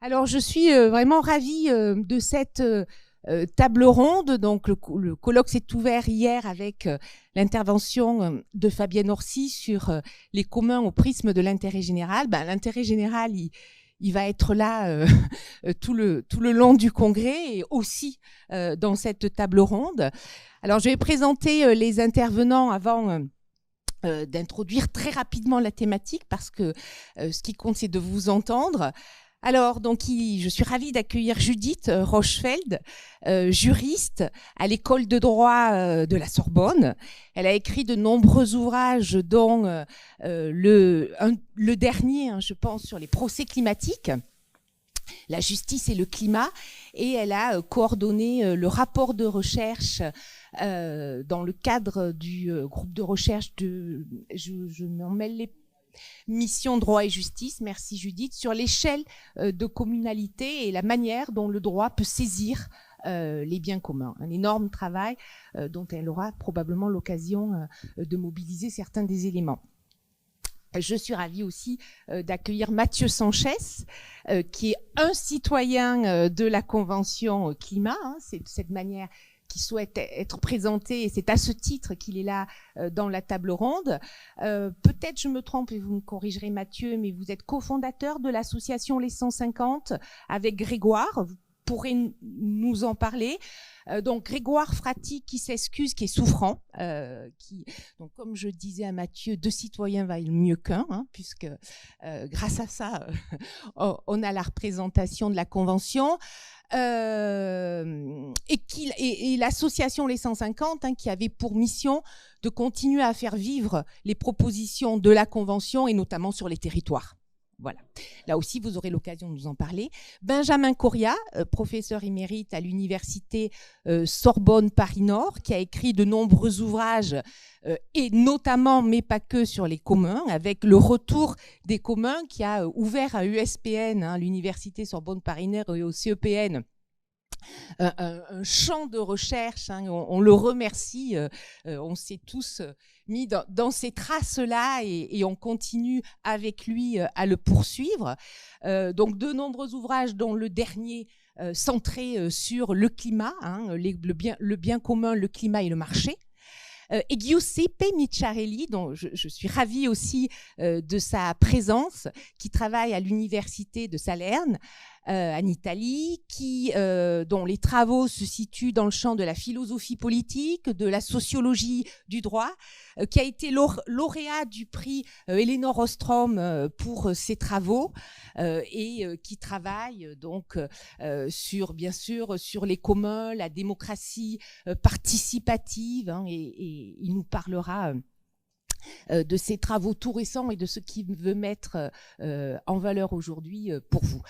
Alors, je suis vraiment ravie de cette table ronde. Donc, le colloque s'est ouvert hier avec l'intervention de Fabienne Orsi sur les communs au prisme de l'intérêt général. L'intérêt général, il va être là tout le long du congrès et aussi dans cette table ronde. Alors, je vais présenter les intervenants avant d'introduire très rapidement la thématique parce que ce qui compte, c'est de vous entendre. Alors, donc, je suis ravie d'accueillir Judith Rochefeld, juriste à l'école de droit de la Sorbonne. Elle a écrit de nombreux ouvrages, dont le dernier, je pense, sur les procès climatiques, la justice et le climat, et elle a coordonné le rapport de recherche dans le cadre du groupe de recherche de, je m'en mêle les Mission Droit et Justice, merci Judith, sur l'échelle de communalité et la manière dont le droit peut saisir les biens communs. Un énorme travail dont elle aura probablement l'occasion de mobiliser certains des éléments. Je suis ravie aussi d'accueillir Mathieu Sanchez, qui est un citoyen de la Convention climat. C'est de cette manière qui souhaite être présenté, et c'est à ce titre qu'il est là dans la table ronde. Peut-être je me trompe et vous me corrigerez Mathieu, mais vous êtes cofondateur de l'association Les 150 avec Grégoire, vous pourrez nous en parler. Donc Grégoire Frati qui s'excuse, qui est souffrant, donc comme je disais à Mathieu, 2 citoyens valent mieux qu'un, puisque grâce à ça, on a la représentation de la Convention. Et l'association Les 150 qui avait pour mission de continuer à faire vivre les propositions de la Convention et notamment sur les territoires. Voilà. Là aussi, vous aurez l'occasion de nous en parler. Benjamin Coria, professeur émérite à l'université Sorbonne Paris-Nord, qui a écrit de nombreux ouvrages et notamment, mais pas que, sur les communs, avec le retour des communs qui a ouvert à USPN, l'université Sorbonne Paris-Nord, et au CEPN, un champ de recherche. On le remercie, on s'est tous mis dans ces traces-là et on continue avec lui à le poursuivre. Donc de nombreux ouvrages, dont le dernier centré sur le climat, le bien commun, le climat et le marché. Et Giuseppe Micciarelli, dont je suis ravie aussi de sa présence, qui travaille à l'université de Salerne, en Italie, dont les travaux se situent dans le champ de la philosophie politique, de la sociologie du droit, qui a été lauréat du prix Elinor Ostrom pour ses travaux, et qui travaille donc bien sûr sur les communs, la démocratie participative, et il nous parlera de ses travaux tout récents et de ce qu'il veut mettre en valeur aujourd'hui pour vous.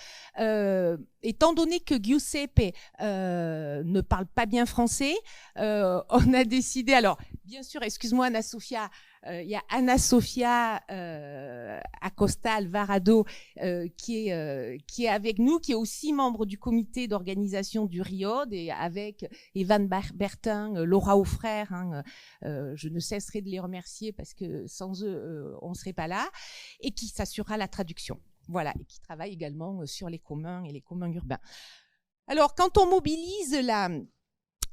Étant donné que Giuseppe ne parle pas bien français, on a décidé, alors bien sûr, excuse-moi Anna-Sophia, il y a Anna-Sophia Acosta Alvarado qui est avec nous, qui est aussi membre du comité d'organisation du RIOD, et avec Evan Bertin, Laura Aufrère, je ne cesserai de les remercier parce que sans eux, on ne serait pas là, et qui s'assurera la traduction. Voilà, et qui travaille également sur les communs et les communs urbains. Alors, quand on mobilise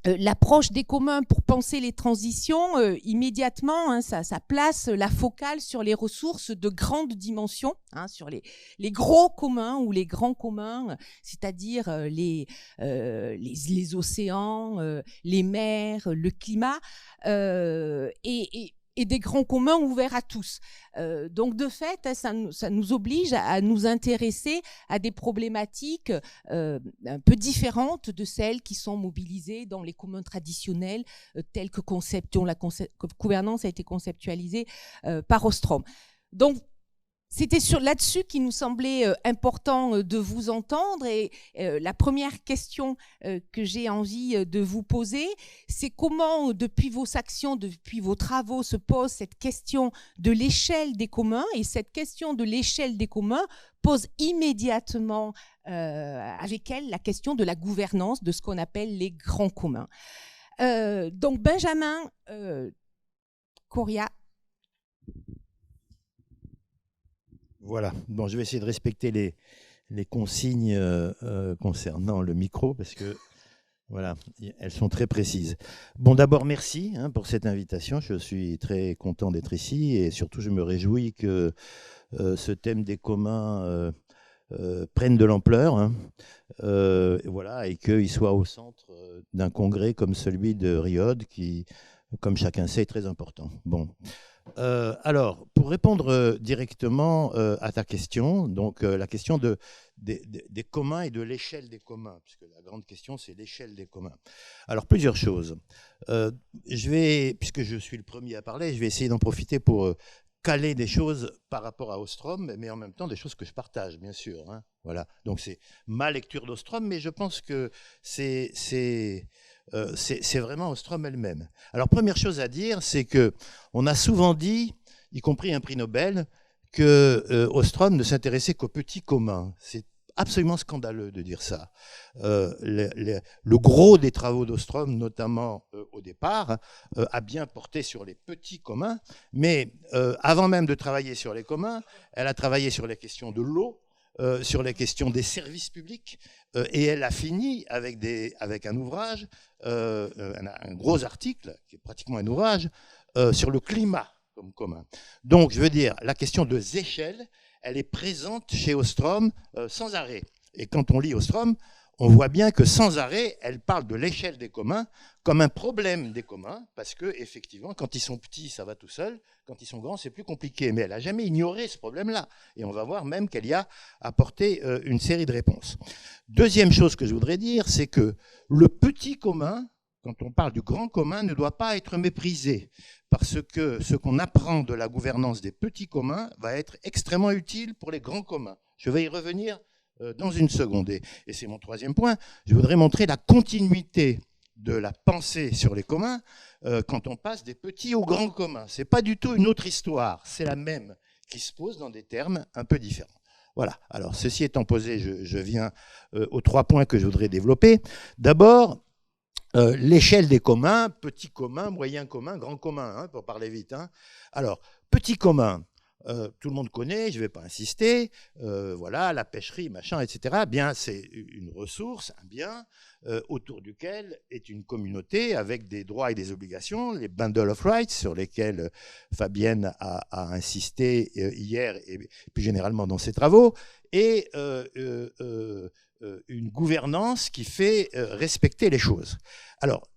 l'approche des communs pour penser les transitions, immédiatement, ça place la focale sur les ressources de grande dimension, sur les gros communs ou les grands communs, c'est-à-dire les océans, les mers, le climat, et des grands communs ouverts à tous. Donc de fait, ça nous oblige à nous intéresser à des problématiques un peu différentes de celles qui sont mobilisées dans les communs traditionnels, telles que la gouvernance a été conceptualisée par Ostrom. Donc c'était là-dessus qu'il nous semblait important de vous entendre, et la première question que j'ai envie de vous poser, c'est comment, depuis vos actions, depuis vos travaux, se pose cette question de l'échelle des communs, et cette question de l'échelle des communs pose immédiatement avec elle la question de la gouvernance de ce qu'on appelle les grands communs. Donc Benjamin Coria. Voilà, bon, je vais essayer de respecter les consignes concernant le micro, parce que voilà, elles sont très précises. Bon, d'abord, merci pour cette invitation. Je suis très content d'être ici et surtout, je me réjouis que ce thème des communs prenne de l'ampleur, voilà, et qu'il soit au centre d'un congrès comme celui de Riod, qui, comme chacun sait, est très important. Bon. Alors, pour répondre directement à ta question, donc la question des communs et de l'échelle des communs, puisque la grande question, c'est l'échelle des communs. Alors, plusieurs choses. Puisque je suis le premier à parler, je vais essayer d'en profiter pour caler des choses par rapport à Ostrom, mais en même temps des choses que je partage, bien sûr. Voilà. Donc, c'est ma lecture d'Ostrom, mais je pense que c'est vraiment Ostrom elle-même. Alors, première chose à dire, c'est qu'on a souvent dit, y compris un prix Nobel, que Ostrom ne s'intéressait qu'aux petits communs. C'est absolument scandaleux de dire ça. Le gros des travaux d'Ostrom, notamment au départ, a bien porté sur les petits communs, mais avant même de travailler sur les communs, elle a travaillé sur les questions de l'eau, sur les questions des services publics, et elle a fini avec un ouvrage, un gros article, qui est pratiquement un ouvrage, sur le climat comme commun. Donc, je veux dire, la question de échelle, elle est présente chez Ostrom sans arrêt. Et quand on lit Ostrom, on voit bien que sans arrêt, elle parle de l'échelle des communs comme un problème des communs, parce que effectivement, quand ils sont petits, ça va tout seul. Quand ils sont grands, c'est plus compliqué. Mais elle n'a jamais ignoré ce problème-là. Et on va voir même qu'elle y a apporté une série de réponses. Deuxième chose que je voudrais dire, c'est que le petit commun, quand on parle du grand commun, ne doit pas être méprisé, parce que ce qu'on apprend de la gouvernance des petits communs va être extrêmement utile pour les grands communs. Je vais y revenir dans une seconde. Et c'est mon troisième point. Je voudrais montrer la continuité de la pensée sur les communs quand on passe des petits aux grands communs. Ce n'est pas du tout une autre histoire, c'est la même, qui se pose dans des termes un peu différents. Voilà. Alors, ceci étant posé, je viens aux 3 points que je voudrais développer. D'abord, l'échelle des communs, petit commun, moyen commun, grand commun, pour parler vite. Alors, petit commun, tout le monde connaît, je ne vais pas insister, voilà, la pêcherie, machin, etc. Bien, c'est une ressource, un bien, autour duquel est une communauté avec des droits et des obligations, les bundle of rights, sur lesquels Fabienne a insisté hier et plus généralement dans ses travaux, et une gouvernance qui fait respecter les choses. Alors,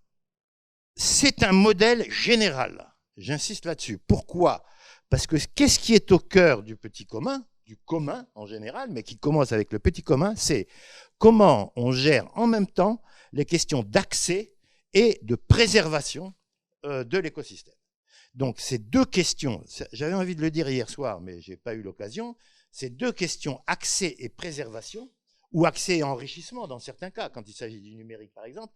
c'est un modèle général, j'insiste là-dessus. Pourquoi ? Parce que qu'est-ce qui est au cœur du petit commun, du commun en général, mais qui commence avec le petit commun, c'est comment on gère en même temps les questions d'accès et de préservation de l'écosystème. Donc, ces deux questions, j'avais envie de le dire hier soir, mais je n'ai pas eu l'occasion, ces deux questions, accès et préservation, ou accès et enrichissement dans certains cas, quand il s'agit du numérique par exemple,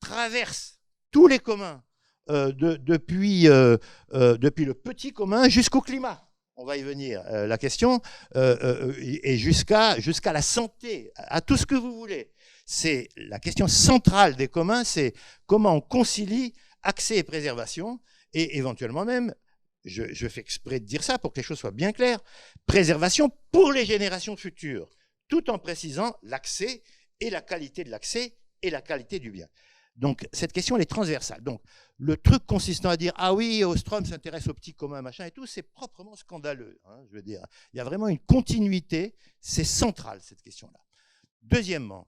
traversent tous les communs, depuis le petit commun jusqu'au climat. On va y venir, la question, et jusqu'à la santé, à tout ce que vous voulez. C'est la question centrale des communs, c'est comment on concilie accès et préservation, et éventuellement même, je fais exprès de dire ça pour que les choses soient bien claires, préservation pour les générations futures, tout en précisant l'accès et la qualité de l'accès et la qualité du bien. Donc, cette question, elle est transversale. Donc, le truc consistant à dire « Ah oui, Ostrom s'intéresse aux petits communs, machin et tout », c'est proprement scandaleux. Je veux dire, il y a vraiment une continuité, c'est central, cette question-là. Deuxièmement,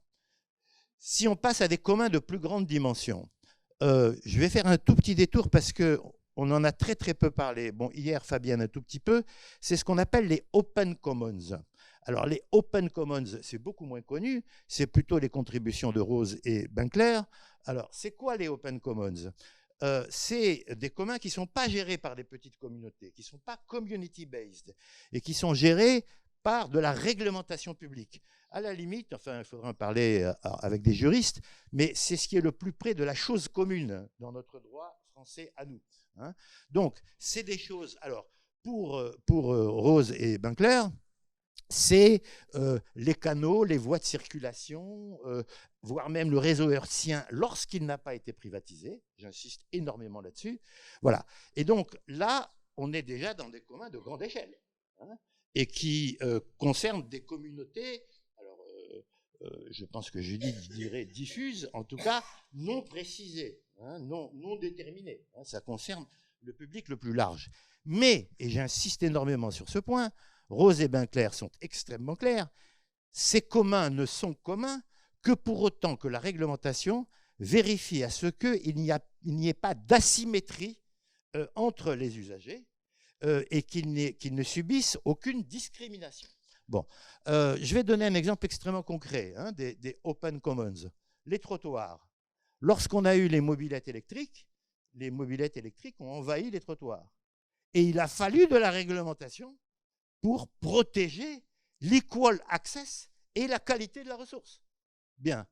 si on passe à des communs de plus grande dimension, je vais faire un tout petit détour parce qu'on en a très très peu parlé. Bon, hier, Fabienne, un tout petit peu. C'est ce qu'on appelle les Open Commons. Alors, les Open Commons, c'est beaucoup moins connu. C'est plutôt les contributions de Rose et Benkler. Alors, c'est quoi les Open Commons ? C'est des communs qui ne sont pas gérés par des petites communautés, qui ne sont pas community-based et qui sont gérés par de la réglementation publique. À la limite, enfin, il faudra en parler avec des juristes, mais c'est ce qui est le plus près de la chose commune dans notre droit français à nous. Donc, c'est des choses... Alors, pour Rose et Benkler, c'est les canaux, les voies de circulation, voire même le réseau hertzien lorsqu'il n'a pas été privatisé. J'insiste énormément là-dessus. Voilà. Et donc là, on est déjà dans des communs de grande échelle, et qui concernent des communautés. Alors, je pense que je dirais diffuse, en tout cas non précisée, hein, non déterminée. Hein, ça concerne le public le plus large. Mais, et j'insiste énormément sur ce point, Rose et Benclair sont extrêmement clairs, ces communs ne sont communs que pour autant que la réglementation vérifie à ce qu'il n'y ait pas d'asymétrie entre les usagers et qu'ils ne subissent aucune discrimination. Bon, je vais donner un exemple extrêmement concret hein, des open commons. Les trottoirs. Lorsqu'on a eu les mobylettes électriques ont envahi les trottoirs. Et il a fallu de la réglementation pour protéger l'equal access et la qualité de la ressource. Bien.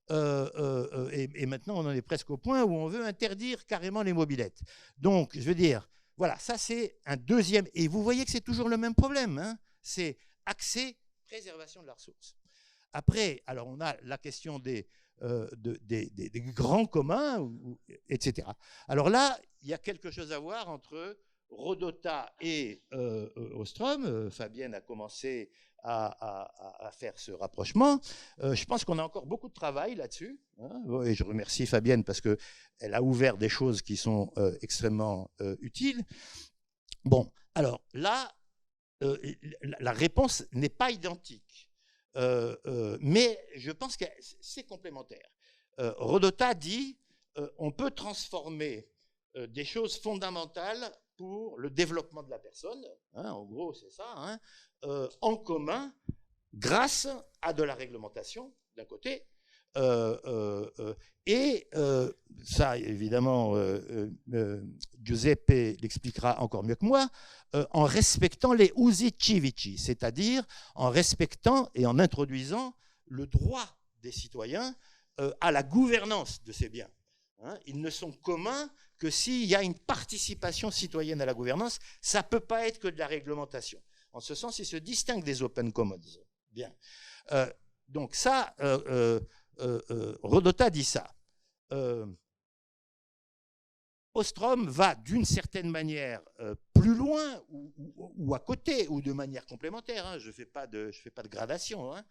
Et maintenant, on en est presque au point où on veut interdire carrément les mobylettes. Donc, je veux dire, voilà, ça c'est un deuxième. Et vous voyez que c'est toujours le même problème. Hein, c'est accès, préservation de la ressource. Après, alors on a la question des grands communs, etc. Alors là, il y a quelque chose à voir entre Rodota et Ostrom. Fabienne a commencé à faire ce rapprochement. Je pense qu'on a encore beaucoup de travail là-dessus. Hein, et je remercie Fabienne parce qu'elle a ouvert des choses qui sont extrêmement utiles. Bon, alors là, la réponse n'est pas identique. Mais je pense que c'est complémentaire. Rodota dit on peut transformer des choses fondamentales pour le développement de la personne, hein, en gros c'est ça, hein, en commun grâce à de la réglementation d'un côté, et ça évidemment Giuseppe l'expliquera encore mieux que moi, en respectant les usi civici, c'est-à-dire en respectant et en introduisant le droit des citoyens à la gouvernance de ces biens. Hein, ils ne sont communs que s'il y a une participation citoyenne à la gouvernance. Ça ne peut pas être que de la réglementation. En ce sens, ils se distinguent des open commons. Bien. Donc ça, Rodota dit ça. Ostrom va d'une certaine manière plus loin ou à côté ou de manière complémentaire. Hein, je ne fais pas de gradation. Hein,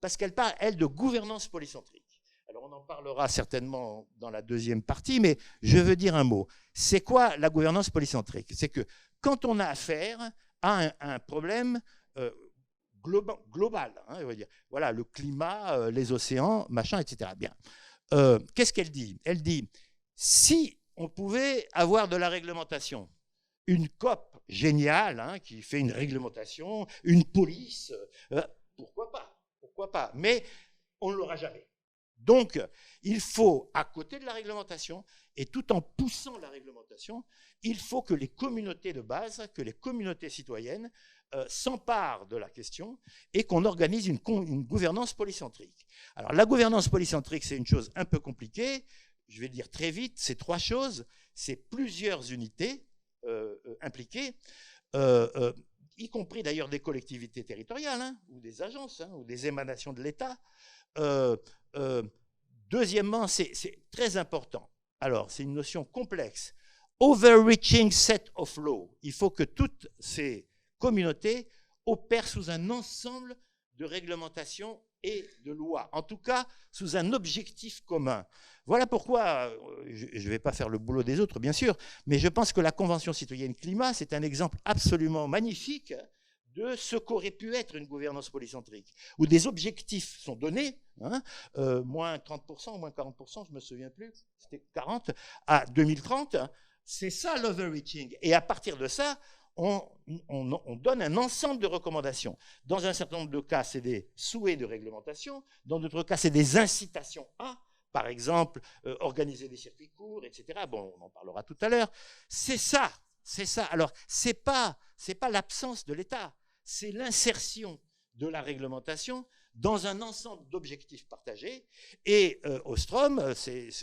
parce qu'elle parle, elle, de gouvernance polycentrique. Alors, on en parlera certainement dans la deuxième partie, mais je veux dire un mot. C'est quoi la gouvernance polycentrique? C'est que quand on a affaire à un problème global, hein, je veux dire, voilà, le climat, les océans, machin, etc. Bien. Qu'est-ce qu'elle dit? Elle dit, si on pouvait avoir de la réglementation, une COP géniale hein, qui fait une réglementation, une police, pourquoi pas? Pourquoi pas? Mais on ne l'aura jamais. Donc, il faut, à côté de la réglementation, et tout en poussant la réglementation, il faut que les communautés de base, que les communautés citoyennes s'emparent de la question et qu'on organise une gouvernance polycentrique. Alors, la gouvernance polycentrique, c'est une chose un peu compliquée. Je vais le dire très vite, c'est trois choses. C'est plusieurs unités impliquées, y compris d'ailleurs des collectivités territoriales, hein, ou des agences, hein, ou des émanations de l'État. Deuxièmement, c'est très important. Alors, c'est une notion complexe. Overreaching set of law. Il faut que toutes ces communautés opèrent sous un ensemble de réglementations et de lois. En tout cas, sous un objectif commun. Voilà pourquoi, je ne vais pas faire le boulot des autres, bien sûr, mais je pense que la Convention citoyenne climat, c'est un exemple absolument magnifique de ce qu'aurait pu être une gouvernance polycentrique, où des objectifs sont donnés, hein, moins 30%, moins 40%, je ne me souviens plus, c'était 40, à 2030, c'est ça l'overreaching. Et à partir de ça, on donne un ensemble de recommandations. Dans un certain nombre de cas, c'est des souhaits de réglementation, dans d'autres cas, c'est des incitations à, par exemple, organiser des circuits courts, etc. Bon, on en parlera tout à l'heure. C'est ça. Alors, c'est pas l'absence de l'État, c'est l'insertion de la réglementation dans un ensemble d'objectifs partagés. Et Ostrom,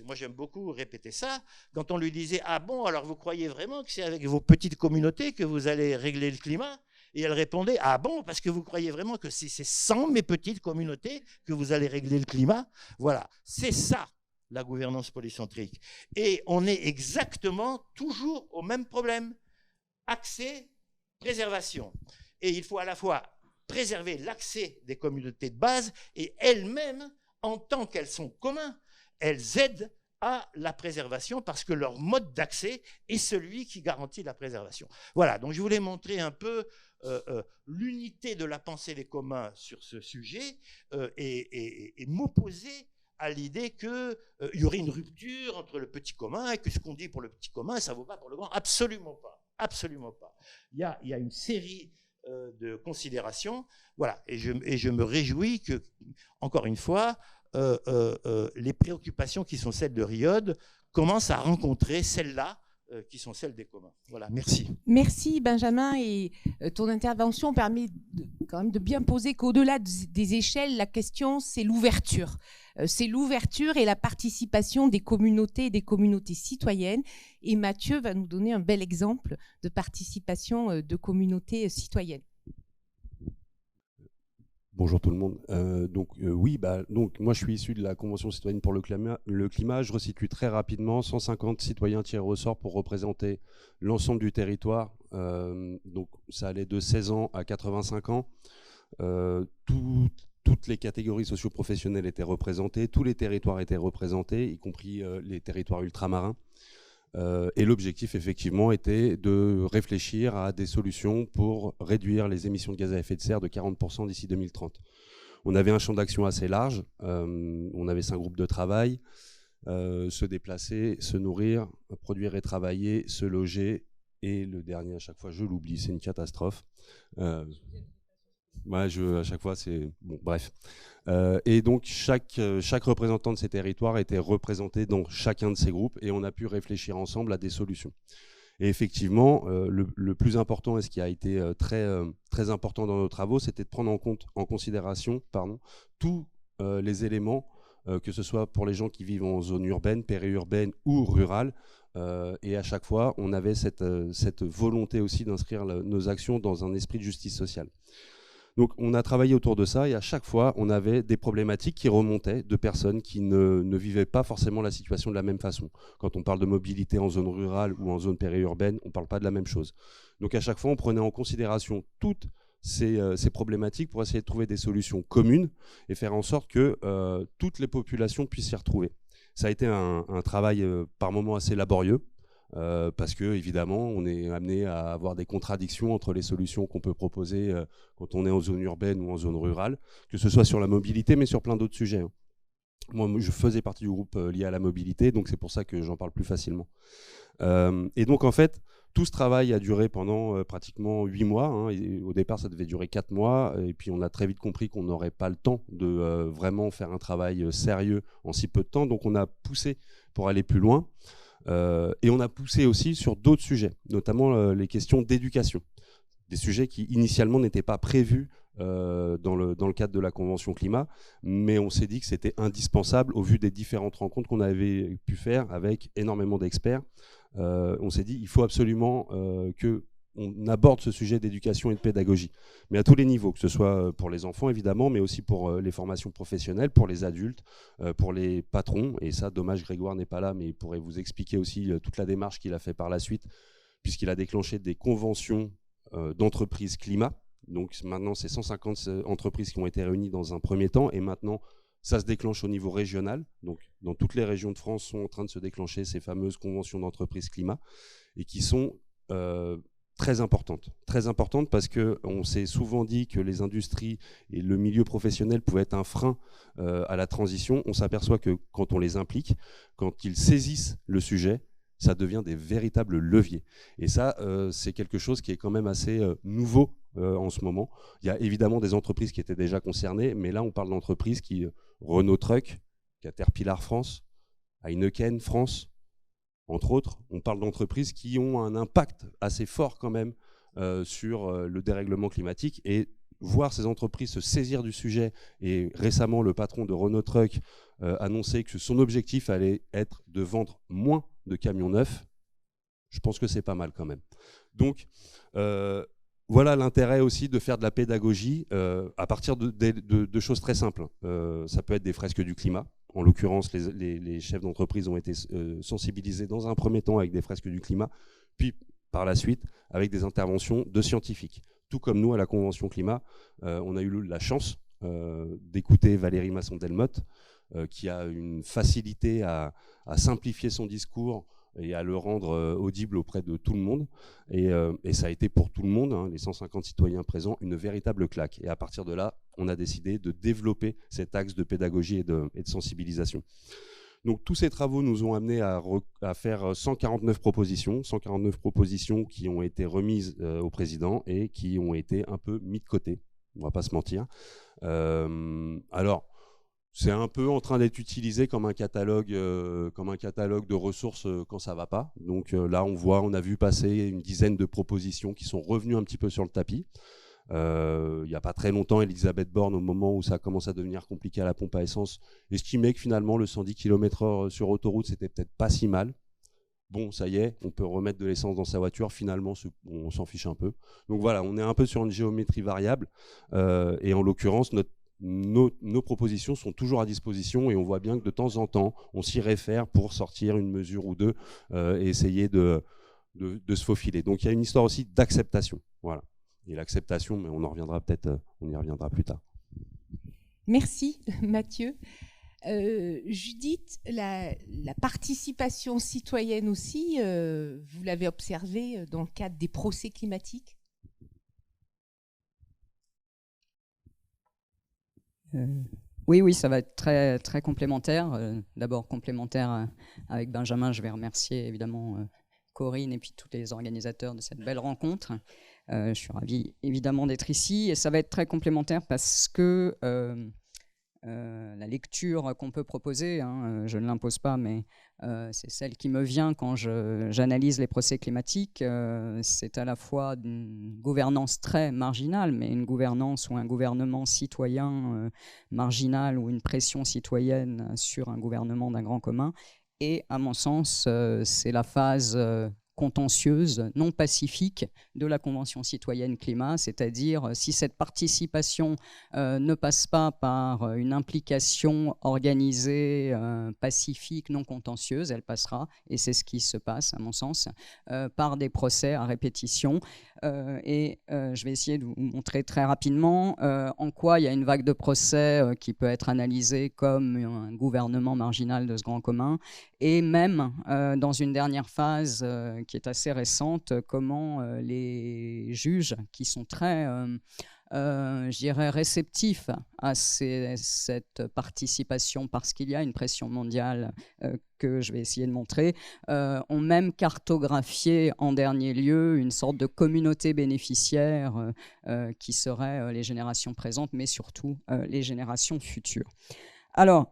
moi j'aime beaucoup répéter ça, quand on lui disait « Ah bon, alors vous croyez vraiment que c'est avec vos petites communautés que vous allez régler le climat ?» Et elle répondait « Ah bon, parce que vous croyez vraiment que c'est sans mes petites communautés que vous allez régler le climat ?» Voilà, c'est ça la gouvernance polycentrique. Et on est exactement toujours au même problème. Accès, préservation. Et il faut à la fois préserver l'accès des communautés de base et elles-mêmes, en tant qu'elles sont communs, elles aident à la préservation parce que leur mode d'accès est celui qui garantit la préservation. Voilà, donc je voulais montrer un peu l'unité de la pensée des communs sur ce sujet et m'opposer à l'idée qu'il y aurait une rupture entre le petit commun et que ce qu'on dit pour le petit commun, ça ne vaut pas pour le grand. Absolument pas. Absolument pas. Il y a une série de considérations. Voilà, et je me réjouis que, encore une fois, les préoccupations qui sont celles de Riod commencent à rencontrer celles-là qui sont celles des communs. Voilà, merci. Merci Benjamin, et ton intervention permet quand même de bien poser qu'au-delà des échelles, la question c'est l'ouverture. C'est l'ouverture et la participation des communautés et des communautés citoyennes. Et Mathieu va nous donner un bel exemple de participation de communautés citoyennes. Bonjour tout le monde. Donc moi je suis issu de la Convention citoyenne pour le climat. Je resitue très rapidement 150 citoyens tirés au sort pour représenter l'ensemble du territoire. Donc ça allait de 16 ans à 85 ans. Toutes les catégories socio-professionnelles étaient représentées, tous les territoires étaient représentés, y compris les territoires ultramarins. Et l'objectif, effectivement, était de réfléchir à des solutions pour réduire les émissions de gaz à effet de serre de 40% d'ici 2030. On avait un champ d'action assez large, on avait 5 groupes de travail, se déplacer, se nourrir, produire et travailler, se loger, et le dernier, à chaque fois, je l'oublie, c'est une catastrophe. Ouais, à chaque fois, c'est... Bon, bref. Et donc, chaque représentant de ces territoires était représenté dans chacun de ces groupes et on a pu réfléchir ensemble à des solutions. Et effectivement, le plus important et ce qui a été très important dans nos travaux, c'était de prendre en considération tous les éléments, que ce soit pour les gens qui vivent en zone urbaine, périurbaine ou rurale. Et à chaque fois, on avait cette volonté aussi d'inscrire nos actions dans un esprit de justice sociale. Donc on a travaillé autour de ça et à chaque fois on avait des problématiques qui remontaient de personnes qui ne vivaient pas forcément la situation de la même façon. Quand on parle de mobilité en zone rurale ou en zone périurbaine, on ne parle pas de la même chose. Donc à chaque fois on prenait en considération toutes ces problématiques pour essayer de trouver des solutions communes et faire en sorte que toutes les populations puissent s'y retrouver. Ça a été un travail par moments assez laborieux. Parce que évidemment on est amené à avoir des contradictions entre les solutions qu'on peut proposer quand on est en zone urbaine ou en zone rurale, que ce soit sur la mobilité mais sur plein d'autres sujets. Moi je faisais partie du groupe lié à la mobilité, donc c'est pour ça que j'en parle plus facilement. Et donc en fait tout ce travail a duré pendant pratiquement 8 mois, et au départ ça devait durer 4 mois et puis on a très vite compris qu'on n'aurait pas le temps de vraiment faire un travail sérieux en si peu de temps, donc on a poussé pour aller plus loin. Et on a poussé aussi sur d'autres sujets, notamment les questions d'éducation. Des sujets qui initialement n'étaient pas prévus dans le cadre de la Convention climat, mais on s'est dit que c'était indispensable au vu des différentes rencontres qu'on avait pu faire avec énormément d'experts. On s'est dit qu'il faut absolument qu'on aborde ce sujet d'éducation et de pédagogie, mais à tous les niveaux, que ce soit pour les enfants évidemment, mais aussi pour les formations professionnelles, pour les adultes, pour les patrons, et ça, dommage, Grégoire n'est pas là, mais il pourrait vous expliquer aussi toute la démarche qu'il a fait par la suite, puisqu'il a déclenché des conventions d'entreprises climat. Donc maintenant, c'est 150 entreprises qui ont été réunies dans un premier temps, et maintenant, ça se déclenche au niveau régional. Donc dans toutes les régions de France sont en train de se déclencher ces fameuses conventions d'entreprises climat, et qui sont très importante parce qu'on s'est souvent dit que les industries et le milieu professionnel pouvaient être un frein à la transition. On s'aperçoit que quand on les implique, quand ils saisissent le sujet, ça devient des véritables leviers. Et ça, c'est quelque chose qui est quand même assez nouveau en ce moment. Il y a évidemment des entreprises qui étaient déjà concernées, mais là on parle d'entreprises qui, Renault Truck, Caterpillar France, Heineken France, entre autres, on parle d'entreprises qui ont un impact assez fort quand même sur le dérèglement climatique, et voir ces entreprises se saisir du sujet, et récemment le patron de Renault Truck annonçait que son objectif allait être de vendre moins de camions neufs, je pense que c'est pas mal quand même. Donc voilà l'intérêt aussi de faire de la pédagogie à partir de choses très simples. Ça peut être des fresques du climat. En l'occurrence, les chefs d'entreprise ont été sensibilisés dans un premier temps avec des fresques du climat, puis par la suite avec des interventions de scientifiques. tout comme nous à la Convention Climat, on a eu la chance d'écouter Valérie Masson-Delmotte, qui a une facilité à simplifier son discours et à le rendre audible auprès de tout le monde. Et ça a été pour tout le monde, hein, les 150 citoyens présents, une véritable claque. Et à partir de là, on a décidé de développer cet axe de pédagogie et de sensibilisation. Donc tous ces travaux nous ont amenés à faire 149 propositions qui ont été remises au président et qui ont été un peu mis de côté, on ne va pas se mentir. Alors, c'est un peu en train d'être utilisé comme un catalogue de ressources quand ça va pas. Donc là, on a vu passer une dizaine de propositions qui sont revenues un petit peu sur le tapis. Il n'y a pas très longtemps, Elisabeth Borne, au moment où ça commence à devenir compliqué à la pompe à essence, estimait que finalement le 110 km/h sur autoroute, c'était peut-être pas si mal. Bon, ça y est, on peut remettre de l'essence dans sa voiture. Finalement, on s'en fiche un peu. Donc voilà, on est un peu sur une géométrie variable. Et en l'occurrence, nos propositions sont toujours à disposition et on voit bien que de temps en temps, on s'y réfère pour sortir une mesure ou deux et essayer de se faufiler. Donc il y a une histoire aussi d'acceptation. Voilà. Et l'acceptation, mais on y reviendra plus tard. Merci Mathieu. Judith, la participation citoyenne aussi, vous l'avez observé dans le cadre des procès climatiques ? Oui, ça va être très, très complémentaire. D'abord complémentaire avec Benjamin, je vais remercier évidemment Corinne et puis tous les organisateurs de cette belle rencontre. Je suis ravi évidemment d'être ici et ça va être très complémentaire parce que la lecture qu'on peut proposer, hein, je ne l'impose pas, mais c'est celle qui me vient quand j'analyse les procès climatiques. C'est à la fois une gouvernance très marginale, mais une gouvernance ou un gouvernement citoyen marginal ou une pression citoyenne sur un gouvernement d'un grand commun. Et à mon sens, c'est la phase contentieuse, non pacifique de la Convention citoyenne climat, c'est-à-dire si cette participation ne passe pas par une implication organisée, pacifique, non contentieuse, elle passera, et c'est ce qui se passe à mon sens, par des procès à répétition. Je vais essayer de vous montrer très rapidement en quoi il y a une vague de procès qui peut être analysée comme un gouvernement marginal de ce grand commun, et même dans une dernière phase qui est assez récente, comment les juges qui sont très, je dirais, réceptifs à cette participation parce qu'il y a une pression mondiale que je vais essayer de montrer, ont même cartographié en dernier lieu une sorte de communauté bénéficiaire qui serait les générations présentes, mais surtout les générations futures. Alors,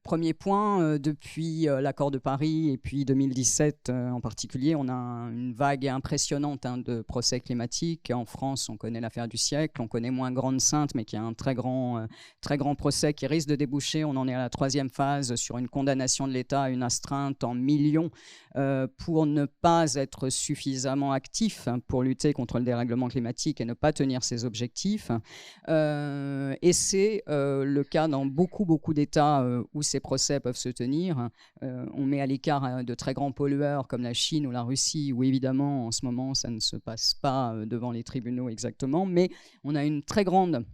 premier point, depuis l'accord de Paris et puis 2017 en particulier, on a une vague impressionnante de procès climatiques. En France, on connaît l'affaire du siècle, on connaît moins Grande-Synthe, mais qui a un très grand procès qui risque de déboucher. On en est à la troisième phase sur une condamnation de l'État à une astreinte en millions pour ne pas être suffisamment actif pour lutter contre le dérèglement climatique et ne pas tenir ses objectifs. Et c'est le cas dans beaucoup d'États où ces procès peuvent se tenir. On met à l'écart de très grands pollueurs comme la Chine ou la Russie, où évidemment en ce moment ça ne se passe pas devant les tribunaux exactement, mais on a une très grande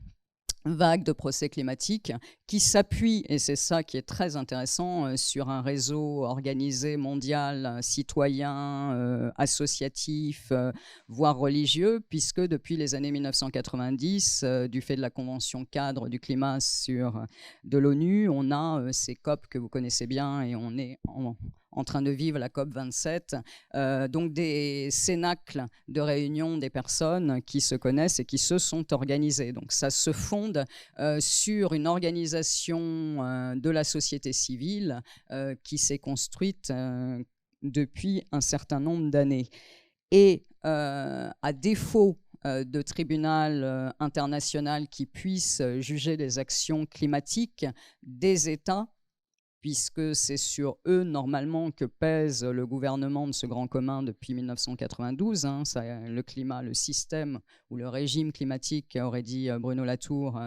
vague de procès climatiques qui s'appuie, et c'est ça qui est très intéressant, sur un réseau organisé mondial, citoyen, associatif, voire religieux, puisque depuis les années 1990, du fait de la Convention cadre du climat de l'ONU, on a ces COP que vous connaissez bien et on est en train de vivre la COP27, donc des cénacles de réunion des personnes qui se connaissent et qui se sont organisées. Donc ça se fonde sur une organisation de la société civile qui s'est construite depuis un certain nombre d'années. Et à défaut de tribunal international qui puisse juger des actions climatiques des États, puisque c'est sur eux normalement que pèse le gouvernement de ce grand commun depuis 1992. Le climat, le système ou le régime climatique, aurait dit Bruno Latour,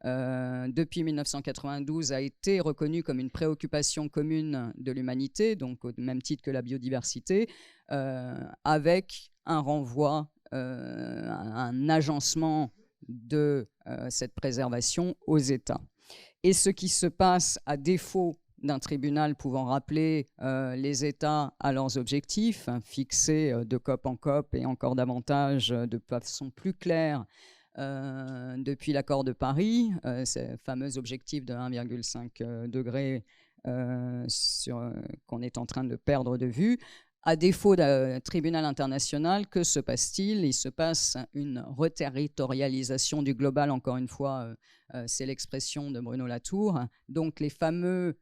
depuis 1992 a été reconnu comme une préoccupation commune de l'humanité, donc au même titre que la biodiversité, avec un renvoi un agencement de cette préservation aux États. Et ce qui se passe à défaut d'un tribunal pouvant rappeler les États à leurs objectifs, fixés de COP en COP et encore davantage de façon plus claire depuis l'accord de Paris, ces fameux objectifs de 1,5 degré qu'on est en train de perdre de vue. À défaut d'un tribunal international, que se passe-t-il? Il se passe une reterritorialisation du global, encore une fois, c'est l'expression de Bruno Latour. Donc les fameuses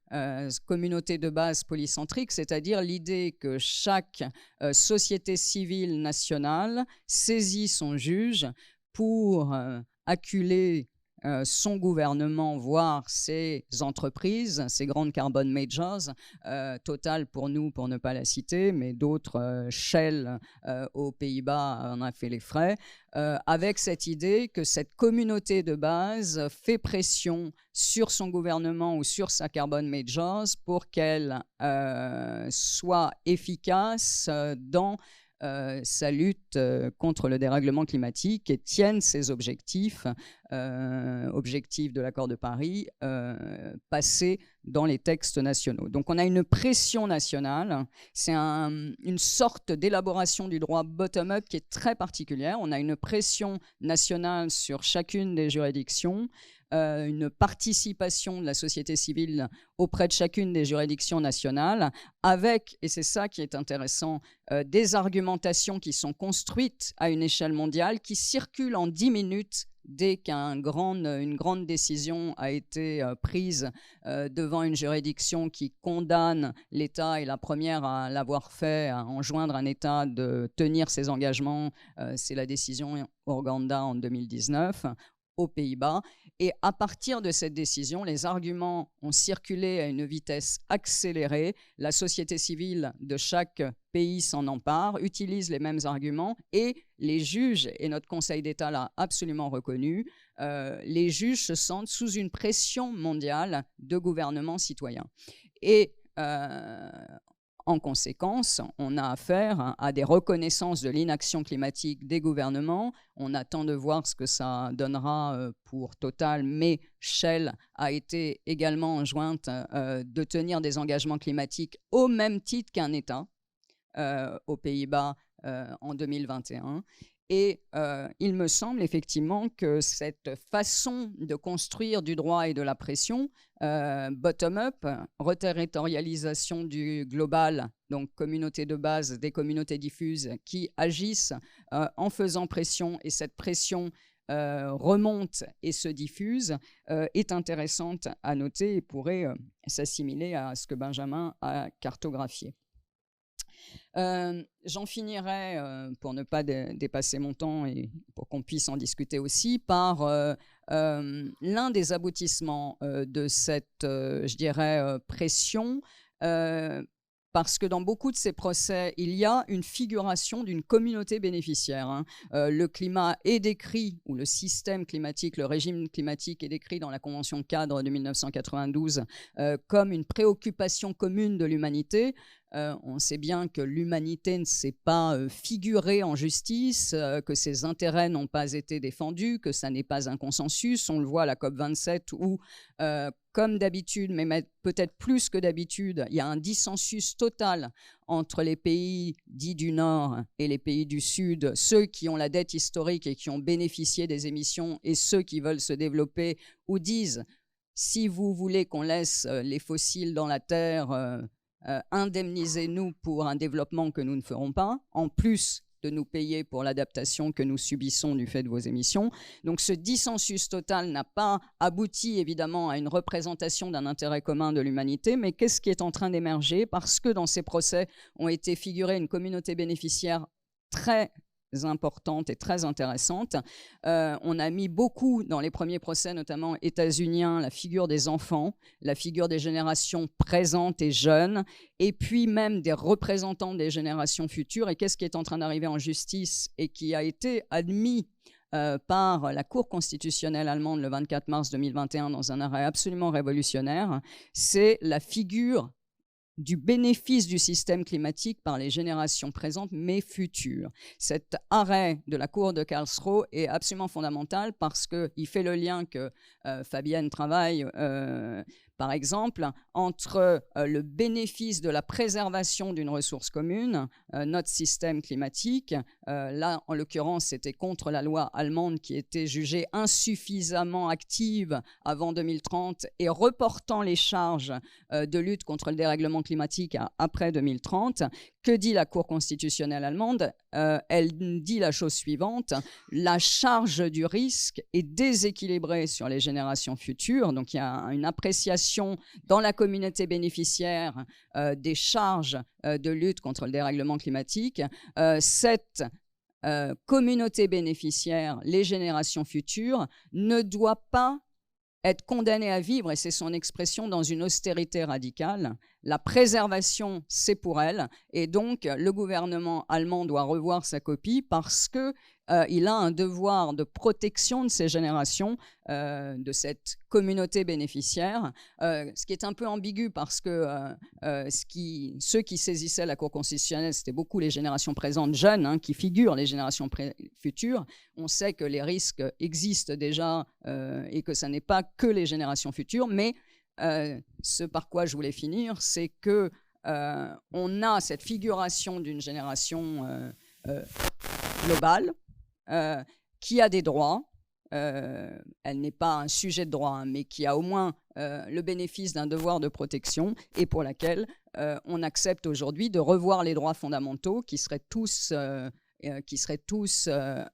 communautés de base polycentriques, c'est-à-dire l'idée que chaque société civile nationale saisit son juge pour acculer son gouvernement, voire ses entreprises, ces grandes carbon majors, Total pour nous, pour ne pas la citer, mais d'autres, Shell aux Pays-Bas en a fait les frais, avec cette idée que cette communauté de base fait pression sur son gouvernement ou sur sa carbon majors pour qu'elle soit efficace dans sa lutte contre le dérèglement climatique et tienne ses objectifs, objectifs de l'accord de Paris, passés dans les textes nationaux. Donc on a une pression nationale, c'est une sorte d'élaboration du droit bottom-up qui est très particulière. On a une pression nationale sur chacune des juridictions, une participation de la société civile auprès de chacune des juridictions nationales, avec, et c'est ça qui est intéressant, des argumentations qui sont construites à une échelle mondiale, qui circulent en 10 minutes dès qu'une grande décision a été prise devant une juridiction qui condamne l'État, et la première à l'avoir fait, à enjoindre un État de tenir ses engagements, c'est la décision Urgenda en 2019 aux Pays-Bas. Et à partir de cette décision, les arguments ont circulé à une vitesse accélérée. La société civile de chaque pays s'en empare, utilise les mêmes arguments et les juges, et notre Conseil d'État l'a absolument reconnu, les juges se sentent sous une pression mondiale de gouvernements citoyens. Et en conséquence, on a affaire à des reconnaissances de l'inaction climatique des gouvernements. On attend de voir ce que ça donnera pour Total, mais Shell a été également enjointe de tenir des engagements climatiques au même titre qu'un État aux Pays-Bas en 2021. Et il me semble effectivement que cette façon de construire du droit et de la pression, bottom-up, reterritorialisation du global, donc communauté de base, des communautés diffuses qui agissent en faisant pression, et cette pression remonte et se diffuse, est intéressante à noter et pourrait s'assimiler à ce que Benjamin a cartographié. J'en finirai, pour ne pas dépasser mon temps et pour qu'on puisse en discuter aussi, par l'un des aboutissements de cette, je dirais, pression, parce que dans beaucoup de ces procès, il y a une figuration d'une communauté bénéficiaire. Hein. Le climat est décrit, ou le système climatique, le régime climatique est décrit dans la Convention cadre de 1992 comme une préoccupation commune de l'humanité. On sait bien que l'humanité ne s'est pas figurée en justice, que ses intérêts n'ont pas été défendus, que ça n'est pas un consensus. On le voit à la COP27 où, comme d'habitude, mais peut-être plus que d'habitude, il y a un dissensus total entre les pays dits du Nord et les pays du Sud, ceux qui ont la dette historique et qui ont bénéficié des émissions et ceux qui veulent se développer, ou disent, si vous voulez qu'on laisse les fossiles dans la terre, indemnisez-nous pour un développement que nous ne ferons pas, en plus de nous payer pour l'adaptation que nous subissons du fait de vos émissions. Donc ce dissensus total n'a pas abouti évidemment à une représentation d'un intérêt commun de l'humanité, mais qu'est-ce qui est en train d'émerger? Parce que dans ces procès ont été figurées une communauté bénéficiaire très importante et très intéressante. On a mis beaucoup dans les premiers procès, notamment états-uniens, la figure des enfants, la figure des générations présentes et jeunes, et puis même des représentants des générations futures. Et qu'est-ce qui est en train d'arriver en justice et qui a été admis par la Cour constitutionnelle allemande le 24 mars 2021 dans un arrêt absolument révolutionnaire? C'est la figure du bénéfice du système climatique par les générations présentes mais futures. Cet arrêt de la Cour de Karlsruhe est absolument fondamental parce qu'il fait le lien que Fabienne travaille par exemple, entre le bénéfice de la préservation d'une ressource commune, notre système climatique, là en l'occurrence c'était contre la loi allemande qui était jugée insuffisamment active avant 2030 et reportant les charges de lutte contre le dérèglement climatique après 2030. Que dit la Cour constitutionnelle allemande ? Elle dit la chose suivante, la charge du risque est déséquilibrée sur les générations futures, donc il y a une appréciation dans la communauté bénéficiaire des charges de lutte contre le dérèglement climatique. Cette communauté bénéficiaire, les générations futures, ne doit pas être condamnée à vivre, et c'est son expression, dans une austérité radicale. La préservation, c'est pour elle, et donc le gouvernement allemand doit revoir sa copie parce que il a un devoir de protection de ces générations, de cette communauté bénéficiaire, ce qui est un peu ambigu parce que ceux qui saisissaient la Cour constitutionnelle, c'était beaucoup les générations présentes jeunes, qui figurent les générations futures. On sait que les risques existent déjà et que ce n'est pas que les générations futures, mais ce par quoi je voulais finir, c'est que on a cette figuration d'une génération globale, qui a des droits, elle n'est pas un sujet de droit, mais qui a au moins le bénéfice d'un devoir de protection et pour laquelle on accepte aujourd'hui de revoir les droits fondamentaux qui seraient tous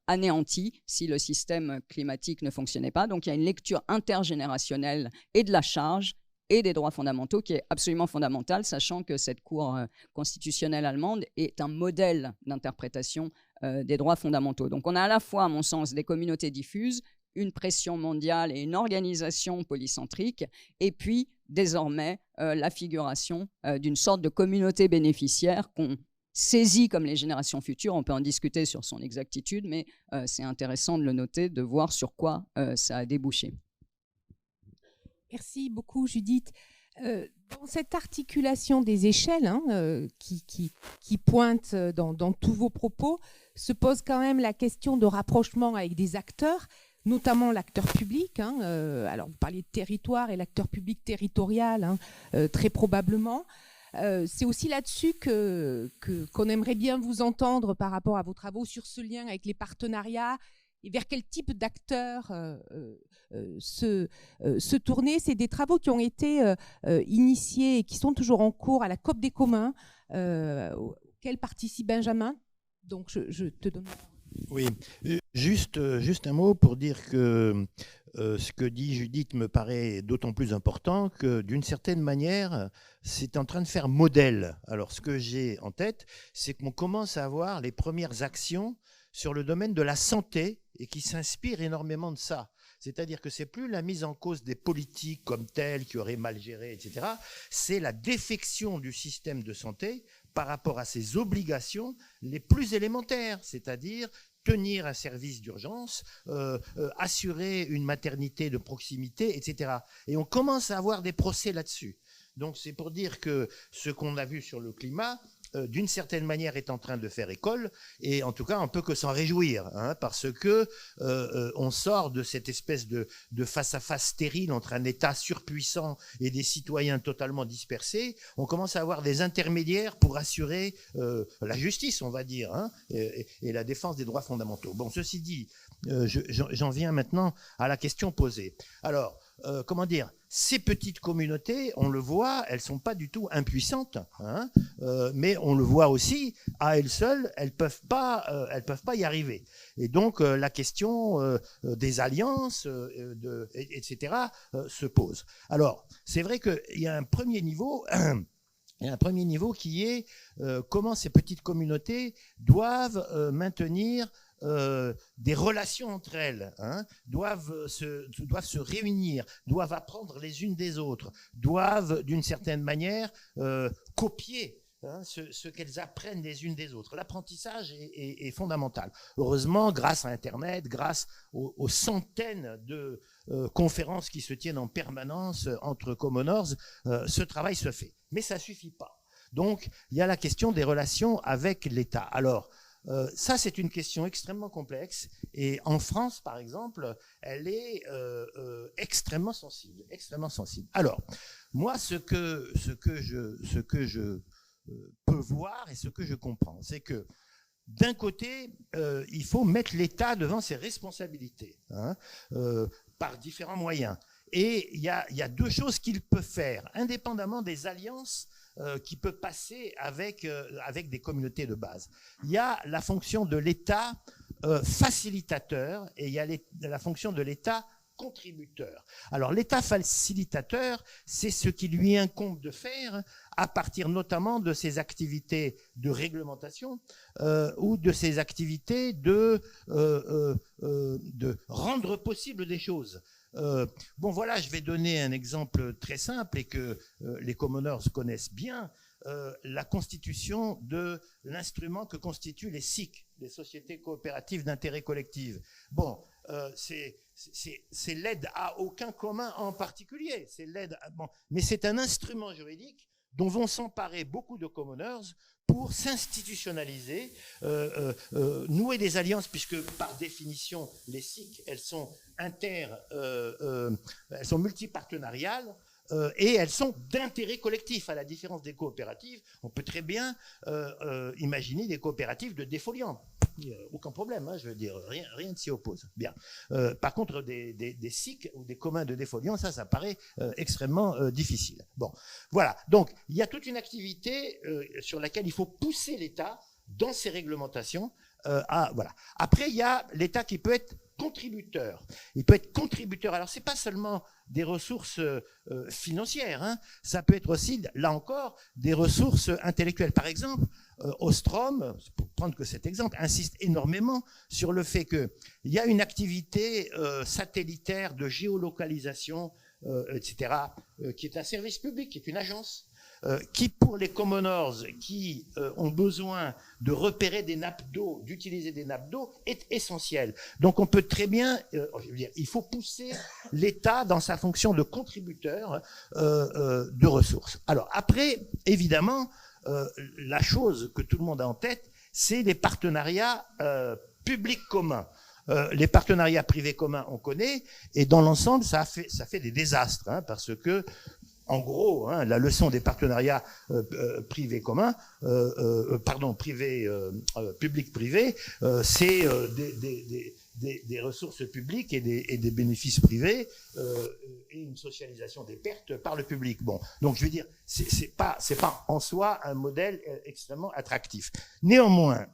anéantis si le système climatique ne fonctionnait pas. Donc il y a une lecture intergénérationnelle et de la charge et des droits fondamentaux qui est absolument fondamentale, sachant que cette Cour constitutionnelle allemande est un modèle d'interprétation des droits fondamentaux. Donc on a à la fois, à mon sens, des communautés diffuses, une pression mondiale et une organisation polycentrique, et puis désormais la figuration d'une sorte de communauté bénéficiaire qu'on saisit comme les générations futures. On peut en discuter sur son exactitude, mais c'est intéressant de le noter, de voir sur quoi ça a débouché. Merci beaucoup, Judith. Dans cette articulation des échelles qui pointe dans tous vos propos, se pose quand même la question de rapprochement avec des acteurs, notamment l'acteur public. Alors, vous parliez de territoire et l'acteur public territorial, très probablement. C'est aussi là-dessus qu'on aimerait bien vous entendre par rapport à vos travaux sur ce lien avec les partenariats et vers quel type d'acteurs se tourner. C'est des travaux qui ont été initiés et qui sont toujours en cours à la COP des communs, auquel participe Benjamin. Donc, je te donne... Oui, juste un mot pour dire que ce que dit Judith me paraît d'autant plus important que, d'une certaine manière, c'est en train de faire modèle. Alors, ce que j'ai en tête, c'est qu'on commence à avoir les premières actions sur le domaine de la santé et qui s'inspirent énormément de ça. C'est-à-dire que c'est plus la mise en cause des politiques comme telles qui auraient mal géré, etc. C'est la défection du système de santé par rapport à ses obligations les plus élémentaires, c'est-à-dire tenir un service d'urgence, assurer une maternité de proximité, etc. Et on commence à avoir des procès là-dessus. Donc c'est pour dire que ce qu'on a vu sur le climat, d'une certaine manière, est en train de faire école, et en tout cas, on peut que s'en réjouir, parce que on sort de cette espèce de face-à-face stérile entre un État surpuissant et des citoyens totalement dispersés. On commence à avoir des intermédiaires pour assurer la justice, on va dire, et la défense des droits fondamentaux. Bon, ceci dit, j'en viens maintenant à la question posée. Alors, comment dire, ces petites communautés, on le voit, elles ne sont pas du tout impuissantes, mais on le voit aussi, à elles seules, elles peuvent pas y arriver. Et donc, la question des alliances, etc., se pose. Alors, c'est vrai qu'il y a un premier niveau... Il y a un premier niveau qui est comment ces petites communautés doivent maintenir des relations entre elles, doivent se réunir, doivent apprendre les unes des autres, doivent d'une certaine manière copier ce qu'elles apprennent les unes des autres. L'apprentissage est fondamental. Heureusement, grâce à Internet, grâce aux centaines de conférences qui se tiennent en permanence entre commoners, ce travail se fait. Mais ça ne suffit pas. Donc, il y a la question des relations avec l'État. Alors, ça, c'est une question extrêmement complexe. Et en France, par exemple, elle est extrêmement sensible. Extrêmement sensible. Alors, moi, ce que je peux voir et ce que je comprends, c'est que d'un côté, il faut mettre l'État devant ses responsabilités, hein, par différents moyens. Et il y a deux choses qu'il peut faire, indépendamment des alliances qui peut passer avec des communautés de base. Il y a la fonction de l'État facilitateur et il y a la fonction de l'État contributeur. Alors l'État facilitateur, c'est ce qui lui incombe de faire à partir notamment de ses activités de réglementation ou de ses activités de rendre possible des choses. Bon voilà, je vais donner un exemple très simple et que les commoners connaissent bien, la constitution de l'instrument que constituent les SIC, les sociétés coopératives d'intérêt collectif. Bon, c'est l'aide à aucun commun en particulier, c'est l'aide bon, mais c'est un instrument juridique dont vont s'emparer beaucoup de commoners pour s'institutionnaliser, nouer des alliances, puisque par définition, les SIC, elles sont elles sont multipartenariales, et elles sont d'intérêt collectif, à la différence des coopératives. On peut très bien imaginer des coopératives de défoliants. Il n'y a aucun problème, hein, je veux dire, rien ne s'y oppose. Bien. Par contre, des SIC ou des communs de défoliants, ça paraît extrêmement difficile. Bon, voilà. Donc, il y a toute une activité sur laquelle il faut pousser l'État dans ses réglementations. Voilà. Après, il y a l'État qui peut être contributeur. Il peut être contributeur. Alors, c'est pas seulement des ressources financières, hein. Ça peut être aussi, là encore, des ressources intellectuelles. Par exemple, Ostrom, pour prendre que cet exemple, insiste énormément sur le fait qu'il y a une activité satellitaire de géolocalisation, etc., qui est un service public, qui est une agence, qui, pour les commoners qui ont besoin de repérer des nappes d'eau, d'utiliser des nappes d'eau, est essentiel. Donc on peut très bien, je veux dire, il faut pousser l'État dans sa fonction de contributeur de ressources. Alors après, évidemment, la chose que tout le monde a en tête, c'est les partenariats publics communs. Les partenariats privés communs, on connaît, et dans l'ensemble, ça fait des désastres, hein, parce que en gros, hein, la leçon des partenariats privés communs, public-privé, c'est des ressources publiques et des bénéfices privés et une socialisation des pertes par le public. Bon, donc je veux dire, c'est pas en soi un modèle extrêmement attractif. Néanmoins,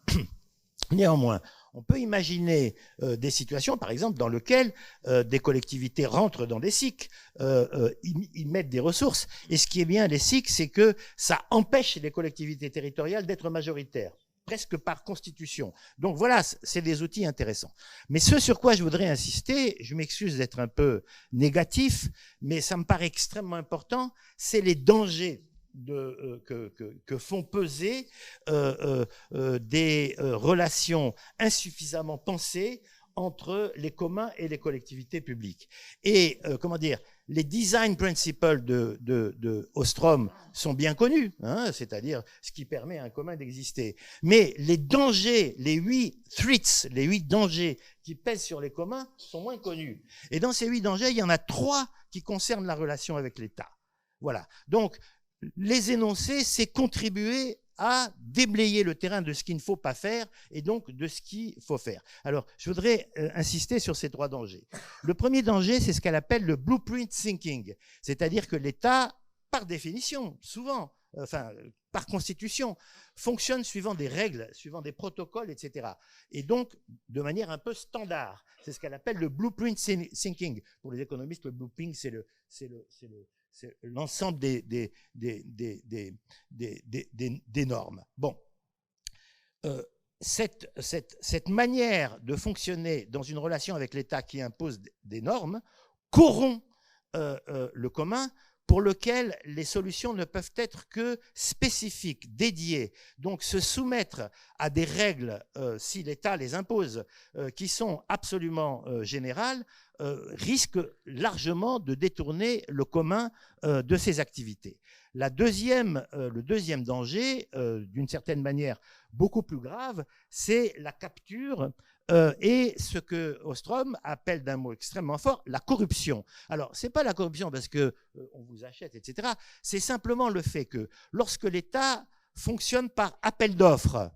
on peut imaginer des situations, par exemple, dans lesquelles des collectivités rentrent dans des SIC, ils mettent des ressources. Et ce qui est bien, les SIC, c'est que ça empêche les collectivités territoriales d'être majoritaires, presque par constitution. Donc voilà, c'est des outils intéressants. Mais ce sur quoi je voudrais insister, je m'excuse d'être un peu négatif, mais ça me paraît extrêmement important, c'est les dangers que font peser des relations insuffisamment pensées entre les communs et les collectivités publiques. Et comment dire, les design principles de Ostrom sont bien connus, hein, c'est-à-dire ce qui permet à un commun d'exister. Mais les dangers, les 8 threats, les 8 dangers qui pèsent sur les communs sont moins connus. Et dans ces 8 dangers, il y en a 3 qui concernent la relation avec l'État. Voilà. Donc, les énoncer, c'est contribuer à déblayer le terrain de ce qu'il ne faut pas faire et donc de ce qu'il faut faire. Alors, je voudrais insister sur ces 3 dangers. Le premier danger, c'est ce qu'elle appelle le blueprint thinking, c'est-à-dire que l'État, par définition, souvent, enfin, par constitution, fonctionne suivant des règles, suivant des protocoles, etc. Et donc, de manière un peu standard. C'est ce qu'elle appelle le blueprint thinking. Pour les économistes, le blueprint, c'est l'ensemble des normes. Bon, cette manière de fonctionner dans une relation avec l'État qui impose des normes corrompt le commun, pour lequel les solutions ne peuvent être que spécifiques, dédiées. Donc se soumettre à des règles, si l'État les impose, qui sont absolument générales, risque largement de détourner le commun de ses activités. Le deuxième danger, d'une certaine manière beaucoup plus grave, c'est la capture et ce que Ostrom appelle d'un mot extrêmement fort, la corruption. Alors, ce n'est pas la corruption parce qu'on vous achète, etc. C'est simplement le fait que lorsque l'État fonctionne par appel d'offres,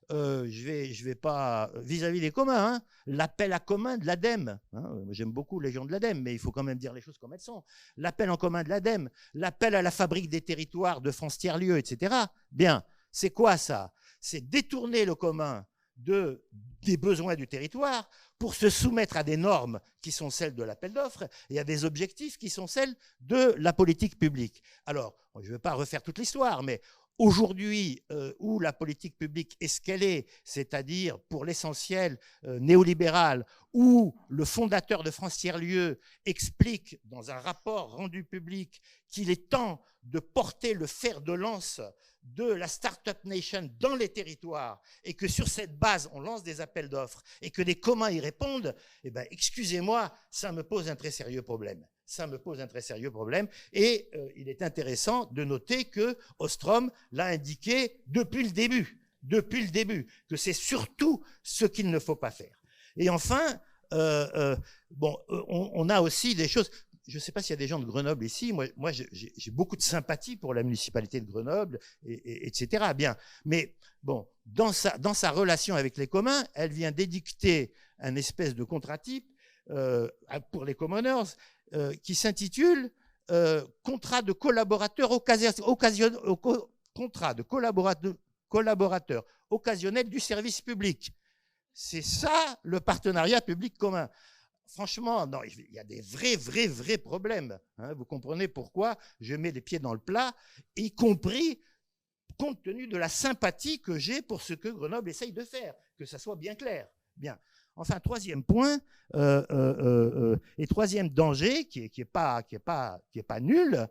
je vais pas vis-à-vis des communs, hein, l'appel à commun de l'ADEME, hein, j'aime beaucoup les gens de l'ADEME, mais il faut quand même dire les choses comme elles sont, l'appel en commun de l'ADEME, l'appel à la fabrique des territoires de France Tiers-Lieu, etc. Bien, c'est quoi ça? C'est détourner le commun des besoins du territoire pour se soumettre à des normes qui sont celles de l'appel d'offres et à des objectifs qui sont celles de la politique publique. Alors, je ne vais pas refaire toute l'histoire, mais aujourd'hui, où la politique publique est ce qu'elle est, c'est-à-dire pour l'essentiel néolibérale, où le fondateur de France Tiers-Lieu explique dans un rapport rendu public qu'il est temps de porter le fer de lance de la Startup Nation dans les territoires et que sur cette base, on lance des appels d'offres et que des communs y répondent, eh ben, excusez-moi, ça me pose un très sérieux problème. Ça me pose un très sérieux problème et il est intéressant de noter que Ostrom l'a indiqué depuis le début, que c'est surtout ce qu'il ne faut pas faire. Et enfin, on a aussi des choses. Je ne sais pas s'il y a des gens de Grenoble ici. Moi j'ai beaucoup de sympathie pour la municipalité de Grenoble, etc. Bien, mais bon, dans sa relation avec les communs, elle vient d'édicter un espèce de contrat type pour les commoners qui s'intitule contrat de collaborateur collaborateur occasionnel du service public. C'est ça le partenariat public commun. Franchement, non, il y a des vrais problèmes. Hein, vous comprenez pourquoi je mets les pieds dans le plat, y compris compte tenu de la sympathie que j'ai pour ce que Grenoble essaye de faire, que ça soit bien clair. Bien. Enfin, troisième point et troisième danger qui est pas nul,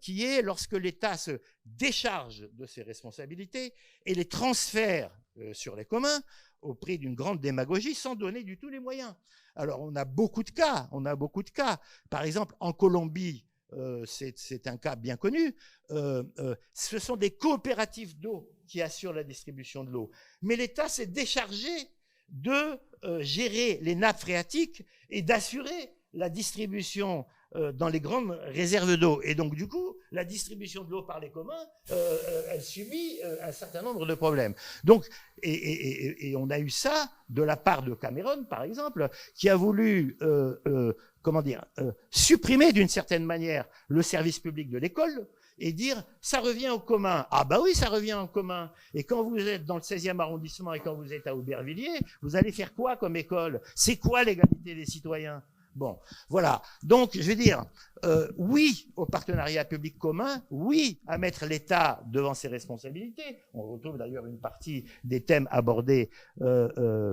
qui est lorsque l'État se décharge de ses responsabilités et les transfère sur les communs au prix d'une grande démagogie sans donner du tout les moyens. Alors, on a beaucoup de cas. Par exemple, en Colombie, c'est un cas bien connu. Ce sont des coopératives d'eau qui assurent la distribution de l'eau. Mais l'État s'est déchargé de gérer les nappes phréatiques et d'assurer la distribution dans les grandes réserves d'eau. Et donc, du coup, la distribution de l'eau par les communs, elle subit un certain nombre de problèmes. Donc, et on a eu ça de la part de Cameron, par exemple, qui a voulu, supprimer d'une certaine manière le service public de l'école et dire ça revient au commun. Ah bah oui, ça revient au commun. Et quand vous êtes dans le 16e arrondissement et quand vous êtes à Aubervilliers, vous allez faire quoi comme école? C'est quoi l'égalité des citoyens? Bon, voilà. Donc, je vais dire, oui au partenariat public commun, oui à mettre l'État devant ses responsabilités. On retrouve d'ailleurs une partie des thèmes abordés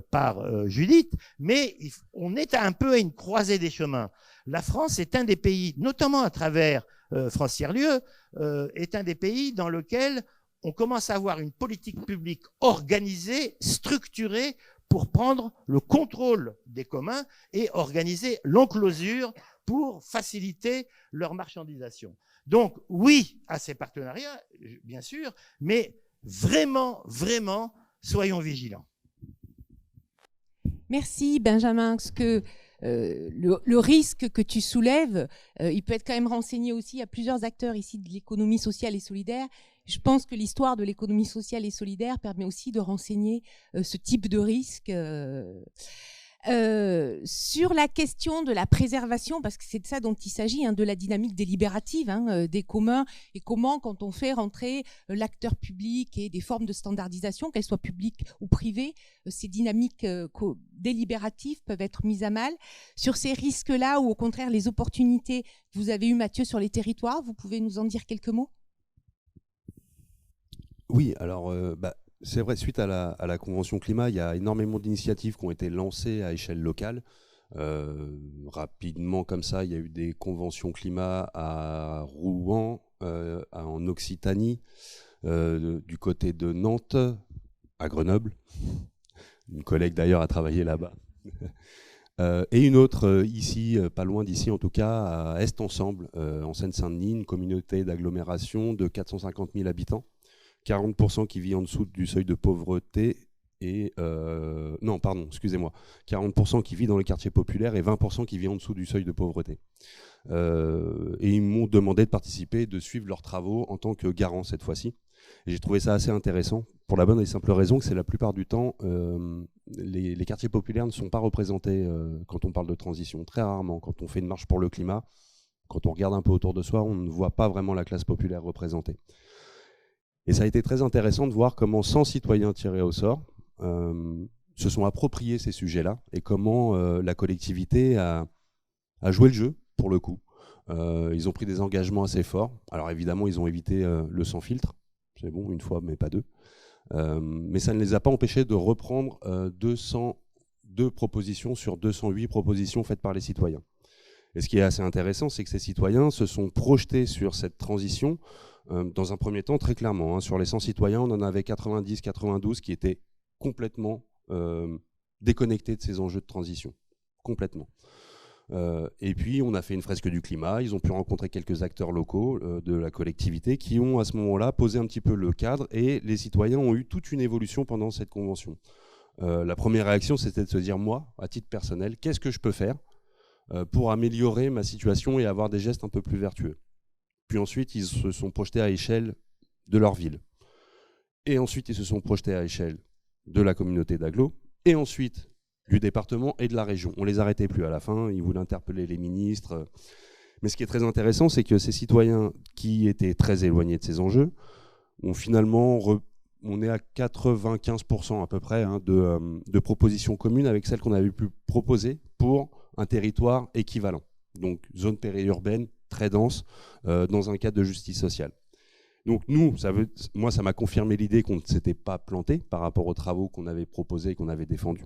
par Judith, mais on est un peu à une croisée des chemins. La France est un des pays, notamment à travers France Tiers-Lieu, est un des pays dans lequel on commence à avoir une politique publique organisée, structurée, pour prendre le contrôle des communs et organiser l'enclosure pour faciliter leur marchandisation. Donc, oui à ces partenariats, bien sûr, mais vraiment, soyons vigilants. Merci Benjamin, parce que le risque que tu soulèves, il peut être quand même renseigné aussi à plusieurs acteurs ici de l'économie sociale et solidaire. Je pense que l'histoire de l'économie sociale et solidaire permet aussi de renseigner ce type de risque. Sur la question de la préservation, parce que c'est de ça dont il s'agit, hein, de la dynamique délibérative des communs, et comment, quand on fait rentrer l'acteur public et des formes de standardisation, qu'elles soient publiques ou privées, ces dynamiques délibératives peuvent être mises à mal. Sur ces risques-là, ou au contraire les opportunités que vous avez eues, Mathieu, sur les territoires, vous pouvez nous en dire quelques mots ? Oui, alors c'est vrai, suite à la Convention climat, il y a énormément d'initiatives qui ont été lancées à échelle locale. Rapidement comme ça, il y a eu des conventions climat à Rouen, en Occitanie, du côté de Nantes, à Grenoble. Une collègue d'ailleurs a travaillé là-bas. Et une autre ici, pas loin d'ici en tout cas, à Est Ensemble, en Seine-Saint-Denis, une communauté d'agglomération de 450 000 habitants, 40% qui vit en dessous du seuil de pauvreté, et non, pardon, excusez-moi, 40% qui vit dans les quartiers populaires et 20% qui vit en dessous du seuil de pauvreté. Et ils m'ont demandé de participer, de suivre leurs travaux en tant que garant cette fois-ci. Et j'ai trouvé ça assez intéressant, pour la bonne et simple raison que c'est la plupart du temps, les quartiers populaires ne sont pas représentés quand on parle de transition. Très rarement, quand on fait une marche pour le climat, quand on regarde un peu autour de soi, on ne voit pas vraiment la classe populaire représentée. Et ça a été très intéressant de voir comment 100 citoyens tirés au sort se sont appropriés ces sujets-là et comment la collectivité a joué le jeu, pour le coup. Ils ont pris des engagements assez forts. Alors évidemment, ils ont évité le sans filtre. C'est bon, une fois, mais pas deux. Mais ça ne les a pas empêchés de reprendre 202 propositions sur 208 propositions faites par les citoyens. Et ce qui est assez intéressant, c'est que ces citoyens se sont projetés sur cette transition dans un premier temps très clairement. Sur les 100 citoyens, on en avait 90, 92 qui étaient complètement déconnectés de ces enjeux de transition. Complètement. Et puis on a fait une fresque du climat, ils ont pu rencontrer quelques acteurs locaux de la collectivité qui ont à ce moment-là posé un petit peu le cadre, et les citoyens ont eu toute une évolution pendant cette convention. La première réaction, c'était de se dire, moi, à titre personnel, qu'est-ce que je peux faire pour améliorer ma situation et avoir des gestes un peu plus vertueux. Puis ensuite, ils se sont projetés à l'échelle de leur ville. Et ensuite, ils se sont projetés à l'échelle de la communauté d'agglo, et ensuite du département et de la région. On ne les arrêtait plus à la fin, ils voulaient interpeller les ministres. Mais ce qui est très intéressant, c'est que ces citoyens qui étaient très éloignés de ces enjeux ont finalement, on est à 95% à peu près de propositions communes avec celles qu'on avait pu proposer pour un territoire équivalent. Donc zone périurbaine, très dense, dans un cadre de justice sociale. Donc nous, moi ça m'a confirmé l'idée qu'on ne s'était pas planté par rapport aux travaux qu'on avait proposés et qu'on avait défendus.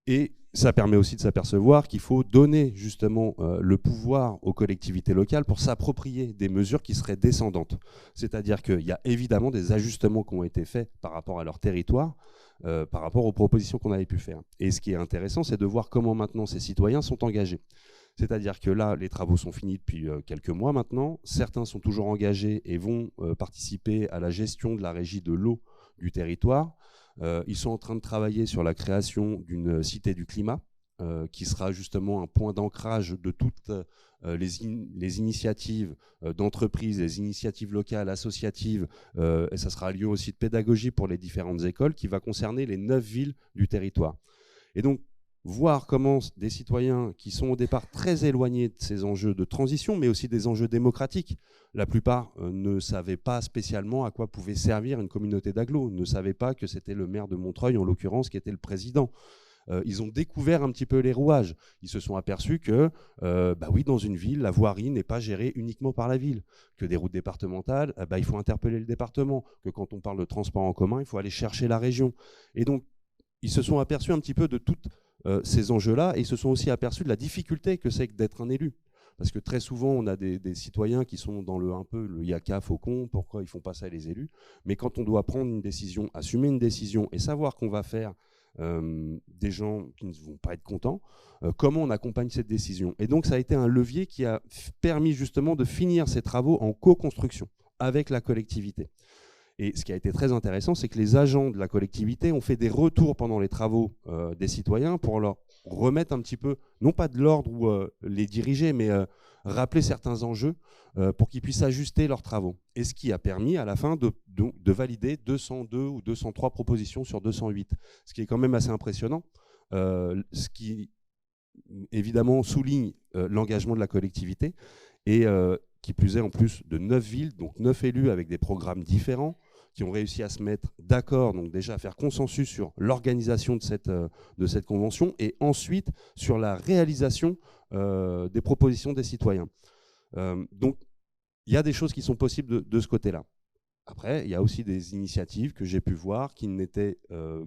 Et ça permet aussi de s'apercevoir qu'il faut donner justement le pouvoir aux collectivités locales pour s'approprier des mesures qui seraient descendantes. C'est-à-dire qu'il y a évidemment des ajustements qui ont été faits par rapport à leur territoire, par rapport aux propositions qu'on avait pu faire. Et ce qui est intéressant, c'est de voir comment maintenant ces citoyens sont engagés. C'est-à-dire que là, les travaux sont finis depuis quelques mois maintenant. Certains sont toujours engagés et vont participer à la gestion de la régie de l'eau du territoire. Ils sont en train de travailler sur la création d'une cité du climat, qui sera justement un point d'ancrage de toutes les initiatives d'entreprises, les initiatives locales, associatives, et ça sera un lieu aussi de pédagogie pour les différentes écoles, qui va concerner les 9 villes du territoire. Et donc, voir comment des citoyens qui sont au départ très éloignés de ces enjeux de transition, mais aussi des enjeux démocratiques, la plupart ne savaient pas spécialement à quoi pouvait servir une communauté d'agglo, ne savaient pas que c'était le maire de Montreuil, en l'occurrence, qui était le président. Ils ont découvert un petit peu les rouages. Ils se sont aperçus que, oui, dans une ville, la voirie n'est pas gérée uniquement par la ville, que des routes départementales, il faut interpeller le département, que quand on parle de transport en commun, il faut aller chercher la région. Et donc, ils se sont aperçus un petit peu de toutes ces enjeux-là, et ils se sont aussi aperçus de la difficulté que c'est d'être un élu. Parce que très souvent, on a des citoyens qui sont dans un peu le yaka faucon, pourquoi ils font pas ça les élus. Mais quand on doit prendre une décision, assumer une décision et savoir qu'on va faire des gens qui ne vont pas être contents, comment on accompagne cette décision. Et donc ça a été un levier qui a permis justement de finir ces travaux en co-construction avec la collectivité. Et ce qui a été très intéressant, c'est que les agents de la collectivité ont fait des retours pendant les travaux des citoyens pour leur remettre un petit peu, non pas de l'ordre ou les diriger, mais rappeler certains enjeux pour qu'ils puissent ajuster leurs travaux. Et ce qui a permis à la fin de valider 202 ou 203 propositions sur 208, ce qui est quand même assez impressionnant, ce qui évidemment souligne l'engagement de la collectivité, et qui plus est en plus de 9 villes, donc 9 élus avec des programmes différents, qui ont réussi à se mettre d'accord, donc déjà à faire consensus sur l'organisation de cette convention, et ensuite sur la réalisation des propositions des citoyens. Donc il y a des choses qui sont possibles de ce côté-là. Après, il y a aussi des initiatives que j'ai pu voir que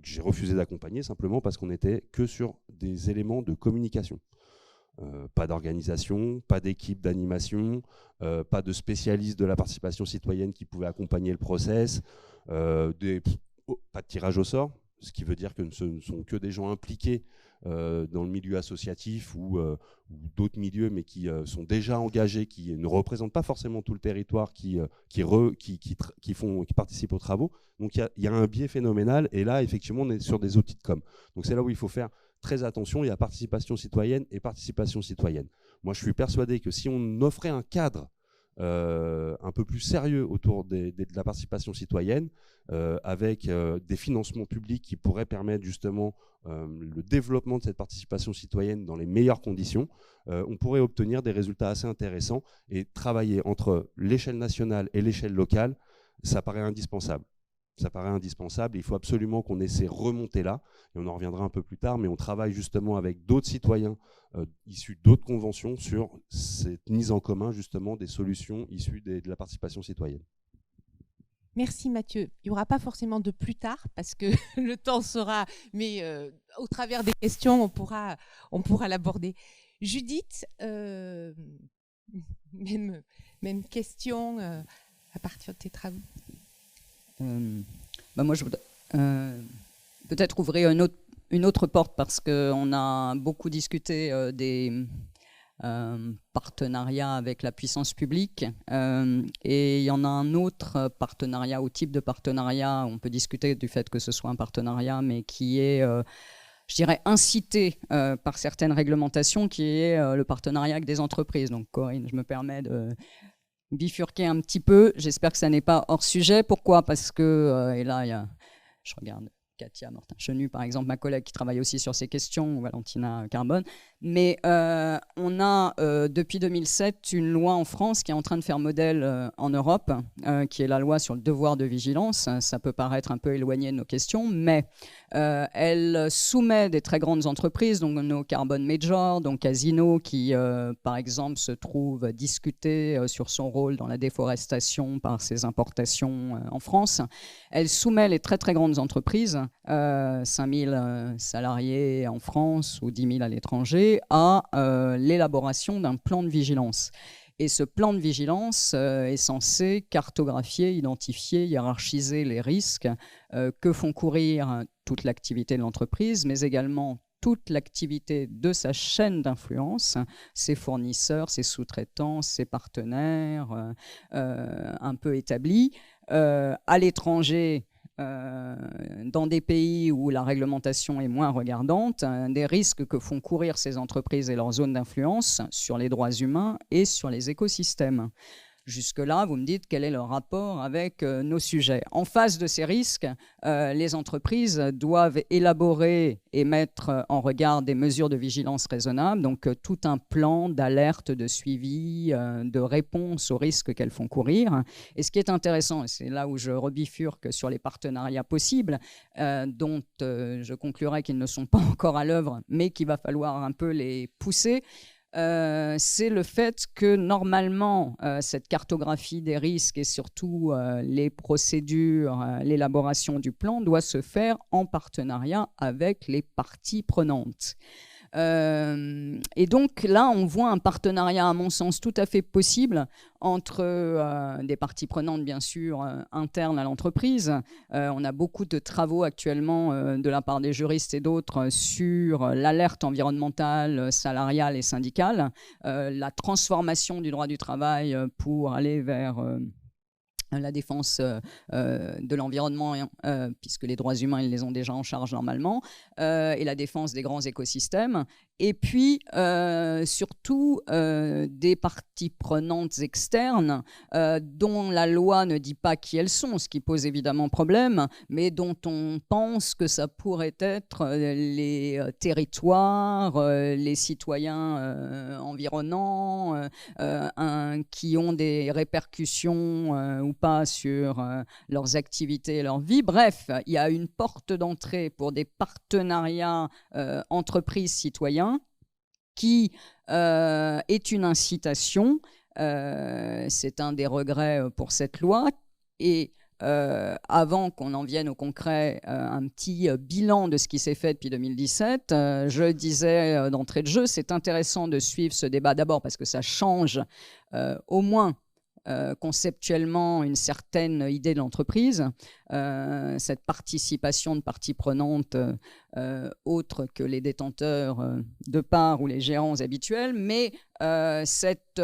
j'ai refusé d'accompagner simplement parce qu'on n'était que sur des éléments de communication. Pas d'organisation, pas d'équipe d'animation, pas de spécialistes de la participation citoyenne qui pouvaient accompagner le process, pas de tirage au sort. ce qui veut dire que ce ne sont que des gens impliqués dans le milieu associatif ou d'autres milieux, mais qui sont déjà engagés, qui ne représentent pas forcément tout le territoire, qui participent aux travaux. Donc il y a un biais phénoménal, et là, effectivement, on est sur des outils de com. Donc c'est là où il faut faire très attention. Il y a participation citoyenne et participation citoyenne. Moi, je suis persuadé que si on offrait un cadre un peu plus sérieux autour de la participation citoyenne, avec des financements publics qui pourraient permettre justement le développement de cette participation citoyenne dans les meilleures conditions, on pourrait obtenir des résultats assez intéressants, et travailler entre l'échelle nationale et l'échelle locale, ça paraît indispensable. Ça paraît indispensable. Il faut absolument qu'on essaie de remonter là, et on en reviendra un peu plus tard, mais on travaille justement avec d'autres citoyens issus d'autres conventions sur cette mise en commun justement des solutions issues de la participation citoyenne. Merci Mathieu. Il n'y aura pas forcément de plus tard parce que le temps sera, mais au travers des questions, on pourra l'aborder. Judith, même question à partir de tes travaux. Moi, je voudrais peut-être ouvrir une autre porte, parce qu'on a beaucoup discuté des partenariats avec la puissance publique, et il y en a un autre partenariat, ou type de partenariat, on peut discuter du fait que ce soit un partenariat, mais qui est, je dirais, incité par certaines réglementations, qui est le partenariat avec des entreprises. Donc Corinne, je me permets de bifurquer un petit peu. J'espère que ça n'est pas hors sujet. Pourquoi ? Parce que, et là, je regarde Katia Mortin-Chenu, par exemple, ma collègue qui travaille aussi sur ces questions, ou Valentina Carbone. Mais on a, depuis 2007, une loi en France qui est en train de faire modèle en Europe, qui est la loi sur le devoir de vigilance. Ça peut paraître un peu éloigné de nos questions, mais elle soumet des très grandes entreprises, donc nos carbon majors, donc Casino, qui, par exemple, se trouve discuté sur son rôle dans la déforestation par ses importations en France. Elle soumet les très très grandes entreprises, 5000 salariés en France ou 10 000 à l'étranger, à l'élaboration d'un plan de vigilance. Et ce plan de vigilance est censé cartographier, identifier, hiérarchiser les risques que font courir toute l'activité de l'entreprise, mais également toute l'activité de sa chaîne d'influence, ses fournisseurs, ses sous-traitants, ses partenaires un peu établis. À l'étranger, dans des pays où la réglementation est moins regardante, des risques que font courir ces entreprises et leurs zones d'influence sur les droits humains et sur les écosystèmes. Jusque-là, vous me dites quel est le rapport avec nos sujets. En face de ces risques, les entreprises doivent élaborer et mettre en regard des mesures de vigilance raisonnables, donc tout un plan d'alerte, de suivi, de réponse aux risques qu'elles font courir. Et ce qui est intéressant, et c'est là où je rebifurque sur les partenariats possibles, dont je conclurai qu'ils ne sont pas encore à l'œuvre, mais qu'il va falloir un peu les pousser, c'est le fait que normalement cette cartographie des risques et surtout les procédures, l'élaboration du plan doit se faire en partenariat avec les parties prenantes. Et donc là, on voit un partenariat, à mon sens, tout à fait possible entre des parties prenantes, bien sûr, internes à l'entreprise. On a beaucoup de travaux actuellement de la part des juristes et d'autres sur l'alerte environnementale, salariale et syndicale, la transformation du droit du travail pour aller vers la défense de l'environnement, puisque les droits humains, ils les ont déjà en charge normalement, et la défense des grands écosystèmes. Et puis, surtout, des parties prenantes externes dont la loi ne dit pas qui elles sont, ce qui pose évidemment problème, mais dont on pense que ça pourrait être les territoires, les citoyens environnants, qui ont des répercussions ou pas sur leurs activités et leur vie. Bref, il y a une porte d'entrée pour des partenariats entreprises-citoyens qui est une incitation. C'est un des regrets pour cette loi. Et avant qu'on en vienne au concret, un petit bilan de ce qui s'est fait depuis 2017. Je disais d'entrée de jeu, c'est intéressant de suivre ce débat, d'abord parce que ça change au moins conceptuellement une certaine idée de l'entreprise, cette participation de parties prenantes autres que les détenteurs de parts ou les gérants habituels, mais cette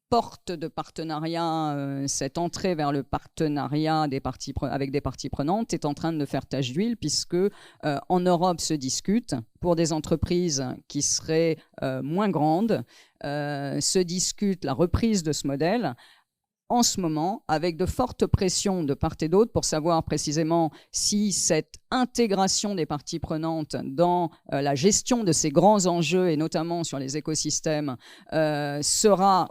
porte de partenariat, cette entrée vers le partenariat avec des parties prenantes est en train de faire tache d'huile, puisque en Europe se discute, pour des entreprises qui seraient moins grandes, se discute la reprise de ce modèle en ce moment, avec de fortes pressions de part et d'autre pour savoir précisément si cette intégration des parties prenantes dans la gestion de ces grands enjeux, et notamment sur les écosystèmes, restera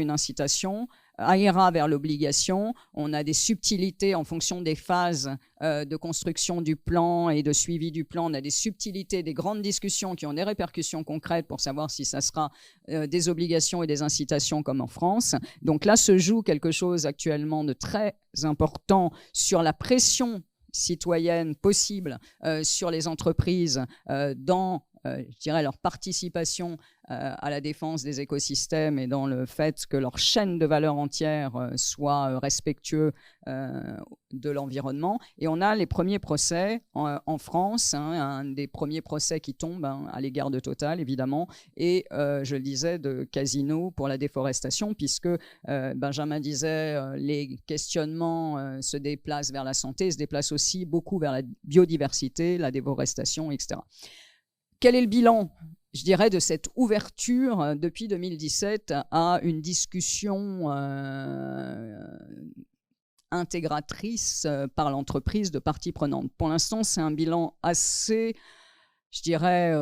une incitation, ira vers l'obligation. On a des subtilités en fonction des phases de construction du plan et de suivi du plan. On a des subtilités, des grandes discussions qui ont des répercussions concrètes pour savoir si ça sera des obligations et des incitations comme en France. Donc là se joue quelque chose actuellement de très important sur la pression citoyenne possible sur les entreprises dans je dirais leur participation à la défense des écosystèmes et dans le fait que leur chaîne de valeur entière soit respectueux de l'environnement. Et on a les premiers procès en France, un des premiers procès qui tombe à l'égard de Total, évidemment, et je le disais, de Casino pour la déforestation, puisque Benjamin disait les questionnements se déplacent vers la santé, se déplacent aussi beaucoup vers la biodiversité, la déforestation, etc. Quel est le bilan, je dirais, de cette ouverture depuis 2017 à une discussion intégratrice par l'entreprise de parties prenantes? Pour l'instant, c'est un bilan assez, je dirais,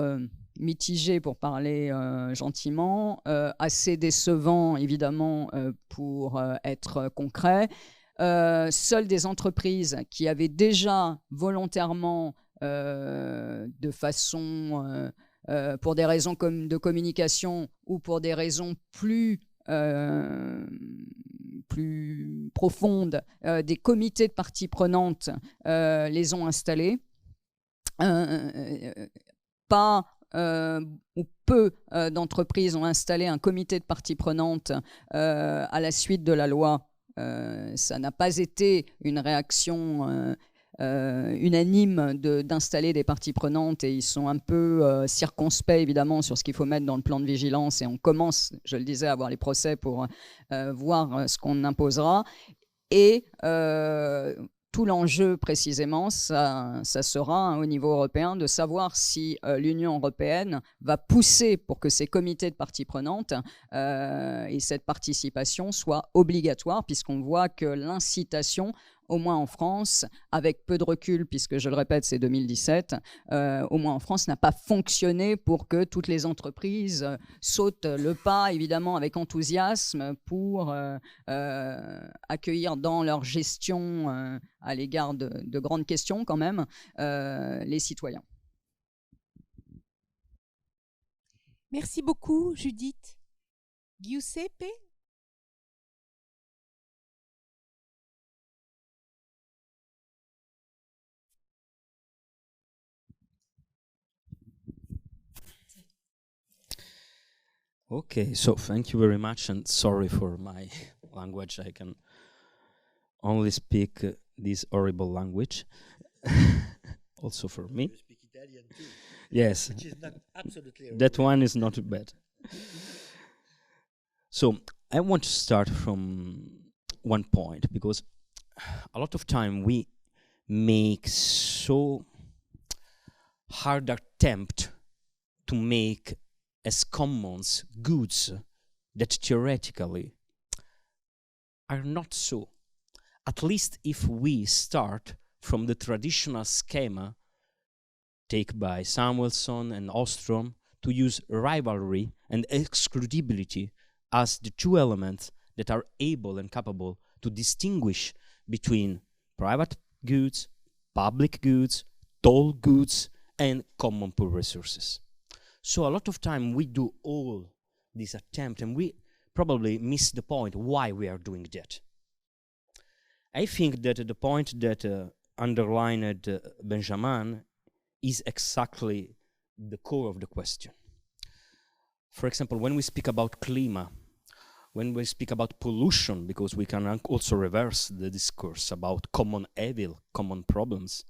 mitigé pour parler gentiment, assez décevant évidemment pour être concret. Seules des entreprises qui avaient déjà volontairement de façon, pour des raisons de communication ou pour des raisons plus profondes, des comités de parties prenantes les ont installés. Pas ou peu d'entreprises ont installé un comité de parties prenantes à la suite de la loi. Ça n'a pas été une réaction unanime d'installer des parties prenantes, et ils sont un peu circonspects évidemment sur ce qu'il faut mettre dans le plan de vigilance, et on commence, je le disais, à avoir les procès pour voir ce qu'on imposera. Et tout l'enjeu précisément, ça sera au niveau européen de savoir si l'Union européenne va pousser pour que ces comités de parties prenantes et cette participation soient obligatoires, puisqu'on voit que l'incitation, au moins en France, avec peu de recul, puisque je le répète, c'est 2017, au moins en France, n'a pas fonctionné pour que toutes les entreprises sautent le pas, évidemment avec enthousiasme, pour accueillir dans leur gestion à l'égard de grandes questions quand même, les citoyens. Merci beaucoup, Judith. Giuseppe? Okay, so thank you very much, and sorry for my language. I can only speak this horrible language. Also for me. You speak Italian too. Yes. Which is not absolutely that one is not bad. So I want to start from one point, because a lot of time we make so hard attempt to make as commons goods that theoretically are not so. At least if we start from the traditional schema taken by Samuelson and Ostrom to use rivalry and excludability as the two elements that are able and capable to distinguish between private goods, public goods, toll goods, and common pool resources. So a lot of time we do all this attempt, and we probably miss the point why we are doing that. I think that the point that underlined Benjamin is exactly the core of the question. For example, when we speak about klima, when we speak about pollution, because we can also reverse the discourse about common evil, common problems.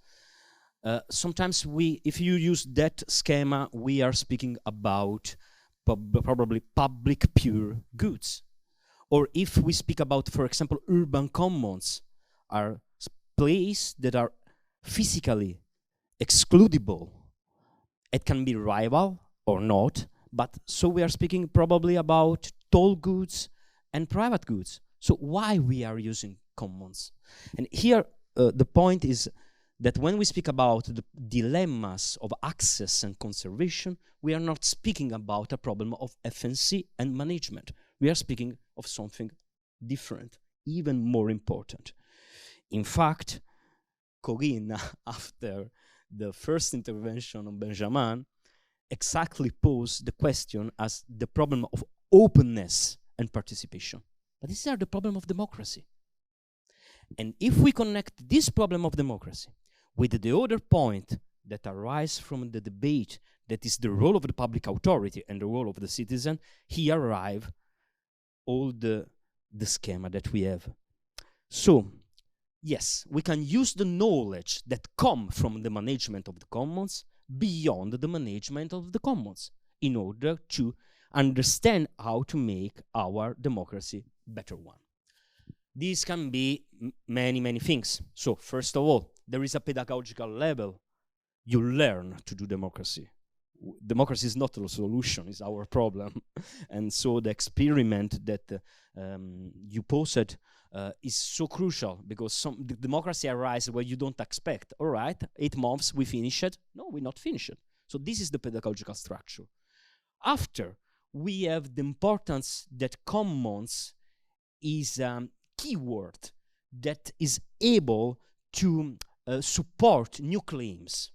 Sometimes if you use that schema, we are speaking about probably public pure goods. Or if we speak about, for example, urban commons, are places that are physically excludable. It can be rival or not, but so we are speaking probably about toll goods and private goods. So why we are using commons? And here the point is that when we speak about the dilemmas of access and conservation, we are not speaking about a problem of FNC and management. We are speaking of something different, even more important. In fact, Corinne, after the first intervention on Benjamin, exactly posed the question as the problem of openness and participation. But these are the problem of democracy. And if we connect this problem of democracy with the other point that arises from the debate, that is the role of the public authority and the role of the citizen, here arrive all the schema that we have. So, yes, we can use the knowledge that come from the management of the commons beyond the management of the commons in order to understand how to make our democracy better one. These can be many, many things. So, first of all, there is a pedagogical level. You learn to do democracy. Democracy is not a solution, it's our problem. And so the experiment that you posed is so crucial, because the democracy arises where you don't expect. All right, 8 months, we finish it. No, we not finish it. So this is the pedagogical structure. After, we have the importance that commons is a keyword that is able to support new claims.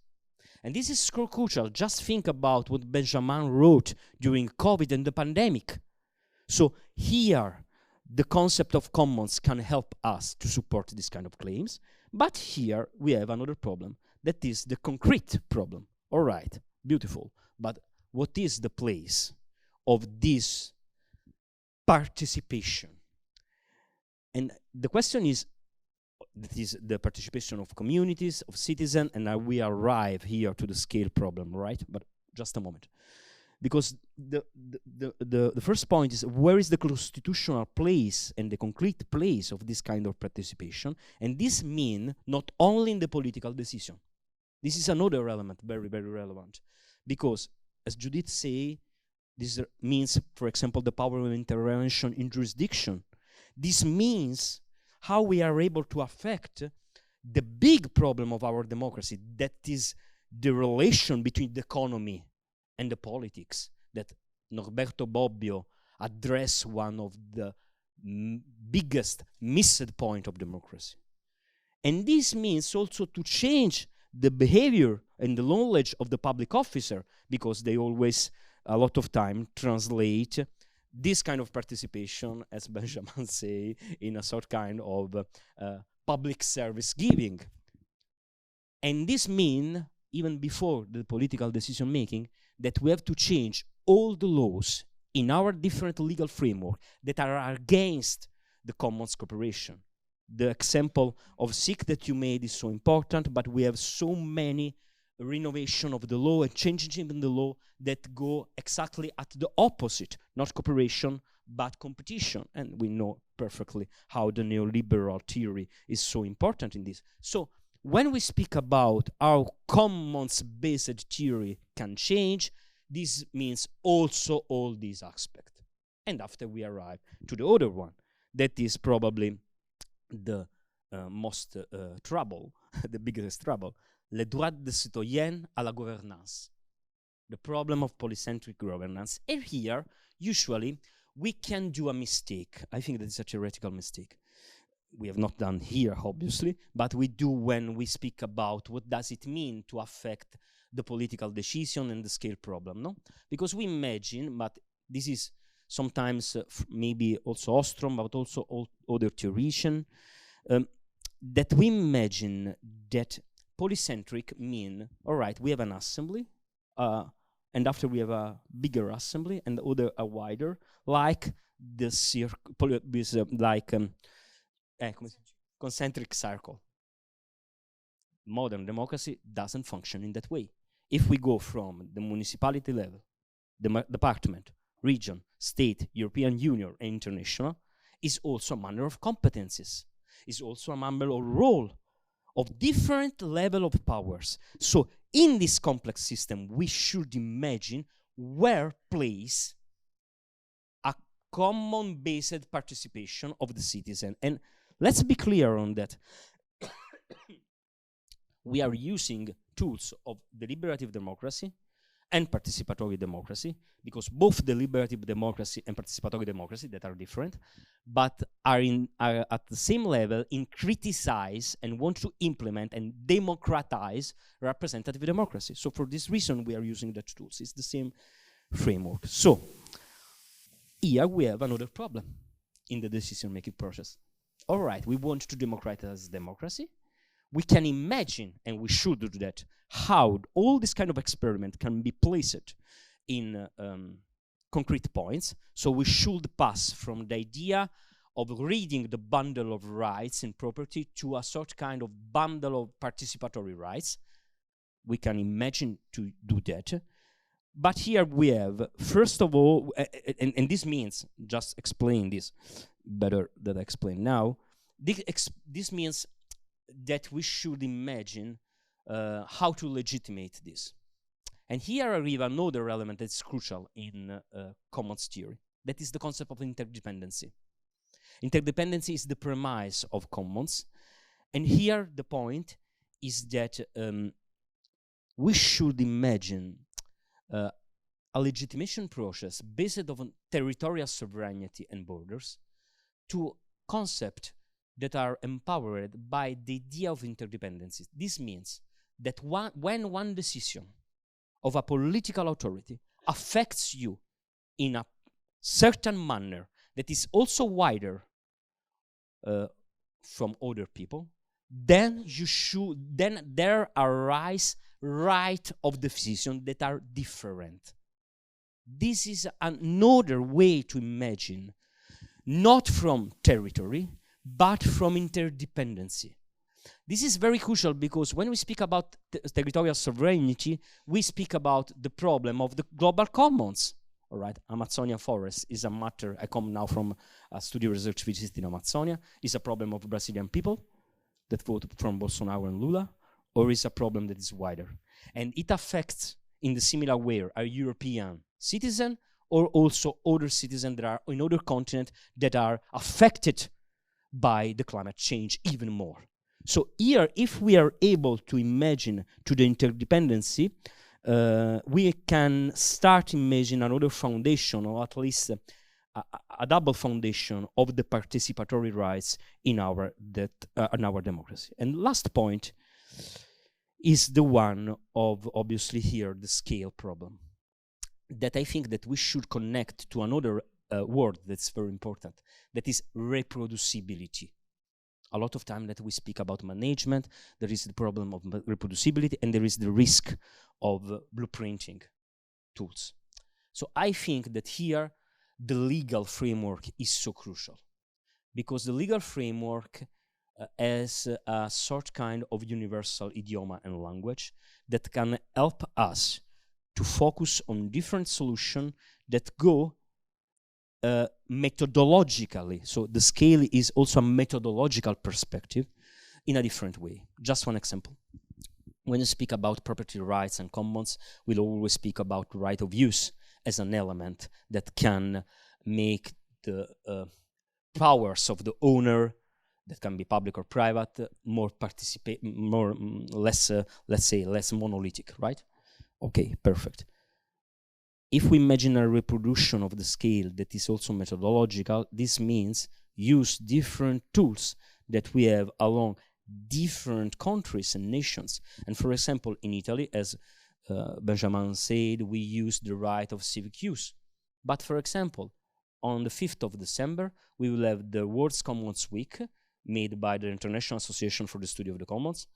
And this is crucial. Just think about what Benjamin wrote during COVID and the pandemic. So here, the concept of commons can help us to support this kind of claims. But here we have another problem. That is the concrete problem. All right, beautiful. But what is the place of this participation? And the question is, that is the participation of communities, of citizens, and now we arrive here to the scale problem, right? But just a moment. Because the first point is, where is the constitutional place and the concrete place of this kind of participation? And this means not only in the political decision. This is another element, very, very relevant. Because, as Judith say, this means, for example, the power of intervention in jurisdiction. This means how we are able to affect the big problem of our democracy, that is the relation between the economy and the politics, that Norberto Bobbio addressed one of the biggest missed point of democracy. And this means also to change the behavior and the knowledge of the public officer, because they always, a lot of time, translate this kind of participation, as Benjamin say, in a sort kind of public service giving. And this means, even before the political decision making, that we have to change all the laws in our different legal framework that are against the commons cooperation. The example of SIC that you made is so important, but we have so many renovation of the law and changing in the law that go exactly at the opposite, not cooperation, but competition. And we know perfectly how the neoliberal theory is so important in this. So when we speak about how commons-based theory can change, this means also all these aspects. And after we arrive to the other one, that is probably the most trouble, the biggest trouble, le droit de citoyen à la gouvernance, the problem of polycentric governance. And here, usually, we can do a mistake. I think that is a theoretical mistake. We have not done here, obviously, but we do when we speak about what does it mean to affect the political decision and the scale problem, no? Because we imagine, but this is sometimes maybe also Ostrom, but also other theoreticians, that we imagine that polycentric mean, all right, we have an assembly, and after we have a bigger assembly and other a wider, like the concentric circle. Modern democracy doesn't function in that way. If we go from the municipality level, the department, region, state, European Union, and international, is also a matter of competencies, is also a matter of role, of different level of powers. So in this complex system, we should imagine where plays a common-based participation of the citizen. And let's be clear on that. We are using tools of deliberative democracy and participatory democracy, because both deliberative democracy and participatory democracy, that are different, but are at the same level in criticize and want to implement and democratize representative democracy. So for this reason, we are using that tools. It's the same framework. So here we have another problem in the decision-making process. All right, we want to democratize democracy. We can imagine, and we should do that, how all this kind of experiment can be placed in concrete points. So we should pass from the idea of reading the bundle of rights and property to a sort kind of bundle of participatory rights. We can imagine to do that. But here we have, first of all, and this means, just explain this better than I explain now, this means that we should imagine how to legitimate this. And here I arrive another element that's crucial in commons theory. That is the concept of interdependency. Interdependency is the premise of commons. And here the point is that we should imagine a legitimation process based on territorial sovereignty and borders to concepts that are empowered by the idea of interdependency. This means that when one decision of a political authority affects you in a certain manner that is also wider from other people, then there arise right of decision that are different. This is another way to imagine, not from territory, but from interdependency. This is very crucial because when we speak about territorial sovereignty, we speak about the problem of the global commons. All right, Amazonian forest is a matter. I come now from a studio research visit in Amazonia. Is a problem of Brazilian people that vote from Bolsonaro and Lula, or is a problem that is wider? And it affects in the similar way a European citizen or also other citizens that are in other continents that are affected by the climate change even more. So here, if we are able to imagine to the interdependency, we can start imagining another foundation, or at least a double foundation of the participatory rights in our democracy. And last point is the one of, obviously here, the scale problem, that I think that we should connect to another word that's very important, that is reproducibility. A lot of time that we speak about management, there is the problem of reproducibility, and there is the risk of blueprinting tools. So I think that here the legal framework is so crucial, because the legal framework has a sort kind of universal idioma and language that can help us to focus on different solutions that go methodologically. So the scale is also a methodological perspective in a different way. Just one example. When you speak about property rights and commons, we'll always speak about right of use as an element that can make the powers of the owner, that can be public or private, less monolithic, right? Okay, perfect. If we imagine a reproduction of the scale that is also methodological, this means use different tools that we have along different countries and nations. And for example, in Italy, as Benjamin said, we use the right of civic use. But for example, on the 5th of December, we will have the World's Commons Week, made by the International Association for the Study of the Commons.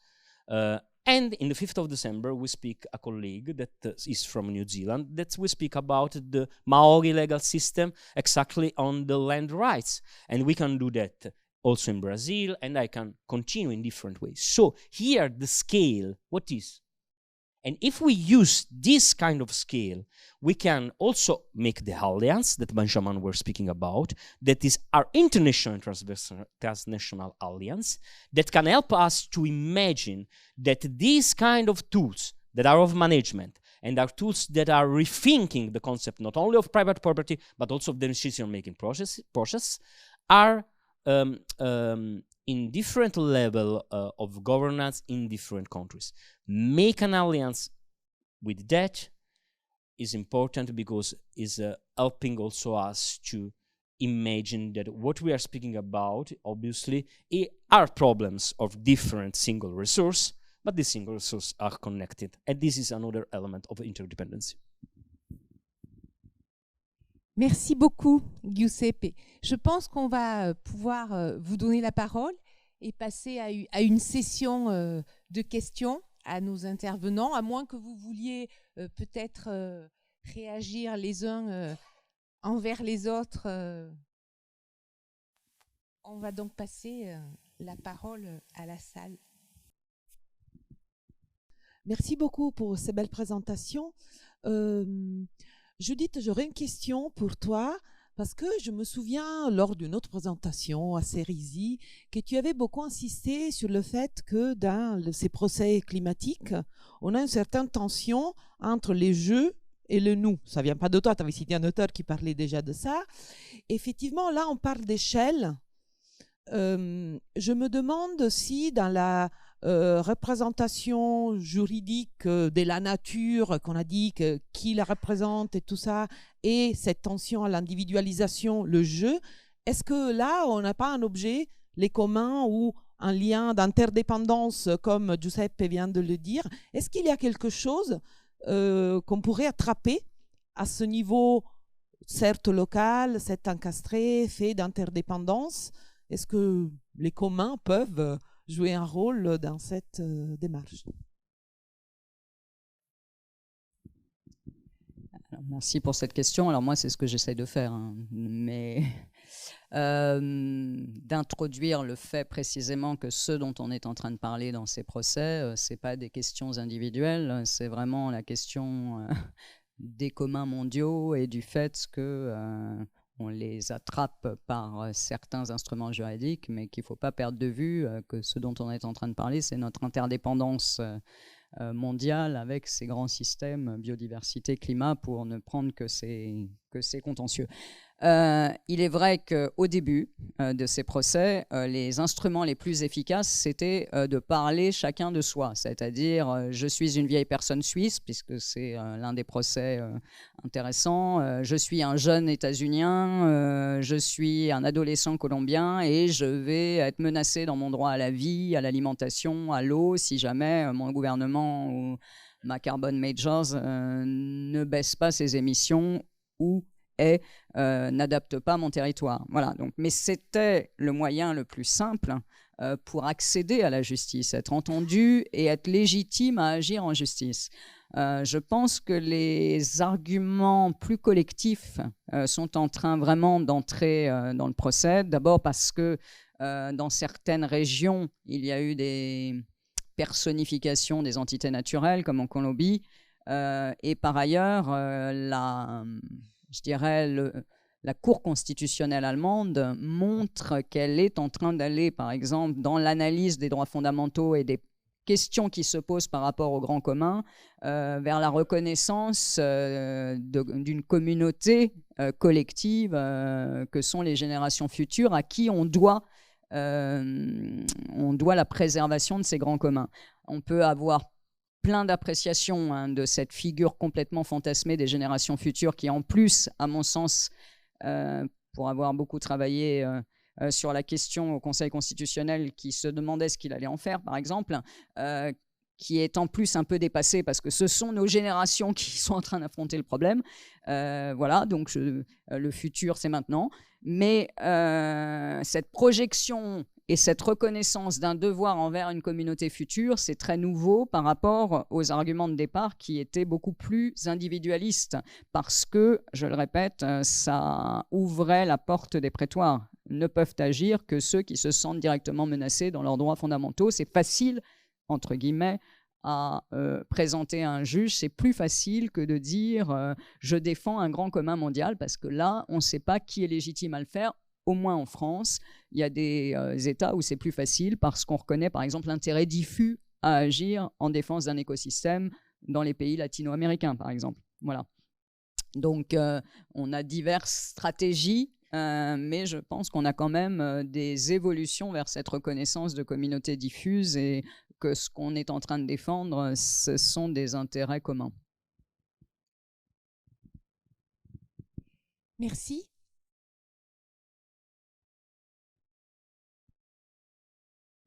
And in the 5th of December, we speak a colleague that is from New Zealand, that we speak about the Maori legal system exactly on the land rights. And we can do that also in Brazil, and I can continue in different ways. So here, the scale, what is? And if we use this kind of scale, we can also make the alliance that Benjamin were speaking about, that is our international transnational alliance, that can help us to imagine that these kind of tools that are of management and are tools that are rethinking the concept not only of private property, but also of the decision-making process are in different level of governance in different countries. Make an alliance with that is important because it's helping also us to imagine that what we are speaking about, obviously, are problems of different single resource, but these single resources are connected. And this is another element of interdependency. Merci beaucoup, Giuseppe. Je pense qu'on va pouvoir vous donner la parole et passer à une session de questions à nos intervenants, à moins que vous vouliez peut-être réagir les uns envers les autres. On va donc passer la parole à la salle. Merci beaucoup pour ces belles présentations. Judith, j'aurais une question pour toi, parce que je me souviens, lors d'une autre présentation à Cerisy, que tu avais beaucoup insisté sur le fait que dans ces procès climatiques, on a une certaine tension entre les jeux et le nous. Ça ne vient pas de toi, tu avais cité un auteur qui parlait déjà de ça. Effectivement, là, on parle d'échelle. Je me demande si dans la représentation juridique de la nature, qu'on a dit qui la représente et tout ça, et cette tension à l'individualisation, le jeu, est-ce que là, on n'a pas un objet, les communs ou un lien d'interdépendance, comme Giuseppe vient de le dire? Est-ce qu'il y a quelque chose qu'on pourrait attraper à ce niveau, certes local, certes encastré, fait d'interdépendance? Est-ce que les communs peuvent jouer un rôle dans cette démarche? Alors, merci pour cette question. Alors moi, c'est ce que j'essaie de faire, hein. Mais d'introduire le fait précisément que ce dont on est en train de parler dans ces procès, c'est pas des questions individuelles, c'est vraiment la question des communs mondiaux et du fait que on les attrape par certains instruments juridiques, mais qu'il ne faut pas perdre de vue que ce dont on est en train de parler, c'est notre interdépendance mondiale avec ces grands systèmes, biodiversité, climat, pour ne prendre que ces contentieux. Il est vrai qu'au début de ces procès, les instruments les plus efficaces, c'était de parler chacun de soi, c'est-à-dire je suis une vieille personne suisse, puisque c'est l'un des procès intéressants, je suis un jeune états-unien, je suis un adolescent colombien et je vais être menacé dans mon droit à la vie, à l'alimentation, à l'eau, si jamais mon gouvernement ou ma carbon majors ne baisse pas ses émissions ou n'adapte pas mon territoire. Voilà, donc, mais c'était le moyen le plus simple pour accéder à la justice, être entendu et être légitime à agir en justice. Je pense que les arguments plus collectifs sont en train vraiment d'entrer dans le procès. D'abord parce que dans certaines régions, il y a eu des personnifications des entités naturelles, comme en Colombie, et par ailleurs, je dirais, la Cour constitutionnelle allemande montre qu'elle est en train d'aller, par exemple, dans l'analyse des droits fondamentaux et des questions qui se posent par rapport au grand commun, vers la reconnaissance d'une communauté collective que sont les générations futures, à qui on doit la préservation de ces grands communs. On peut avoir plein d'appréciations de cette figure complètement fantasmée des générations futures qui, en plus, à mon sens, pour avoir beaucoup travaillé sur la question au Conseil constitutionnel qui se demandait ce qu'il allait en faire, par exemple, qui est en plus un peu dépassée parce que ce sont nos générations qui sont en train d'affronter le problème. Voilà, donc le futur, c'est maintenant. Mais cette projection Et cette reconnaissance d'un devoir envers une communauté future, c'est très nouveau par rapport aux arguments de départ qui étaient beaucoup plus individualistes, parce que, je le répète, ça ouvrait la porte des prétoires. Ne peuvent agir que ceux qui se sentent directement menacés dans leurs droits fondamentaux. C'est facile, entre guillemets, à présenter à un juge. C'est plus facile que de dire je défends un grand commun mondial, parce que là, on ne sait pas qui est légitime à le faire. Au moins en France, il y a des États où c'est plus facile parce qu'on reconnaît par exemple l'intérêt diffus à agir en défense d'un écosystème dans les pays latino-américains par exemple. Voilà. Donc on a diverses stratégies, mais je pense qu'on a quand même des évolutions vers cette reconnaissance de communautés diffuses et que ce qu'on est en train de défendre, ce sont des intérêts communs. Merci.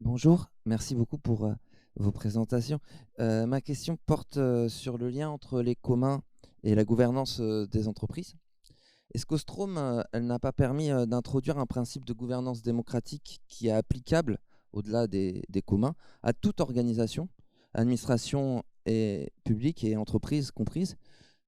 Bonjour, merci beaucoup pour vos présentations. Ma question porte sur le lien entre les communs et la gouvernance des entreprises. Est-ce qu'Ostrom, elle n'a pas permis d'introduire un principe de gouvernance démocratique qui est applicable, au-delà des communs, à toute organisation, administration et publique et entreprise comprises,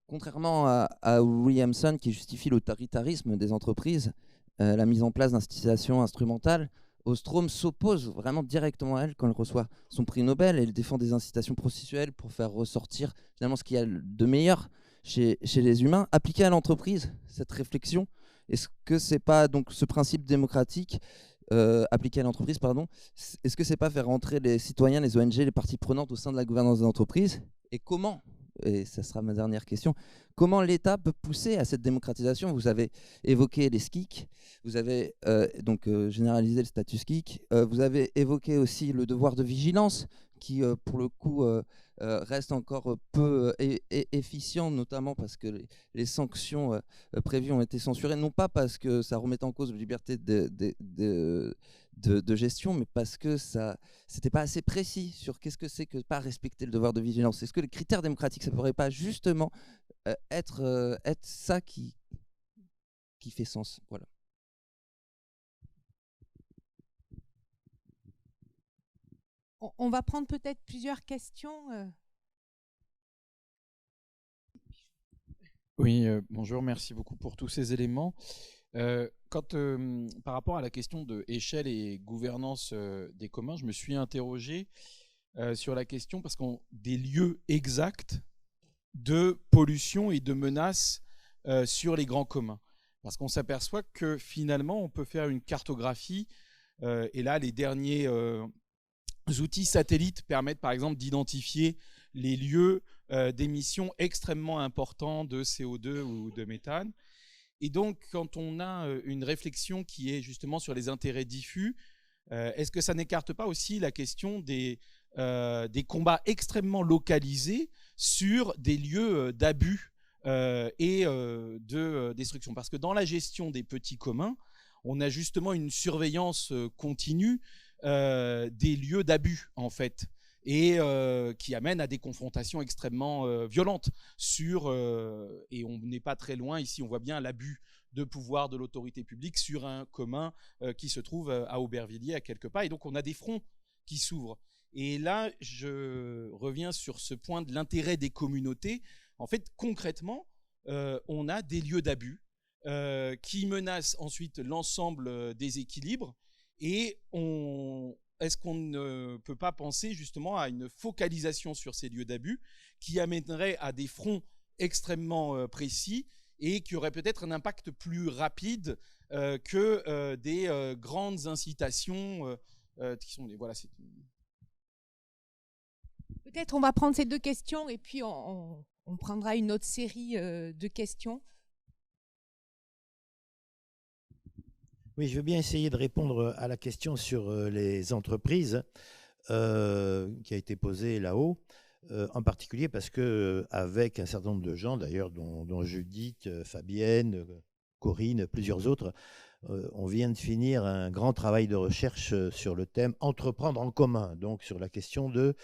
contrairement à Williamson qui justifie l'autoritarisme des entreprises, la mise en place d'institutions instrumentales? Ostrom s'oppose vraiment directement à elle quand elle reçoit son prix Nobel. Elle défend des incitations processuelles pour faire ressortir finalement ce qu'il y a de meilleur chez les humains. Appliqué à l'entreprise, cette réflexion, est-ce que c'est pas donc ce principe démocratique appliqué à l'entreprise, pardon, est-ce que c'est pas faire rentrer les citoyens, les ONG, les parties prenantes au sein de la gouvernance de l'entreprise? Et comment, et ça sera ma dernière question, comment l'État peut pousser à cette démocratisation? Vous avez évoqué les SKIC, vous avez généralisé le statut SKIC, vous avez évoqué aussi le devoir de vigilance qui, pour le coup, reste encore peu efficient, notamment parce que les sanctions prévues ont été censurées, non pas parce que ça remet en cause la liberté de gestion, mais parce que ça c'était pas assez précis sur qu'est-ce que c'est que pas respecter le devoir de vigilance. Est-ce que les critères démocratiques, ça pourrait pas justement être ça qui fait sens? Voilà. On va prendre peut-être plusieurs questions. Oui, bonjour, merci beaucoup pour tous ces éléments. Par rapport à la question de échelle et gouvernance des communs, je me suis interrogé sur la question parce qu'on des lieux exacts de pollution et de menaces sur les grands communs. Parce qu'on s'aperçoit que finalement, on peut faire une cartographie et là, les derniers outils satellites permettent par exemple d'identifier les lieux d'émissions extrêmement importants de CO2 ou de méthane. Et donc, quand on a une réflexion qui est justement sur les intérêts diffus, est-ce que ça n'écarte pas aussi la question des combats extrêmement localisés sur des lieux d'abus et de destruction? Parce que dans la gestion des petits communs, on a justement une surveillance continue des lieux d'abus, en fait, et qui amène à des confrontations extrêmement violentes et on n'est pas très loin ici, on voit bien l'abus de pouvoir de l'autorité publique sur un commun qui se trouve à Aubervilliers, à quelques pas, et donc on a des fronts qui s'ouvrent. Et là, je reviens sur ce point de l'intérêt des communautés. En fait, concrètement, on a des lieux d'abus qui menacent ensuite l'ensemble des équilibres, et est-ce qu'on ne peut pas penser justement à une focalisation sur ces lieux d'abus qui amènerait à des fronts extrêmement précis et qui aurait peut-être un impact plus rapide que des grandes incitations qui sont voilà. Peut-être on va prendre ces deux questions et puis on prendra une autre série de questions. Oui, je veux bien essayer de répondre à la question sur les entreprises qui a été posée là-haut, en particulier parce que avec un certain nombre de gens, d'ailleurs, dont Judith, Fabienne, Corinne, plusieurs autres, on vient de finir un grand travail de recherche sur le thème « Entreprendre en commun », donc sur la question de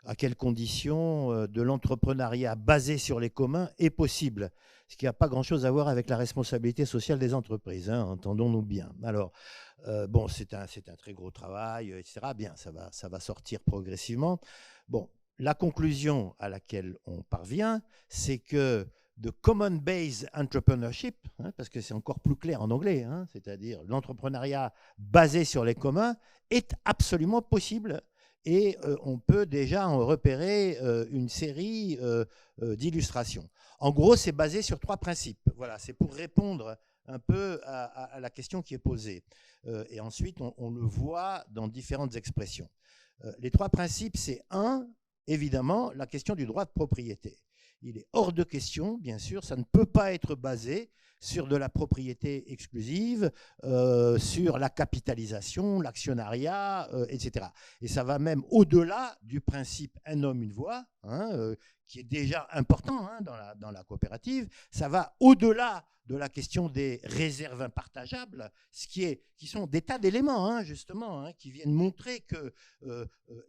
à quelles conditions de l'entrepreneuriat basé sur les communs est possible, ce qui n'a pas grand-chose à voir avec la responsabilité sociale des entreprises, hein, entendons-nous bien. Alors, Bon, c'est un très gros travail, etc. Bien, ça va sortir progressivement. Bon, la conclusion à laquelle on parvient, c'est que de common-based entrepreneurship, parce que c'est encore plus clair en anglais, c'est-à-dire l'entrepreneuriat basé sur les communs, est absolument possible. Et on peut déjà en repérer une série d'illustrations. En gros, c'est basé sur 3 principes. Voilà, c'est pour répondre un peu à la question qui est posée. Et ensuite, on le voit dans différentes expressions. Les 3 principes, c'est 1, évidemment, la question du droit de propriété. Il est hors de question, bien sûr, ça ne peut pas être basé sur de la propriété exclusive, sur la capitalisation, l'actionnariat, etc. Et ça va même au-delà du principe « un homme, une voix », qui est déjà important dans la coopérative. Ça va au-delà de la question des réserves impartageables, qui sont des tas d'éléments, justement, qui viennent montrer que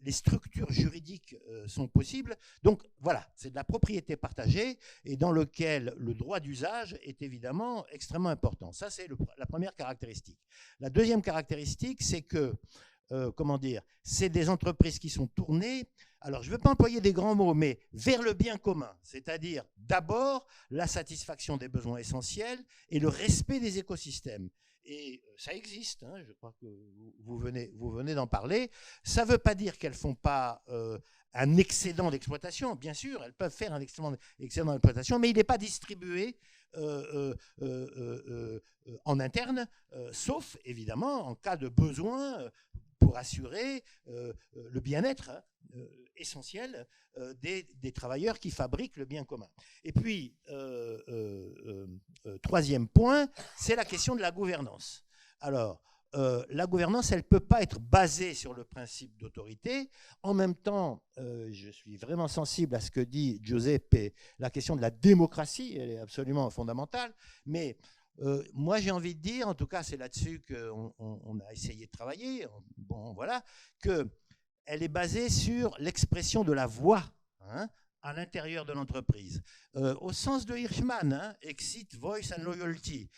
les structures juridiques sont possibles. Donc voilà, c'est de la propriété partagée et dans lequel le droit d'usage est évidemment extrêmement important. Ça, c'est la première caractéristique. La deuxième caractéristique, c'est que, c'est des entreprises qui sont tournées, alors je ne veux pas employer des grands mots, mais vers le bien commun, c'est-à-dire d'abord la satisfaction des besoins essentiels et le respect des écosystèmes. Et ça existe, je crois que vous venez d'en parler. Ça ne veut pas dire qu'elles ne font pas un excédent d'exploitation. Bien sûr, elles peuvent faire un excédent d'exploitation, mais il n'est pas distribué en interne, sauf évidemment en cas de besoin pour assurer le bien-être essentiel des travailleurs qui fabriquent le bien commun. Et puis, troisième point, c'est la question de la gouvernance. Alors, la gouvernance, elle ne peut pas être basée sur le principe d'autorité. En même temps, je suis vraiment sensible à ce que dit Giuseppe, la question de la démocratie, elle est absolument fondamentale, mais moi, j'ai envie de dire, en tout cas, c'est là-dessus qu'on a essayé de travailler, bon, voilà, qu'elle est basée sur l'expression de la voix à l'intérieur de l'entreprise. Au sens de Hirschman, exit, voice and loyalty,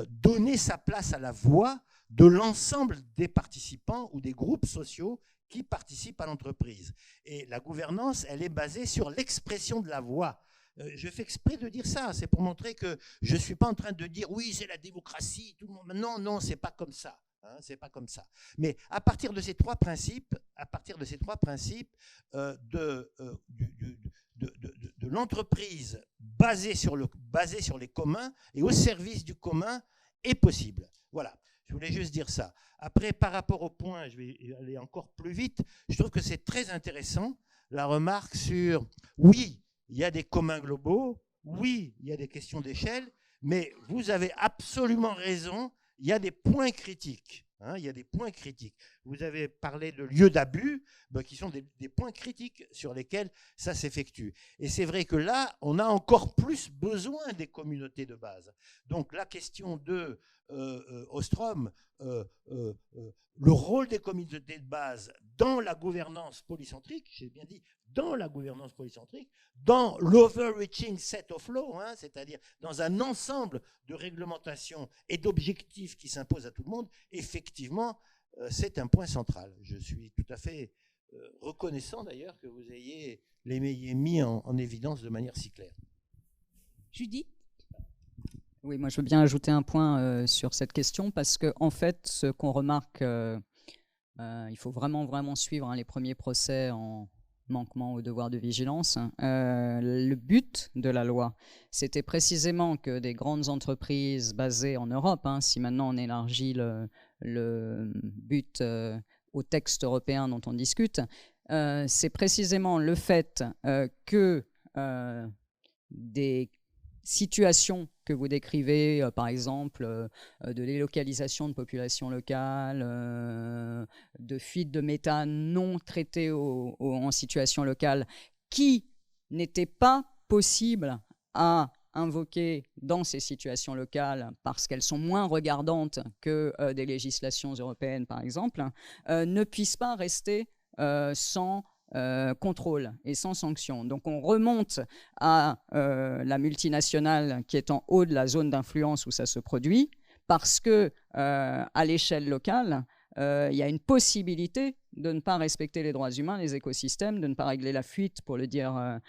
donner sa place à la voix de l'ensemble des participants ou des groupes sociaux qui participent à l'entreprise. Et la gouvernance, elle est basée sur l'expression de la voix. Je fais exprès de dire ça, c'est pour montrer que je ne suis pas en train de dire oui, c'est la démocratie, tout le monde. Non, c'est pas comme ça. C'est pas comme ça. Mais à partir de ces 3 principes, de l'entreprise basée sur les communs et au service du commun est possible. Voilà. Je voulais juste dire ça. Après, par rapport au point, je vais aller encore plus vite. Je trouve que c'est très intéressant la remarque sur oui. Il y a des communs globaux, oui, il y a des questions d'échelle, mais vous avez absolument raison, il y a des points critiques. Il y a des points critiques. Vous avez parlé de lieux d'abus, qui sont des points critiques sur lesquels ça s'effectue. Et c'est vrai que là, on a encore plus besoin des communautés de base. Donc la question de Ostrom, le rôle des communautés de base dans la gouvernance polycentrique, j'ai bien dit, dans la gouvernance polycentrique, dans l'overreaching set of law, c'est-à-dire dans un ensemble de réglementations et d'objectifs qui s'imposent à tout le monde, effectivement, c'est un point central. Je suis tout à fait reconnaissant d'ailleurs que vous ayez mis en évidence de manière si claire. Judith ? Oui, moi je veux bien ajouter un point sur cette question parce que en fait, ce qu'on remarque, il faut vraiment suivre les premiers procès en manquement au devoir de vigilance. Le but de la loi, c'était précisément que des grandes entreprises basées en Europe, si maintenant on élargit le but au texte européen dont on discute, c'est précisément le fait que des situations que vous décrivez, par exemple, de délocalisation de populations locales, de fuite de méthane non traitée en situation locale, qui n'étaient pas possibles à invoquer dans ces situations locales parce qu'elles sont moins regardantes que des législations européennes, par exemple, ne puissent pas rester sans contrôle et sans sanction. Donc on remonte à la multinationale qui est en haut de la zone d'influence où ça se produit parce que à l'échelle locale, il y a une possibilité de ne pas respecter les droits humains, les écosystèmes, de ne pas régler la fuite, pour le dire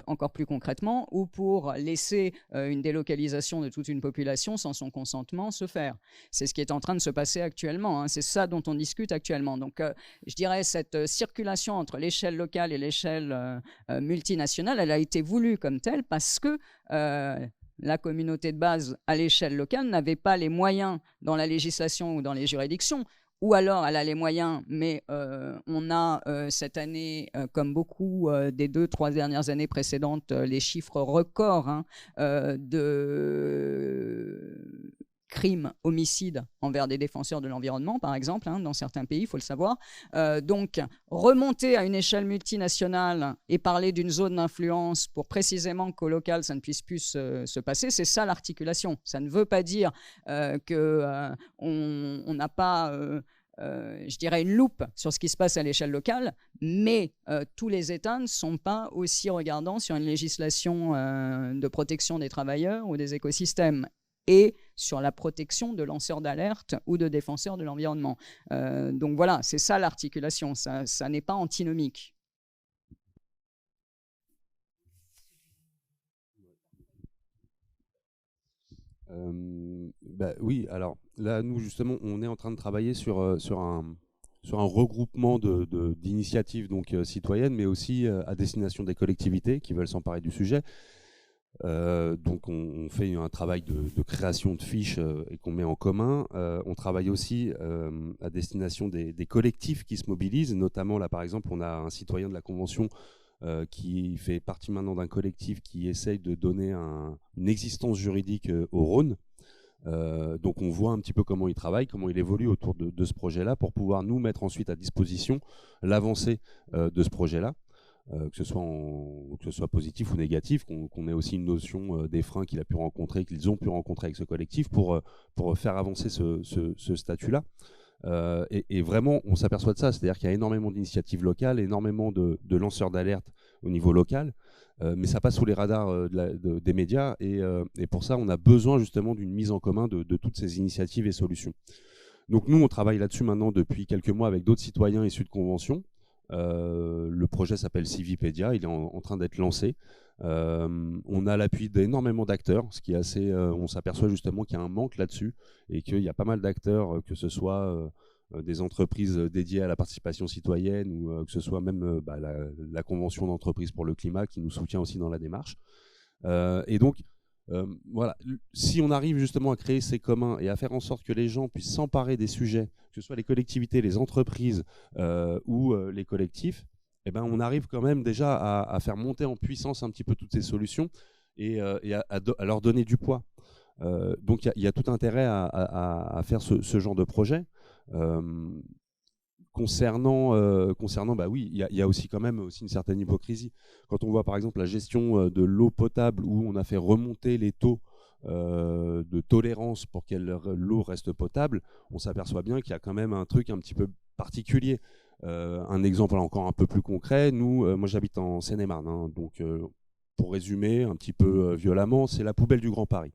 encore plus concrètement, ou pour laisser une délocalisation de toute une population sans son consentement se faire. C'est ce qui est en train de se passer actuellement, hein. C'est ça dont on discute actuellement. Donc, je dirais cette circulation entre l'échelle locale et l'échelle multinationale, elle a été voulue comme telle parce que la communauté de base à l'échelle locale n'avait pas les moyens dans la législation ou dans les juridictions, ou alors elle a les moyens, mais on a cette année, comme beaucoup des 2-3 dernières années précédentes, les chiffres records de crimes, homicides envers des défenseurs de l'environnement, par exemple, dans certains pays, il faut le savoir. Donc, remonter à une échelle multinationale et parler d'une zone d'influence pour précisément qu'au local, ça ne puisse plus se passer, c'est ça l'articulation. Ça ne veut pas dire qu'on n'a pas... je dirais une loupe sur ce qui se passe à l'échelle locale, mais tous les États ne sont pas aussi regardants sur une législation de protection des travailleurs ou des écosystèmes et sur la protection de lanceurs d'alerte ou de défenseurs de l'environnement. Donc voilà, c'est ça l'articulation, ça n'est pas antinomique. Oui, alors là, nous, justement, on est en train de travailler sur un regroupement d'initiatives citoyennes, mais aussi à destination des collectivités qui veulent s'emparer du sujet. Donc on fait un travail de création de fiches et qu'on met en commun. On travaille aussi à destination des collectifs qui se mobilisent, notamment là par exemple on a un citoyen de la Convention qui fait partie maintenant d'un collectif qui essaye de donner une existence juridique au Rhône. Donc on voit un petit peu comment il travaille, comment il évolue autour de ce projet-là pour pouvoir nous mettre ensuite à disposition l'avancée de ce projet-là. Que ce soit positif ou négatif, qu'on ait aussi une notion des freins qu'ils ont pu rencontrer avec ce collectif pour faire avancer ce statut-là. Et vraiment, on s'aperçoit de ça, c'est-à-dire qu'il y a énormément d'initiatives locales, énormément de lanceurs d'alerte au niveau local, mais ça passe sous les radars des médias, et pour ça, on a besoin justement d'une mise en commun de toutes ces initiatives et solutions. Donc nous, on travaille là-dessus maintenant depuis quelques mois avec d'autres citoyens issus de conventions. Le projet s'appelle Civipédia, il est en train d'être lancé. On a l'appui d'énormément d'acteurs, ce qui est assez. On s'aperçoit justement qu'il y a un manque là-dessus et qu'il y a pas mal d'acteurs, que ce soit des entreprises dédiées à la participation citoyenne ou que ce soit même la Convention d'entreprise pour le climat qui nous soutient aussi dans la démarche. Et donc, voilà, si on arrive justement à créer ces communs et à faire en sorte que les gens puissent s'emparer des sujets, que ce soit les collectivités, les entreprises ou les collectifs, eh ben, on arrive quand même déjà à faire monter en puissance un petit peu toutes ces solutions et à leur donner du poids. Donc il y a tout intérêt à faire ce genre de projet. Concernant oui, il y a aussi quand même une certaine hypocrisie. Quand on voit par exemple la gestion de l'eau potable où on a fait remonter les taux de tolérance pour que l'eau reste potable, on s'aperçoit bien qu'il y a quand même un truc un petit peu particulier. Un exemple encore un peu plus concret, moi j'habite en Seine-et-Marne, donc pour résumer un petit peu violemment, c'est la poubelle du Grand Paris.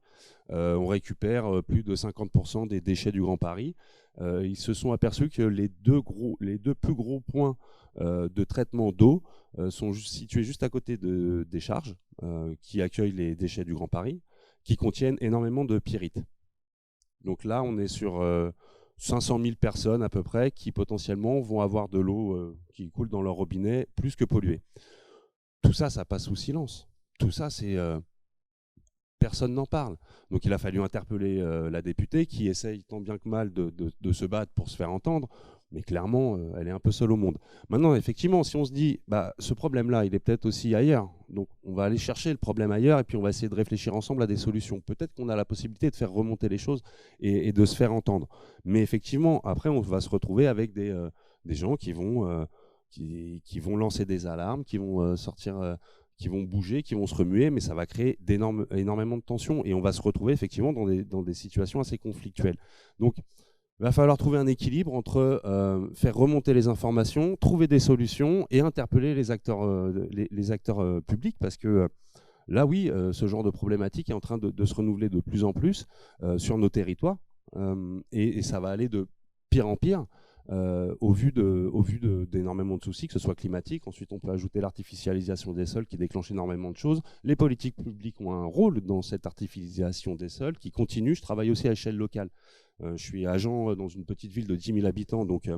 On récupère plus de 50% des déchets du Grand Paris. Ils se sont aperçus que les deux plus gros points de traitement d'eau sont situés juste à côté de décharges qui accueillent les déchets du Grand Paris, qui contiennent énormément de pyrite. Donc là, on est sur 500 000 personnes à peu près qui potentiellement vont avoir de l'eau qui coule dans leur robinet plus que polluée. Tout ça, ça passe sous silence. Tout ça, c'est... personne n'en parle. Donc il a fallu interpeller la députée qui essaye tant bien que mal de se battre pour se faire entendre, mais clairement, elle est un peu seule au monde. Maintenant, effectivement, si on se dit, ce problème-là, il est peut-être aussi ailleurs, donc on va aller chercher le problème ailleurs et puis on va essayer de réfléchir ensemble à des solutions. Peut-être qu'on a la possibilité de faire remonter les choses et de se faire entendre. Mais effectivement, après, on va se retrouver avec des gens qui vont lancer des alarmes, qui vont sortir... qui vont bouger, qui vont se remuer, mais ça va créer énormément de tensions et on va se retrouver effectivement dans des situations assez conflictuelles. Donc, il va falloir trouver un équilibre entre faire remonter les informations, trouver des solutions et interpeller les acteurs publics parce que là, oui, ce genre de problématique est en train de se renouveler de plus en plus sur nos territoires. et ça va aller de pire en pire. Au vu d'énormément de soucis, que ce soit climatique. Ensuite, on peut ajouter l'artificialisation des sols qui déclenche énormément de choses. Les politiques publiques ont un rôle dans cette artificialisation des sols qui continue. Je travaille aussi à échelle locale. Je suis agent dans une petite ville de 10 000 habitants, donc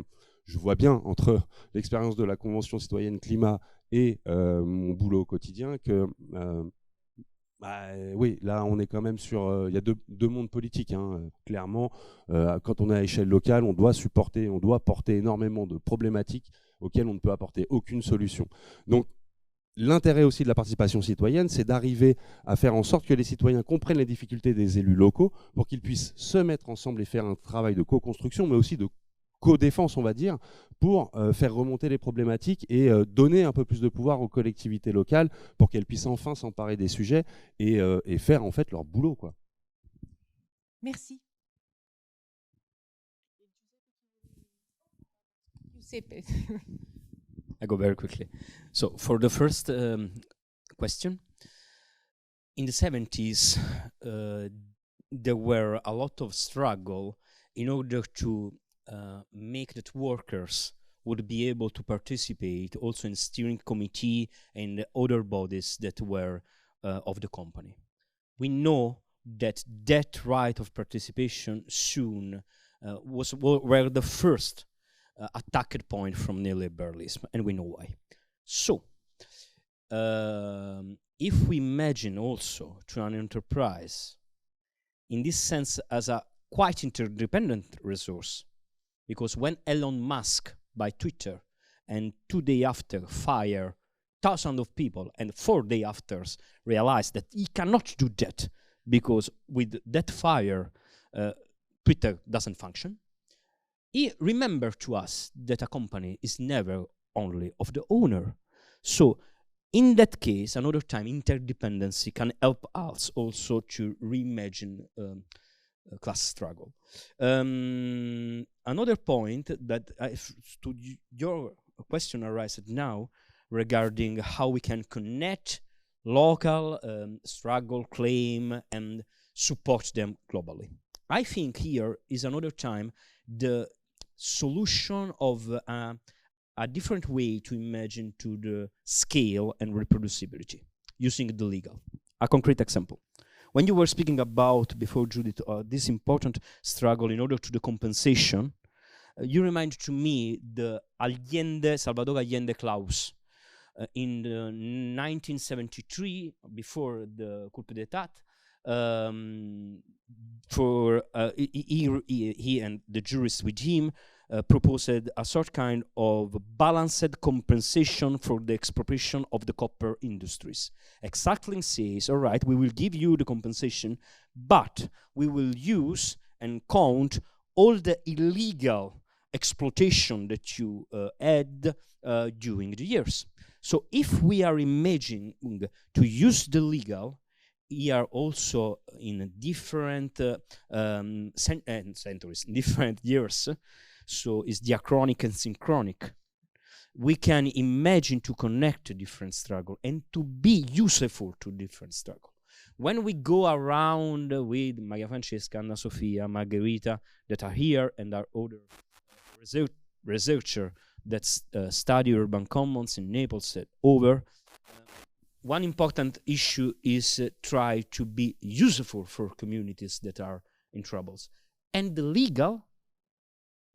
je vois bien entre l'expérience de la Convention citoyenne climat et mon boulot au quotidien que oui, là on est quand même sur... Il y a deux mondes politiques, hein, clairement. Quand on est à échelle locale, on doit porter énormément de problématiques auxquelles on ne peut apporter aucune solution. Donc l'intérêt aussi de la participation citoyenne, c'est d'arriver à faire en sorte que les citoyens comprennent les difficultés des élus locaux pour qu'ils puissent se mettre ensemble et faire un travail de co-construction, mais aussi de co-défense, on va dire, pour faire remonter les problématiques et donner un peu plus de pouvoir aux collectivités locales pour qu'elles puissent enfin s'emparer des sujets et faire en fait leur boulot, quoi. Merci. I go very quickly. So for the first question, in the 70s, there were a lot of struggle in order to make that workers would be able to participate also in steering committee and other bodies that were of the company. We know that that right of participation soon were the first attacked point from neoliberalism, and we know why. So, if we imagine also to an enterprise, in this sense as a quite interdependent resource, because when Elon Musk by Twitter and 2 days after fire thousands of people and 4 days after realized that he cannot do that because with that fire Twitter doesn't function, he remembered to us that a company is never only of the owner. So in that case, another time, interdependency can help us also to reimagine class struggle. Another point that to your question arises now regarding how we can connect local struggle, claim, and support them globally. I think here is another time the solution of a different way to imagine to the scale and reproducibility using the legal. A concrete example. When you were speaking about, before Judith, this important struggle in order to the compensation, you remind to me the Salvador Allende clause. In 1973, before the coup d'etat, he and the jurists with him proposed a sort kind of balanced compensation for the expropriation of the copper industries. Exactly says, all right, we will give you the compensation, but we will use and count all the illegal exploitation that you had during the years. So if we are imagining to use the legal, we are also in different centuries, different years, so it's diachronic and synchronic. We can imagine to connect different struggle and to be useful to different struggle. When we go around with Maria Francesca, Anna Sofia, Margherita, that are here, and our other researcher that study urban commons in Naples over, one important issue is try to be useful for communities that are in troubles. And the legal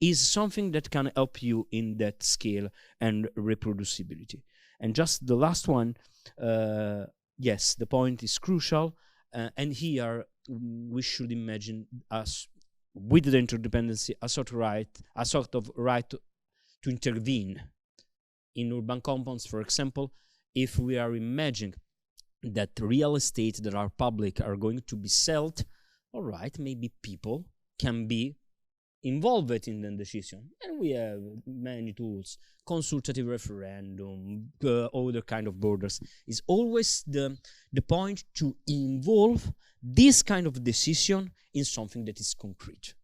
is something that can help you in that scale and reproducibility. And just the last one, yes, the point is crucial. And here we should imagine us with the interdependency a sort of right to intervene in urban compounds, for example. If we are imagining that real estate that are public are going to be sold, all right, maybe people can be involved in the decision. And we have many tools, consultative referendum, other kind of borders. It's always the point to involve this kind of decision in something that is concrete.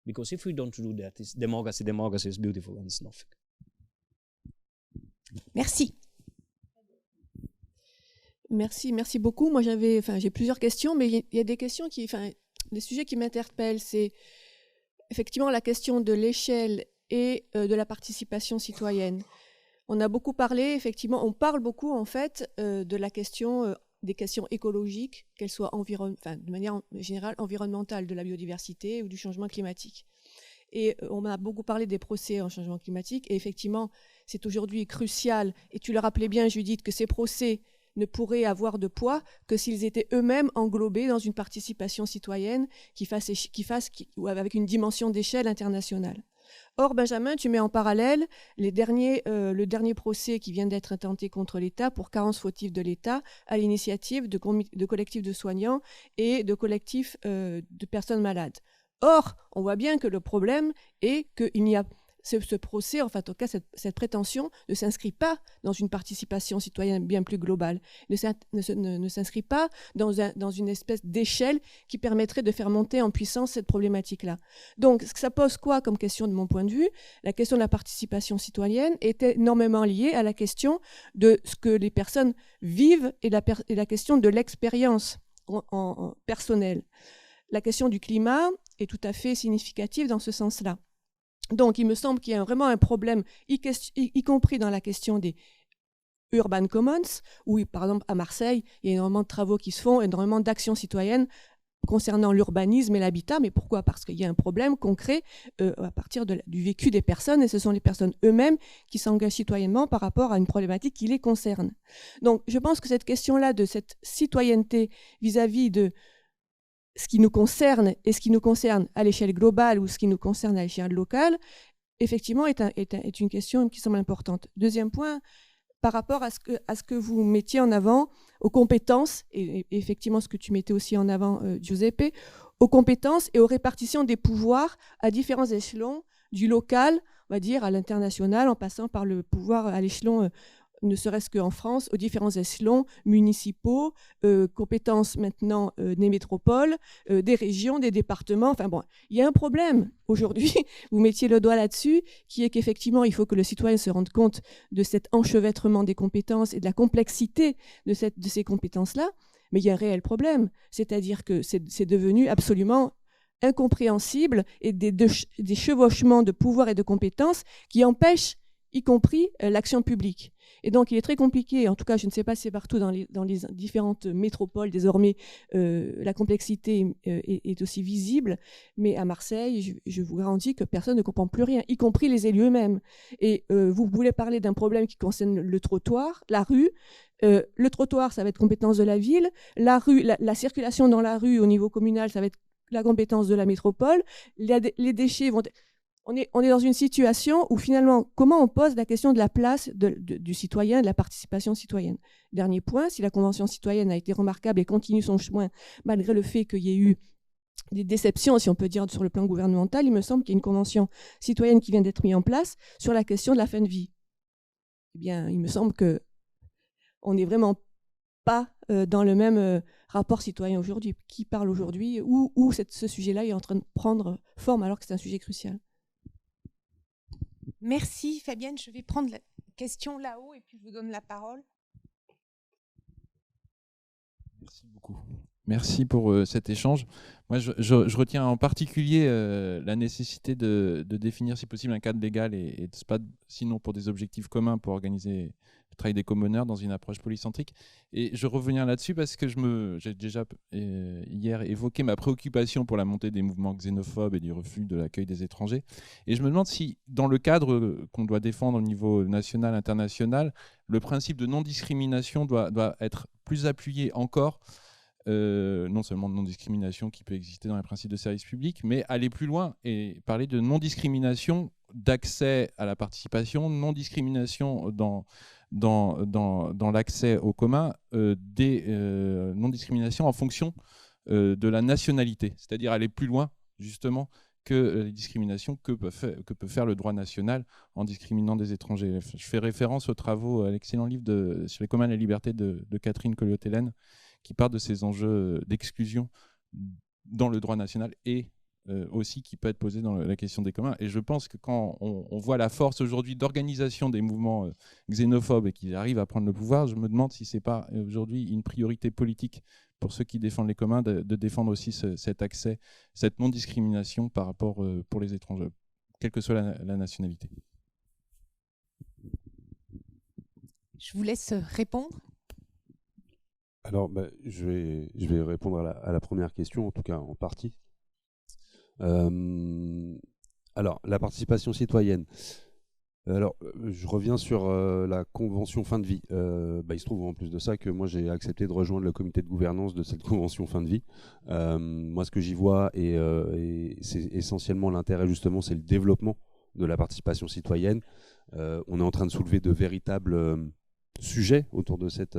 Because if we don't do that, it's democracy is beautiful and it's nothing. Merci. Merci beaucoup. Moi, j'ai plusieurs questions, mais il y a des questions des sujets qui m'interpellent. C'est effectivement la question de l'échelle et de la participation citoyenne. On a beaucoup parlé, effectivement, on parle beaucoup en fait de la question des questions écologiques, qu'elles soient de manière générale environnementale, de la biodiversité ou du changement climatique. Et on a beaucoup parlé des procès en changement climatique, et effectivement, c'est aujourd'hui crucial, et tu le rappelais bien, Judith, que ces procès ne pourraient avoir de poids que s'ils étaient eux-mêmes englobés dans une participation citoyenne ou avec une dimension d'échelle internationale. Or, Benjamin, tu mets en parallèle le dernier procès qui vient d'être intenté contre l'État pour carence fautive de l'État à l'initiative de collectifs de soignants et de collectifs de personnes malades. Or, on voit bien que le problème est qu'il n'y a ce procès, enfin en tout cas cette prétention ne s'inscrit pas dans une participation citoyenne bien plus globale, ne s'inscrit pas dans une espèce d'échelle qui permettrait de faire monter en puissance cette problématique-là. Donc ça pose quoi comme question de mon point de vue? La question de la participation citoyenne est énormément liée à la question de ce que les personnes vivent et la question de l'expérience en personnelle. La question du climat est tout à fait significative dans ce sens-là. Donc, il me semble qu'il y a vraiment un problème, y compris dans la question des urban commons, où, par exemple, à Marseille, il y a énormément de travaux qui se font, énormément d'actions citoyennes concernant l'urbanisme et l'habitat. Mais pourquoi? Parce qu'il y a un problème concret à partir du vécu des personnes, et ce sont les personnes eux-mêmes qui s'engagent citoyennement par rapport à une problématique qui les concerne. Donc, je pense que cette question-là de cette citoyenneté vis-à-vis de ce qui nous concerne et ce qui nous concerne à l'échelle globale ou ce qui nous concerne à l'échelle locale, effectivement, est une question qui semble importante. Deuxième point, par rapport à ce que vous mettiez en avant, aux compétences, et effectivement ce que tu mettais aussi en avant, Giuseppe, aux compétences et aux répartitions des pouvoirs à différents échelons, du local, on va dire, à l'international, en passant par le pouvoir à l'échelon ne serait-ce qu'en France, aux différents échelons municipaux, compétences maintenant des métropoles, des régions, des départements. Enfin bon, il y a un problème aujourd'hui, vous mettiez le doigt là-dessus, qui est qu'effectivement, il faut que le citoyen se rende compte de cet enchevêtrement des compétences et de la complexité de ces compétences-là. Mais il y a un réel problème, c'est-à-dire que c'est devenu absolument incompréhensible et des chevauchements de pouvoir et de compétences qui empêchent y compris l'action publique. Et donc, il est très compliqué, en tout cas, je ne sais pas si c'est partout dans les différentes métropoles, désormais, la complexité est aussi visible, mais à Marseille, je vous garantis que personne ne comprend plus rien, y compris les élus eux-mêmes. Et vous voulez parler d'un problème qui concerne le trottoir, la rue. Le trottoir, ça va être compétence de la ville. La rue, la circulation dans la rue au niveau communal, ça va être la compétence de la métropole. Les déchets vont... On est dans une situation où finalement, comment on pose la question de la place du citoyen, de la participation citoyenne. Dernier point, si la Convention citoyenne a été remarquable et continue son chemin, malgré le fait qu'il y ait eu des déceptions, si on peut dire, sur le plan gouvernemental, il me semble qu'il y a une Convention citoyenne qui vient d'être mise en place sur la question de la fin de vie. Eh bien, il me semble qu'on n'est vraiment pas dans le même rapport citoyen aujourd'hui. Qui parle aujourd'hui, où ce sujet-là est en train de prendre forme alors que c'est un sujet crucial. Merci Fabienne, je vais prendre la question là-haut et puis je vous donne la parole. Merci beaucoup. Merci pour cet échange. Moi, je retiens en particulier la nécessité de définir, si possible, un cadre légal et sinon pour des objectifs communs pour organiser le travail des commoneurs dans une approche polycentrique. Et je reviens là-dessus parce que j'ai déjà hier évoqué ma préoccupation pour la montée des mouvements xénophobes et du refus de l'accueil des étrangers. Et je me demande si, dans le cadre qu'on doit défendre au niveau national, international, le principe de non-discrimination doit être plus appuyé encore. Non seulement de non-discrimination qui peut exister dans les principes de service public, mais aller plus loin et parler de non-discrimination d'accès à la participation, non-discrimination dans l'accès aux communs, non-discrimination en fonction de la nationalité, c'est-à-dire aller plus loin justement que les discriminations que peut faire le droit national en discriminant des étrangers. Je fais référence aux travaux, à l'excellent livre sur les communs et la liberté de Catherine Colliot-Hélène, qui parle de ces enjeux d'exclusion dans le droit national et aussi qui peut être posée dans la question des communs. Et je pense que quand on voit la force aujourd'hui d'organisation des mouvements xénophobes et qu'ils arrivent à prendre le pouvoir, je me demande si ce n'est pas aujourd'hui une priorité politique pour ceux qui défendent les communs de défendre aussi cet accès, cette non-discrimination par rapport pour les étrangers, quelle que soit la nationalité. Je vous laisse répondre. Alors, je vais répondre à la première question, en tout cas en partie. Alors, la participation citoyenne. Alors, je reviens sur la convention fin de vie. Il se trouve en plus de ça que moi j'ai accepté de rejoindre le comité de gouvernance de cette convention fin de vie. Moi, ce que j'y vois, et c'est essentiellement l'intérêt justement, c'est le développement de la participation citoyenne. On est en train de soulever de véritables sujets autour de cette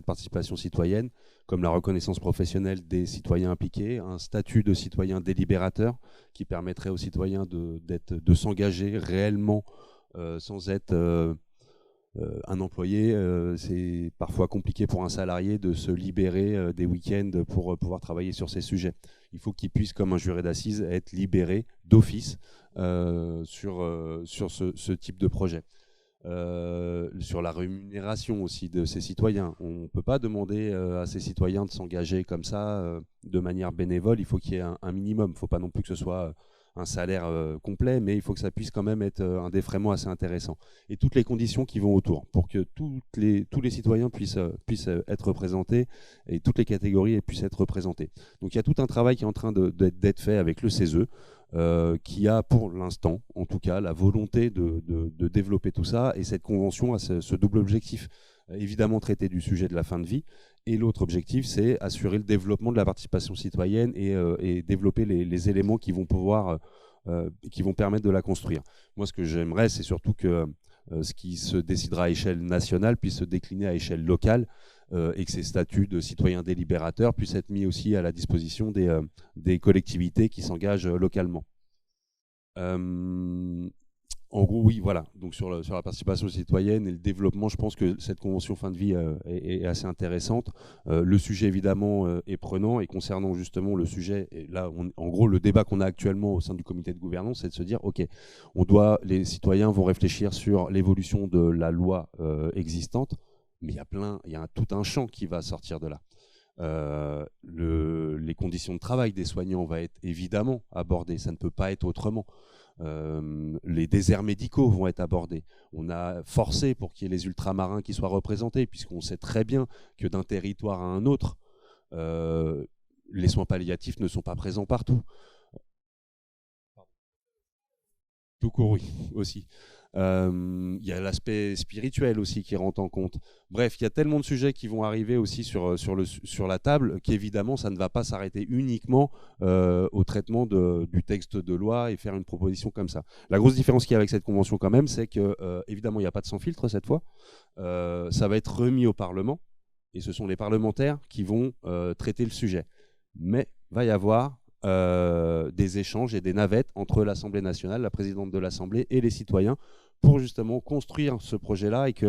participation citoyenne, comme la reconnaissance professionnelle des citoyens impliqués, un statut de citoyen délibérateur qui permettrait aux citoyens de s'engager réellement sans être un employé. C'est parfois compliqué pour un salarié de se libérer des week-ends pour pouvoir travailler sur ces sujets. Il faut qu'il puisse, comme un juré d'assises, être libéré d'office sur ce type de projet. Sur la rémunération aussi de ces citoyens. On ne peut pas demander à ces citoyens de s'engager comme ça de manière bénévole. Il faut qu'il y ait un minimum. Il ne faut pas non plus que ce soit un salaire complet, mais il faut que ça puisse quand même être un défraiement assez intéressant. Et toutes les conditions qui vont autour pour que tous les citoyens puissent être représentés et toutes les catégories puissent être représentées. Donc il y a tout un travail qui est en train d'être fait avec le CESE, qui a pour l'instant, en tout cas, la volonté de développer tout ça. Et cette convention a ce double objectif. Évidemment, traiter du sujet de la fin de vie. Et l'autre objectif, c'est assurer le développement de la participation citoyenne et développer les éléments qui vont permettre de la construire. Moi, ce que j'aimerais, c'est surtout que ce qui se décidera à échelle nationale puisse se décliner à échelle locale et que ces statuts de citoyens délibérateurs puissent être mis aussi à la disposition des collectivités qui s'engagent localement. En gros, oui, voilà. Donc sur la participation citoyenne et le développement, je pense que cette convention fin de vie est assez intéressante. Le sujet, évidemment, est prenant. Et concernant justement le sujet, et là, en gros, le débat qu'on a actuellement au sein du comité de gouvernance, c'est de se dire, OK, les citoyens vont réfléchir sur l'évolution de la loi existante, mais il y a tout un champ qui va sortir de là. Les conditions de travail des soignants vont être évidemment abordées. Ça ne peut pas être autrement. Les déserts médicaux vont être abordés. On a forcé pour qu'il y ait les ultramarins qui soient représentés, puisqu'on sait très bien que d'un territoire à un autre, les soins palliatifs ne sont pas présents partout. Tout court, oui, aussi. Il y a l'aspect spirituel aussi qui rentre en compte. Bref, il y a tellement de sujets qui vont arriver aussi sur la table qu'évidemment, ça ne va pas s'arrêter uniquement au traitement du texte de loi et faire une proposition comme ça. La grosse différence qu'il y a avec cette convention quand même, c'est que évidemment, il n'y a pas de sans filtre cette fois. Ça va être remis au Parlement et ce sont les parlementaires qui vont traiter le sujet. Mais il va y avoir des échanges et des navettes entre l'Assemblée nationale, la présidente de l'Assemblée et les citoyens pour justement construire ce projet-là et que,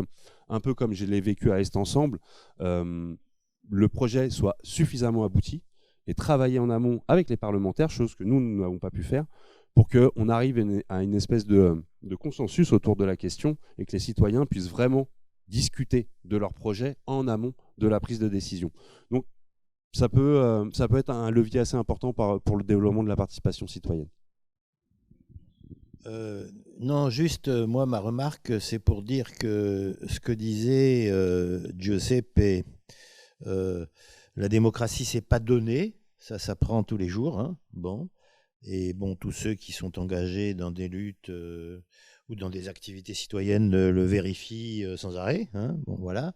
un peu comme je l'ai vécu à Est Ensemble, le projet soit suffisamment abouti et travailler en amont avec les parlementaires, chose que nous n'avons pas pu faire, pour qu'on arrive à une espèce de consensus autour de la question et que les citoyens puissent vraiment discuter de leur projet en amont de la prise de décision. Donc, ça peut être un levier assez important pour le développement de la participation citoyenne. Non, juste, moi, ma remarque, c'est pour dire que ce que disait Giuseppe, la démocratie, c'est pas donné, ça s'apprend tous les jours. Hein, bon. Et bon, tous ceux qui sont engagés dans des luttes ou dans des activités citoyennes le vérifient sans arrêt. Hein, bon, voilà.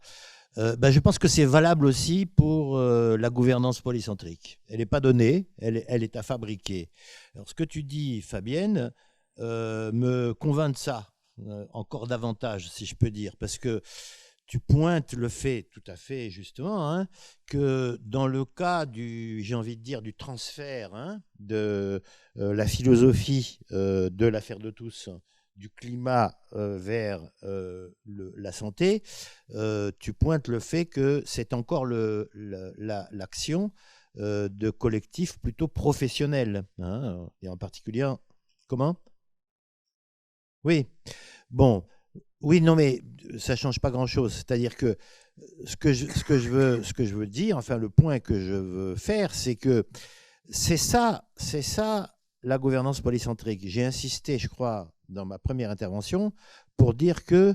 Je pense que c'est valable aussi pour la gouvernance polycentrique. Elle n'est pas donnée, elle est à fabriquer. Alors, ce que tu dis, Fabienne, me convainc de ça, encore davantage, si je peux dire, parce que tu pointes le fait, tout à fait justement, hein, que dans le cas j'ai envie de dire, du transfert de la philosophie de l'affaire de tous, du climat vers la santé, tu pointes le fait que c'est encore l'action de collectifs plutôt professionnels, hein, et en particulier, comment? Oui, bon, oui, non, mais ça ne change pas grand-chose. C'est-à-dire que ce que je veux dire, enfin le point que je veux faire, c'est que c'est ça la gouvernance polycentrique. J'ai insisté, je crois, dans ma première intervention, pour dire que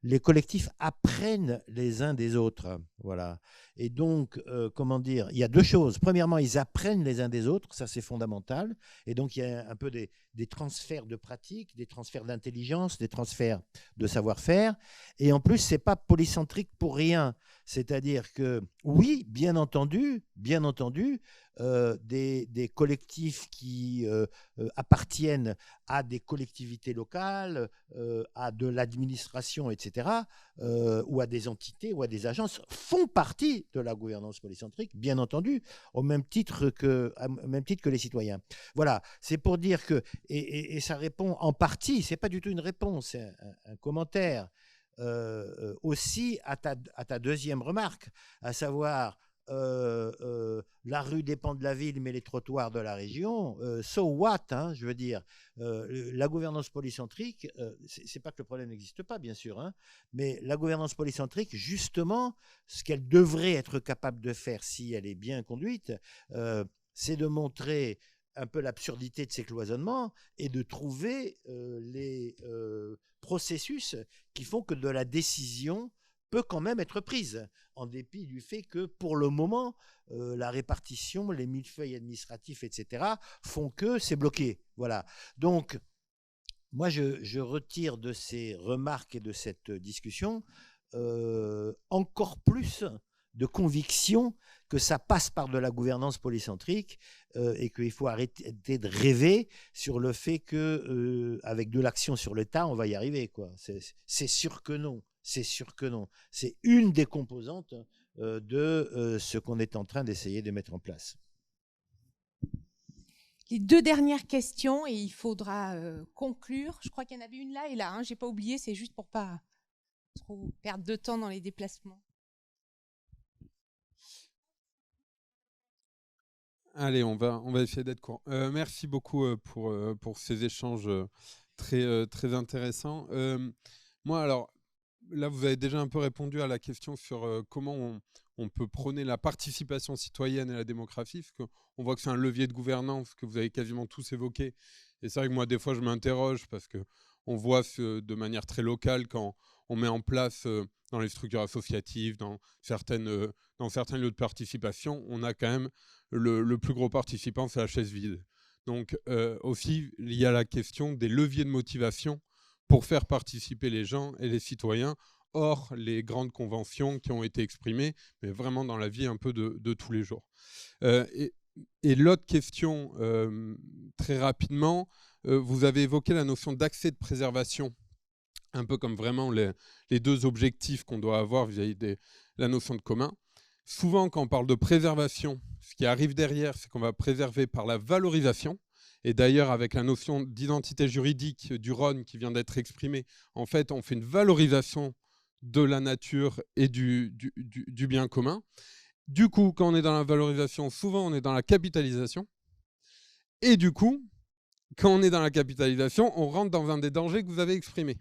les collectifs apprennent les uns des autres. Voilà. Et donc, comment dire, il y a deux choses. Premièrement, ils apprennent les uns des autres, ça c'est fondamental. Et donc, il y a un peu des transferts de pratiques, des transferts d'intelligence, des transferts de savoir-faire. Et en plus, ce n'est pas polycentrique pour rien. C'est-à-dire que, oui, bien entendu, des collectifs qui appartiennent à des collectivités locales, à de l'administration, etc., ou à des entités ou à des agences, font partie de la gouvernance polycentrique, bien entendu, au même titre que les citoyens. Voilà, c'est pour dire que, et ça répond en partie, c'est pas du tout une réponse, c'est un commentaire, aussi à ta deuxième remarque, à savoir la rue dépend de la ville, mais les trottoirs de la région. So what, hein, je veux dire, la gouvernance polycentrique, c'est pas que le problème n'existe pas, bien sûr, hein, mais la gouvernance polycentrique, justement, ce qu'elle devrait être capable de faire si elle est bien conduite, c'est de montrer un peu l'absurdité de ces cloisonnements et de trouver les processus qui font que de la décision peut quand même être prise, en dépit du fait que, pour le moment, la répartition, les millefeuilles administratifs, etc., font que c'est bloqué. Voilà. Donc, moi, je retire de ces remarques et de cette discussion encore plus de conviction que ça passe par de la gouvernance polycentrique et qu'il faut arrêter de rêver sur le fait que avec de l'action sur l'État, on va y arriver, quoi. C'est sûr que non. C'est sûr que non. C'est une des composantes de ce qu'on est en train d'essayer de mettre en place. Les deux dernières questions, et il faudra conclure. Je crois qu'il y en avait une là et là. Hein, je n'ai pas oublié, c'est juste pour ne pas trop perdre de temps dans les déplacements. Allez, on va essayer d'être court. Merci beaucoup pour ces échanges très intéressants. Moi, alors, là, vous avez déjà un peu répondu à la question sur comment on peut prôner la participation citoyenne et la démocratie, parce qu'on voit que c'est un levier de gouvernance que vous avez quasiment tous évoqué. Et c'est vrai que moi, des fois, je m'interroge parce qu'on voit de manière très locale quand on met en place dans les structures associatives, dans certains lieux de participation, on a quand même le plus gros participant, c'est la chaise vide. Donc aussi, il y a la question des leviers de motivation pour faire participer les gens et les citoyens, hors les grandes conventions qui ont été exprimées, mais vraiment dans la vie un peu de tous les jours. Et l'autre question, très rapidement, vous avez évoqué la notion d'accès de préservation, un peu comme vraiment les deux objectifs qu'on doit avoir vis-à-vis de la notion de commun. Souvent, quand on parle de préservation, ce qui arrive derrière, c'est qu'on va préserver par la valorisation. Et d'ailleurs, avec la notion d'identité juridique du Rhône qui vient d'être exprimée, en fait, on fait une valorisation de la nature et du bien commun. Du coup, quand on est dans la valorisation, souvent, on est dans la capitalisation. Et du coup, quand on est dans la capitalisation, on rentre dans un des dangers que vous avez exprimés.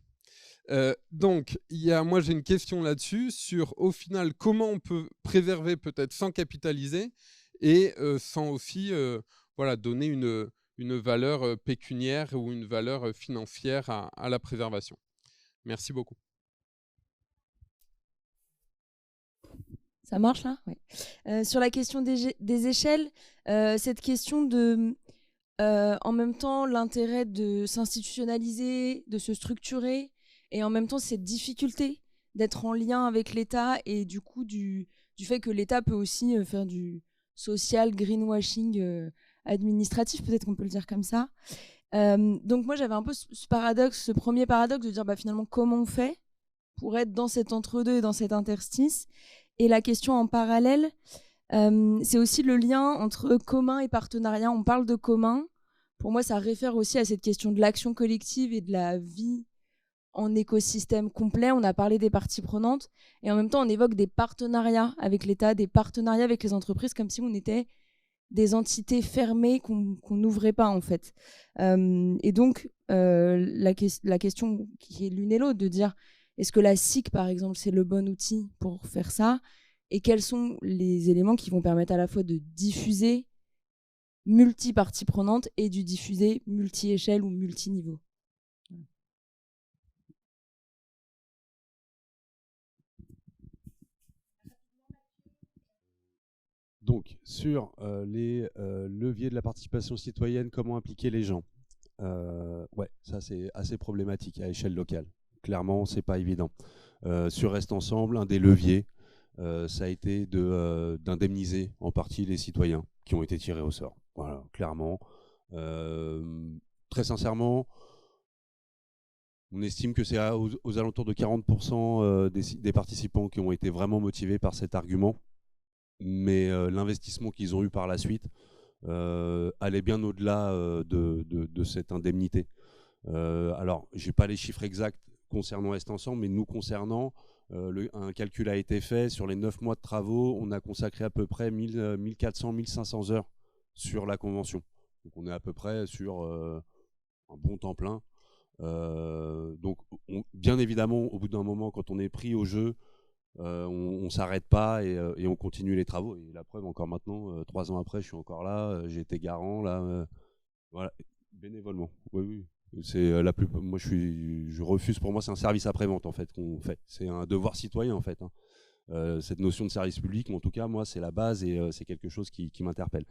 Donc, moi j'ai une question là-dessus sur au final comment on peut préserver peut-être sans capitaliser et sans aussi donner une valeur pécuniaire ou une valeur financière à la préservation. Merci beaucoup. Ça marche là ? Oui. Sur la question des échelles, cette question de en même temps l'intérêt de s'institutionnaliser, de se structurer, et en même temps cette difficulté d'être en lien avec l'État et du coup du fait que l'État peut aussi faire du social greenwashing administratif, peut-être qu'on peut le dire comme ça. Donc moi j'avais un peu ce premier paradoxe de dire finalement comment on fait pour être dans cet entre-deux et dans cet interstice. Et la question en parallèle, c'est aussi le lien entre commun et partenariat. On parle de commun, pour moi ça réfère aussi à cette question de l'action collective et de la vie en écosystème complet. On a parlé des parties prenantes et en même temps on évoque des partenariats avec l'État, des partenariats avec les entreprises, comme si on était des entités fermées qu'on n'ouvrait pas en fait. Et donc la question qui est l'une et l'autre de dire est-ce que la SIC par exemple c'est le bon outil pour faire ça, et quels sont les éléments qui vont permettre à la fois de diffuser multi-parties prenantes et du diffuser multi-échelle ou multi-niveau. Donc, sur les leviers de la participation citoyenne, comment impliquer les gens? Ouais, ça c'est assez problématique à échelle locale. Clairement, c'est pas évident. Sur Reste Ensemble, un des leviers, ça a été d'indemniser en partie les citoyens qui ont été tirés au sort. Voilà, clairement. Très sincèrement, on estime que c'est aux alentours de 40% des participants qui ont été vraiment motivés par cet argument. Mais l'investissement qu'ils ont eu par la suite allait bien au-delà de cette indemnité. Alors, je n'ai pas les chiffres exacts concernant Reste Ensemble, mais nous concernant, un calcul a été fait. Sur les 9 mois de travaux, on a consacré à peu près 1400-1500 heures sur la convention. Donc on est à peu près sur un bon temps plein. Donc bien évidemment, au bout d'un moment, quand on est pris au jeu, on s'arrête pas et on continue les travaux. Et la preuve, encore maintenant, 3 ans après, je suis encore là, j'ai été garant là, voilà, bénévolement. Oui, oui. C'est moi, je refuse. Pour moi, c'est un service après-vente en fait qu'on fait. C'est un devoir citoyen en fait. Cette notion de service public, mais en tout cas, moi, c'est la base et c'est quelque chose qui m'interpelle.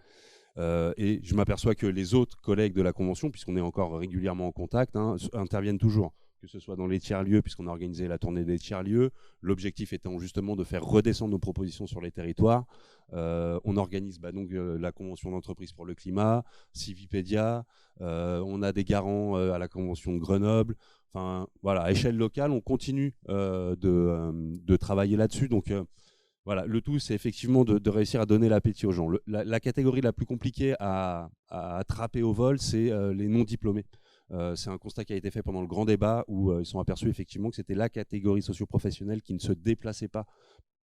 Et je m'aperçois que les autres collègues de la Convention, puisqu'on est encore régulièrement en contact, interviennent toujours, que ce soit dans les tiers-lieux, puisqu'on a organisé la tournée des tiers-lieux, l'objectif étant justement de faire redescendre nos propositions sur les territoires. On organise donc la Convention d'entreprise pour le climat, Civipédia, on a des garants à la Convention de Grenoble. Enfin, voilà, à échelle locale, on continue de travailler là-dessus. Donc, voilà, le tout, c'est effectivement de réussir à donner l'appétit aux gens. La catégorie la plus compliquée à attraper au vol, c'est les non-diplômés. C'est un constat qui a été fait pendant le grand débat où ils sont aperçus effectivement que c'était la catégorie socio-professionnelle qui ne se déplaçait pas,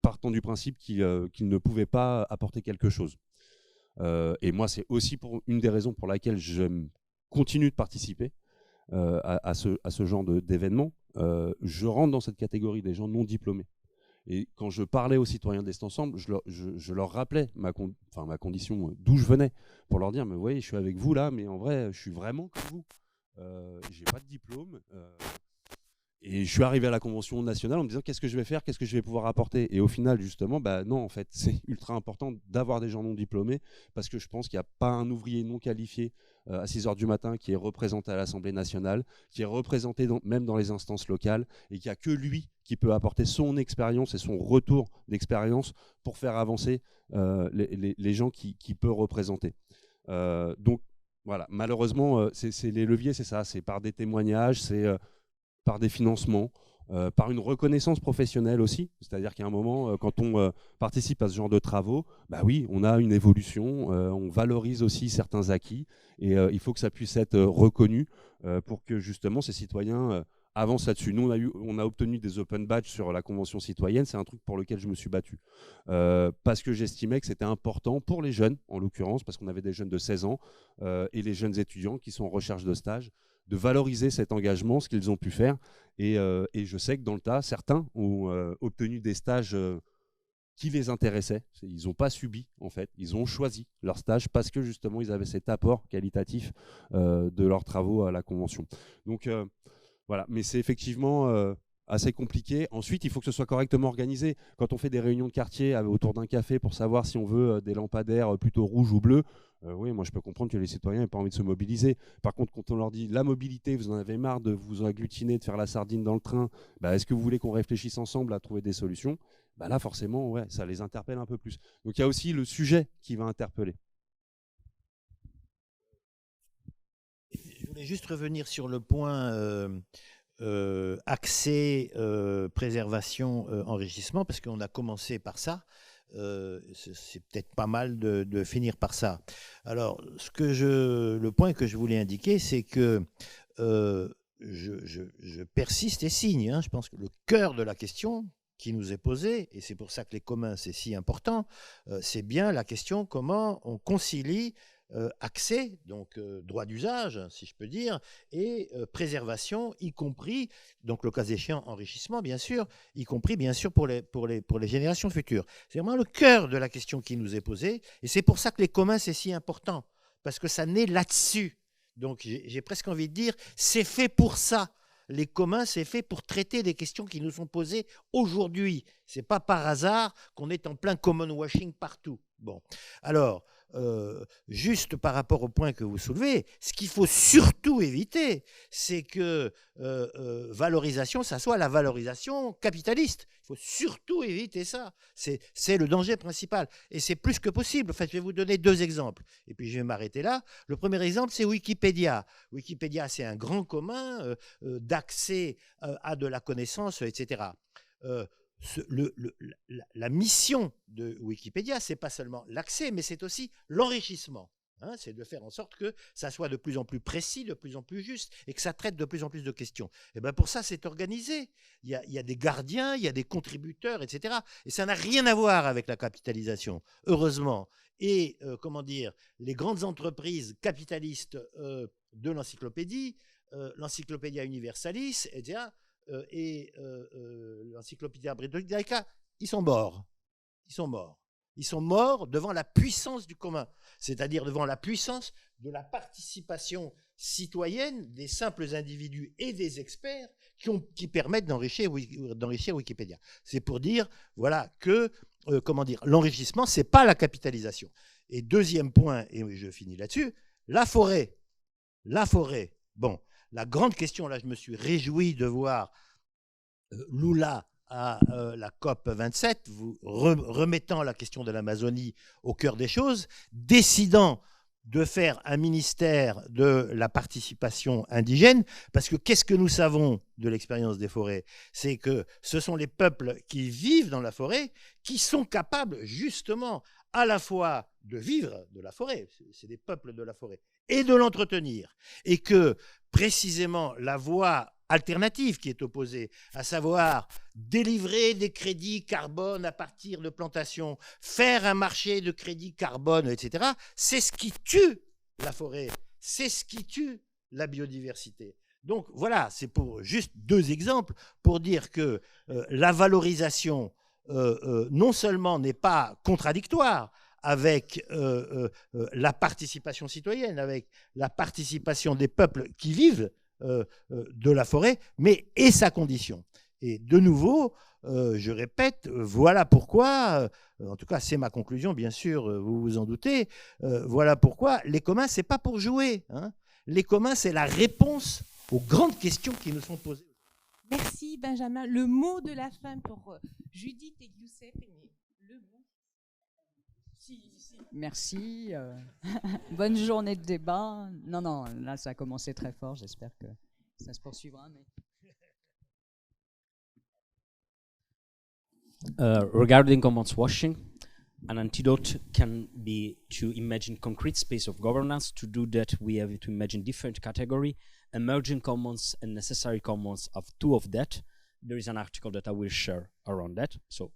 partant du principe qu'ils ne pouvaient pas apporter quelque chose. Et moi, c'est aussi une des raisons pour laquelle je continue de participer à ce genre d'événements. Je rentre dans cette catégorie des gens non diplômés. Et quand je parlais aux citoyens d'Est Ensemble, je leur rappelais ma condition, d'où je venais, pour leur dire, mais vous voyez, je suis avec vous là, mais en vrai, je suis vraiment comme vous. J'ai pas de diplôme. Et je suis arrivé à la Convention nationale en me disant, qu'est-ce que je vais faire, qu'est-ce que je vais pouvoir apporter? Et au final, justement, non, en fait, c'est ultra important d'avoir des gens non diplômés, parce que je pense qu'il n'y a pas un ouvrier non qualifié à 6 h du matin qui est représenté à l'Assemblée nationale, qui est représenté même dans les instances locales, et qu'il n'y a que lui qui peut apporter son expérience et son retour d'expérience pour faire avancer les gens qu'il peut représenter. Donc voilà, malheureusement, c'est les leviers, c'est ça, c'est par des témoignages, c'est par des financements, par une reconnaissance professionnelle aussi. C'est-à-dire qu'à un moment, quand on participe à ce genre de travaux, oui, on a une évolution, on valorise aussi certains acquis, et il faut que ça puisse être reconnu pour que justement ces citoyens avancent là-dessus. Nous, on a obtenu des open badges sur la Convention citoyenne, c'est un truc pour lequel je me suis battu. Parce que j'estimais que c'était important pour les jeunes, en l'occurrence, parce qu'on avait des jeunes de 16 ans et les jeunes étudiants qui sont en recherche de stage, de valoriser cet engagement, ce qu'ils ont pu faire. Et je sais que dans le tas, certains ont obtenu des stages qui les intéressaient. Ils n'ont pas subi, en fait. Ils ont choisi leur stage parce que, justement, ils avaient cet apport qualitatif de leurs travaux à la Convention. Donc, voilà. Mais c'est effectivement assez compliqué. Ensuite, il faut que ce soit correctement organisé. Quand on fait des réunions de quartier autour d'un café pour savoir si on veut des lampadaires plutôt rouges ou bleus, oui, moi je peux comprendre que les citoyens n'aient pas envie de se mobiliser. Par contre, quand on leur dit la mobilité, vous en avez marre de vous agglutiner, de faire la sardine dans le train, est-ce que vous voulez qu'on réfléchisse ensemble à trouver des solutions? Là, forcément, ouais, ça les interpelle un peu plus. Donc il y a aussi le sujet qui va interpeller. Je voulais juste revenir sur le point accès, préservation, enrichissement, parce qu'on a commencé par ça. C'est peut-être pas mal de finir par ça. Alors, le point que je voulais indiquer, c'est que je persiste et signe. Je pense que le cœur de la question, qui nous est posée, et c'est pour ça que les communs, c'est si important, c'est bien la question comment on concilie accès, donc droit d'usage, si je peux dire, et préservation, y compris, donc le cas échéant, enrichissement, bien sûr, y compris, bien sûr, pour les générations futures. C'est vraiment le cœur de la question qui nous est posée, et c'est pour ça que les communs, c'est si important, parce que ça naît là-dessus. Donc j'ai presque envie de dire, c'est fait pour ça. Les communs, c'est fait pour traiter des questions qui nous sont posées aujourd'hui. Ce n'est pas par hasard qu'on est en plein common washing partout. Bon, alors, juste par rapport au point que vous soulevez, ce qu'il faut surtout éviter, c'est que valorisation, ça soit la valorisation capitaliste. Il faut surtout éviter ça. C'est le danger principal. Et c'est plus que possible. En fait, je vais vous donner 2 exemples. Et puis, je vais m'arrêter là. Le premier exemple, c'est Wikipédia. Wikipédia, c'est un grand commun d'accès à de la connaissance, etc. La mission de Wikipédia, c'est pas seulement l'accès, mais c'est aussi l'enrichissement. Hein, c'est de faire en sorte que ça soit de plus en plus précis, de plus en plus juste, et que ça traite de plus en plus de questions. Et bien pour ça, c'est organisé. Il y a des gardiens, il y a des contributeurs, etc. Et ça n'a rien à voir avec la capitalisation, heureusement. Et comment dire, les grandes entreprises capitalistes de l'encyclopédie, l'Encyclopædia Universalis, etc., et l'Encyclopædia Britannica, ils sont morts. Ils sont morts. Ils sont morts devant la puissance du commun, c'est-à-dire devant la puissance de la participation citoyenne des simples individus et des experts qui permettent d'enrichir Wikipédia. C'est pour dire, voilà, que comment dire, l'enrichissement, c'est pas la capitalisation. Et deuxième point, et je finis là-dessus, la forêt. La forêt. Bon, la grande question, là, je me suis réjoui de voir Lula à la COP 27, vous remettant la question de l'Amazonie au cœur des choses, décidant de faire un ministère de la participation indigène, parce que qu'est-ce que nous savons de l'expérience des forêts? C'est que ce sont les peuples qui vivent dans la forêt qui sont capables justement à la fois de vivre de la forêt, c'est des peuples de la forêt, et de l'entretenir, et que précisément la voie alternative qui est opposée, à savoir délivrer des crédits carbone à partir de plantations, faire un marché de crédits carbone, etc., c'est ce qui tue la forêt, c'est ce qui tue la biodiversité. Donc voilà, c'est pour juste 2 exemples pour dire que la valorisation non seulement n'est pas contradictoire avec la participation citoyenne, avec la participation des peuples qui vivent de la forêt, mais et sa condition. Et de nouveau, je répète, voilà pourquoi, en tout cas c'est ma conclusion, bien sûr, vous vous en doutez, voilà pourquoi les communs, c'est pas pour jouer. Hein. Les communs, c'est la réponse aux grandes questions qui nous sont posées. Merci Benjamin. Le mot de la fin pour Judith et Youssef. Le mot. Merci. Bonne journée de débat. Non, là, ça a commencé très fort. J'espère que ça se poursuivra. Mais... Regarding commons washing, an antidote can be to imagine concrete space of governance. To do that, we have to imagine different category, emerging commons and necessary commons of 2 of that. There is an article that I will share around that. So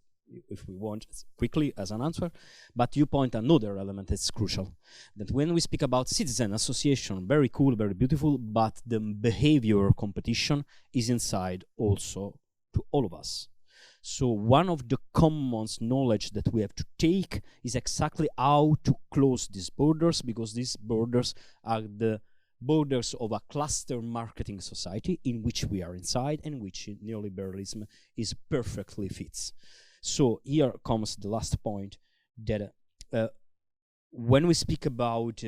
if we want quickly as an answer, but you point another element that's crucial, that when we speak about citizen association, very cool, very beautiful, but the behavior competition is inside also to all of us. So one of the commons knowledge that we have to take is exactly how to close these borders, because these borders are the borders of a cluster marketing society in which we are inside and which neoliberalism is perfectly fits. So here comes the last point, that when we speak about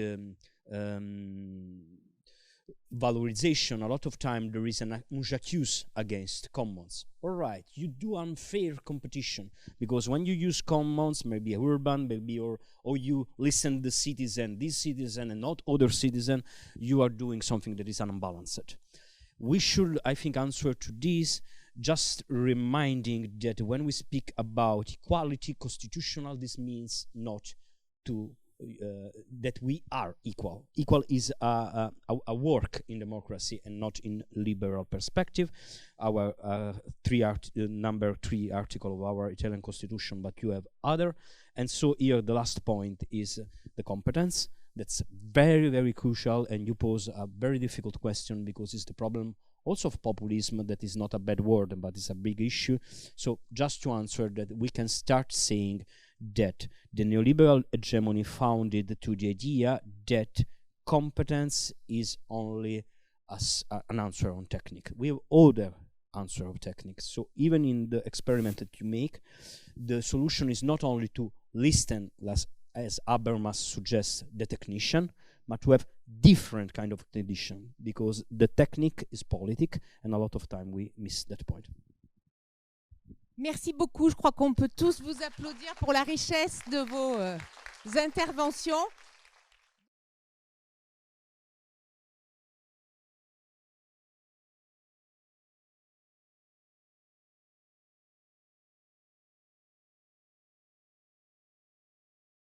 valorization, a lot of time there is an j'accuse against commons. All right, you do unfair competition, because when you use commons, maybe urban, maybe or you listen the citizen, this citizen and not other citizen, you are doing something that is unbalanced. We should, I think, answer to this just reminding that when we speak about equality, constitutional, this means not to that we are equal. Equal is a work in democracy and not in liberal perspective. Our number 3 article of our Italian constitution, but you have other. And so here the last point is the competence. That's very, very crucial, and you pose a very difficult question because it's the problem also of populism. That is not a bad word, but it's a big issue. So just to answer that, we can start saying that the neoliberal hegemony founded to the idea that competence is only an answer on technique. We have other answer of techniques. So even in the experiment that you make, the solution is not only to listen, as Habermas suggests, the technician, but to have different kind of technician, because the technique is politic, and a lot of time we miss that point. Merci beaucoup. Je crois qu'on peut tous vous applaudir pour la richesse de vos interventions.